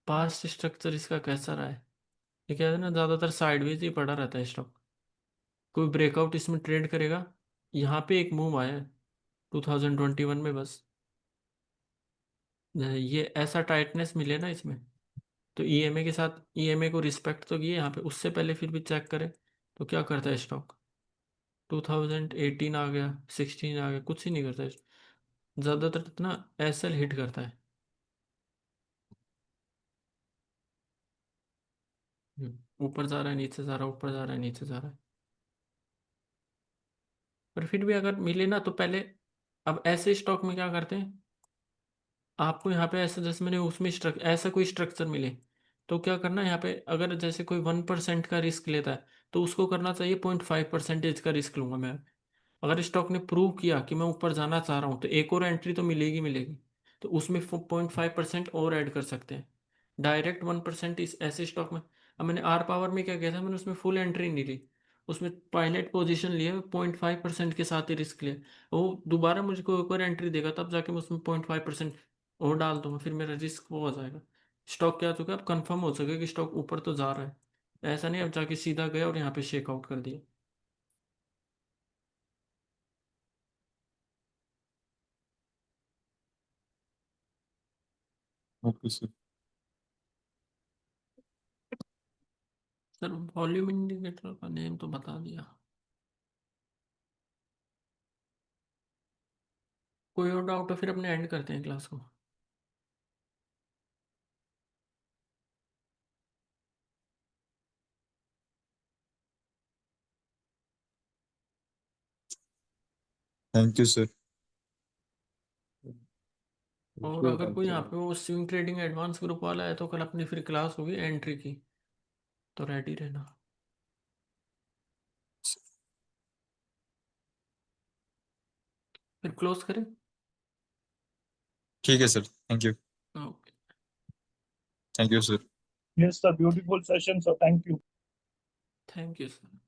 पास्ट स्ट्रक्चर इसका कैसा रहा है। ये क्या है ना, ज़्यादातर साइडवेज ही पड़ा रहता है स्टॉक, कोई ब्रेकआउट इसमें ट्रेड करेगा। यहाँ पे एक मूव आया है 2021 में बस, ये ऐसा टाइटनेस मिले ना इसमें, तो EMA के साथ EMA को रिस्पेक्ट तो किए यहाँ पे, उससे पहले फिर भी चेक करें तो क्या करता है स्टॉक, 2018 आ गया, 16 आ गया, कुछ ही नहीं करता है। ज़्यादातर इतना SL हिट करता है। ऊपर जा रहा है, नीचे जा रहा है, ऊपर जा रहा है, नीचे जा रहा है, पर फिर भी अगर मिले ना तो पहले, अब ऐसे स्टॉक में क्या करते हैं, आपको यहाँ पे ऐसा, जैसे मैंने उसमें ऐसा कोई स्ट्रक्चर मिले, तो क्या करना है यहाँ पे, अगर जैसे कोई 1% का रिस्क लेता है, तो उसको करना चाहिए 0.5% का रिस्क लूंगा मैं। अगर स्टॉक ने प्रूव किया कि मैं ऊपर जाना चाह रहा हूँ तो एक और एंट्री तो मिलेगी मिलेगी, तो उसमें 0.5% और ऐड कर सकते हैं। डायरेक्ट 1% इस ऐसे स्टॉक में, अब मैंने आर पावर में क्या किया था, मैंने उसमें फुल एंट्री नहीं ली, उसमें पायलट पोजीशन लिए 0.5% के साथ ही रिस्क लिया। वो दोबारा मुझको एक और एंट्री देगा तब जाके मैं उसमें 0.5% और डाल दूंगा, फिर मेरा रिस्क वो हो जाएगा। स्टॉक क्या हो चुका है, अब कंफर्म हो सके कि स्टॉक ऊपर तो जा रहा है, ऐसा नहीं अब जाके सीधा गया और यहाँ पे शेक आउट कर दिया। Okay sir. Sir volume indicator का नेम तो बता दिया। कोई और डाउट हो फिर अपने एंड करते हैं क्लास को। Thank you sir. और अगर कोई यहाँ पे वो स्विंग ट्रेडिंग एडवांस ग्रुप वाला है तो कल अपनी फिर क्लास होगी एंट्री की, तो रेडी रहना। फिर क्लोज करें। ठीक है sir, thank you. Okay, thank you sir. Yes, sir. Beautiful session, sir. Thank you. Thank you sir.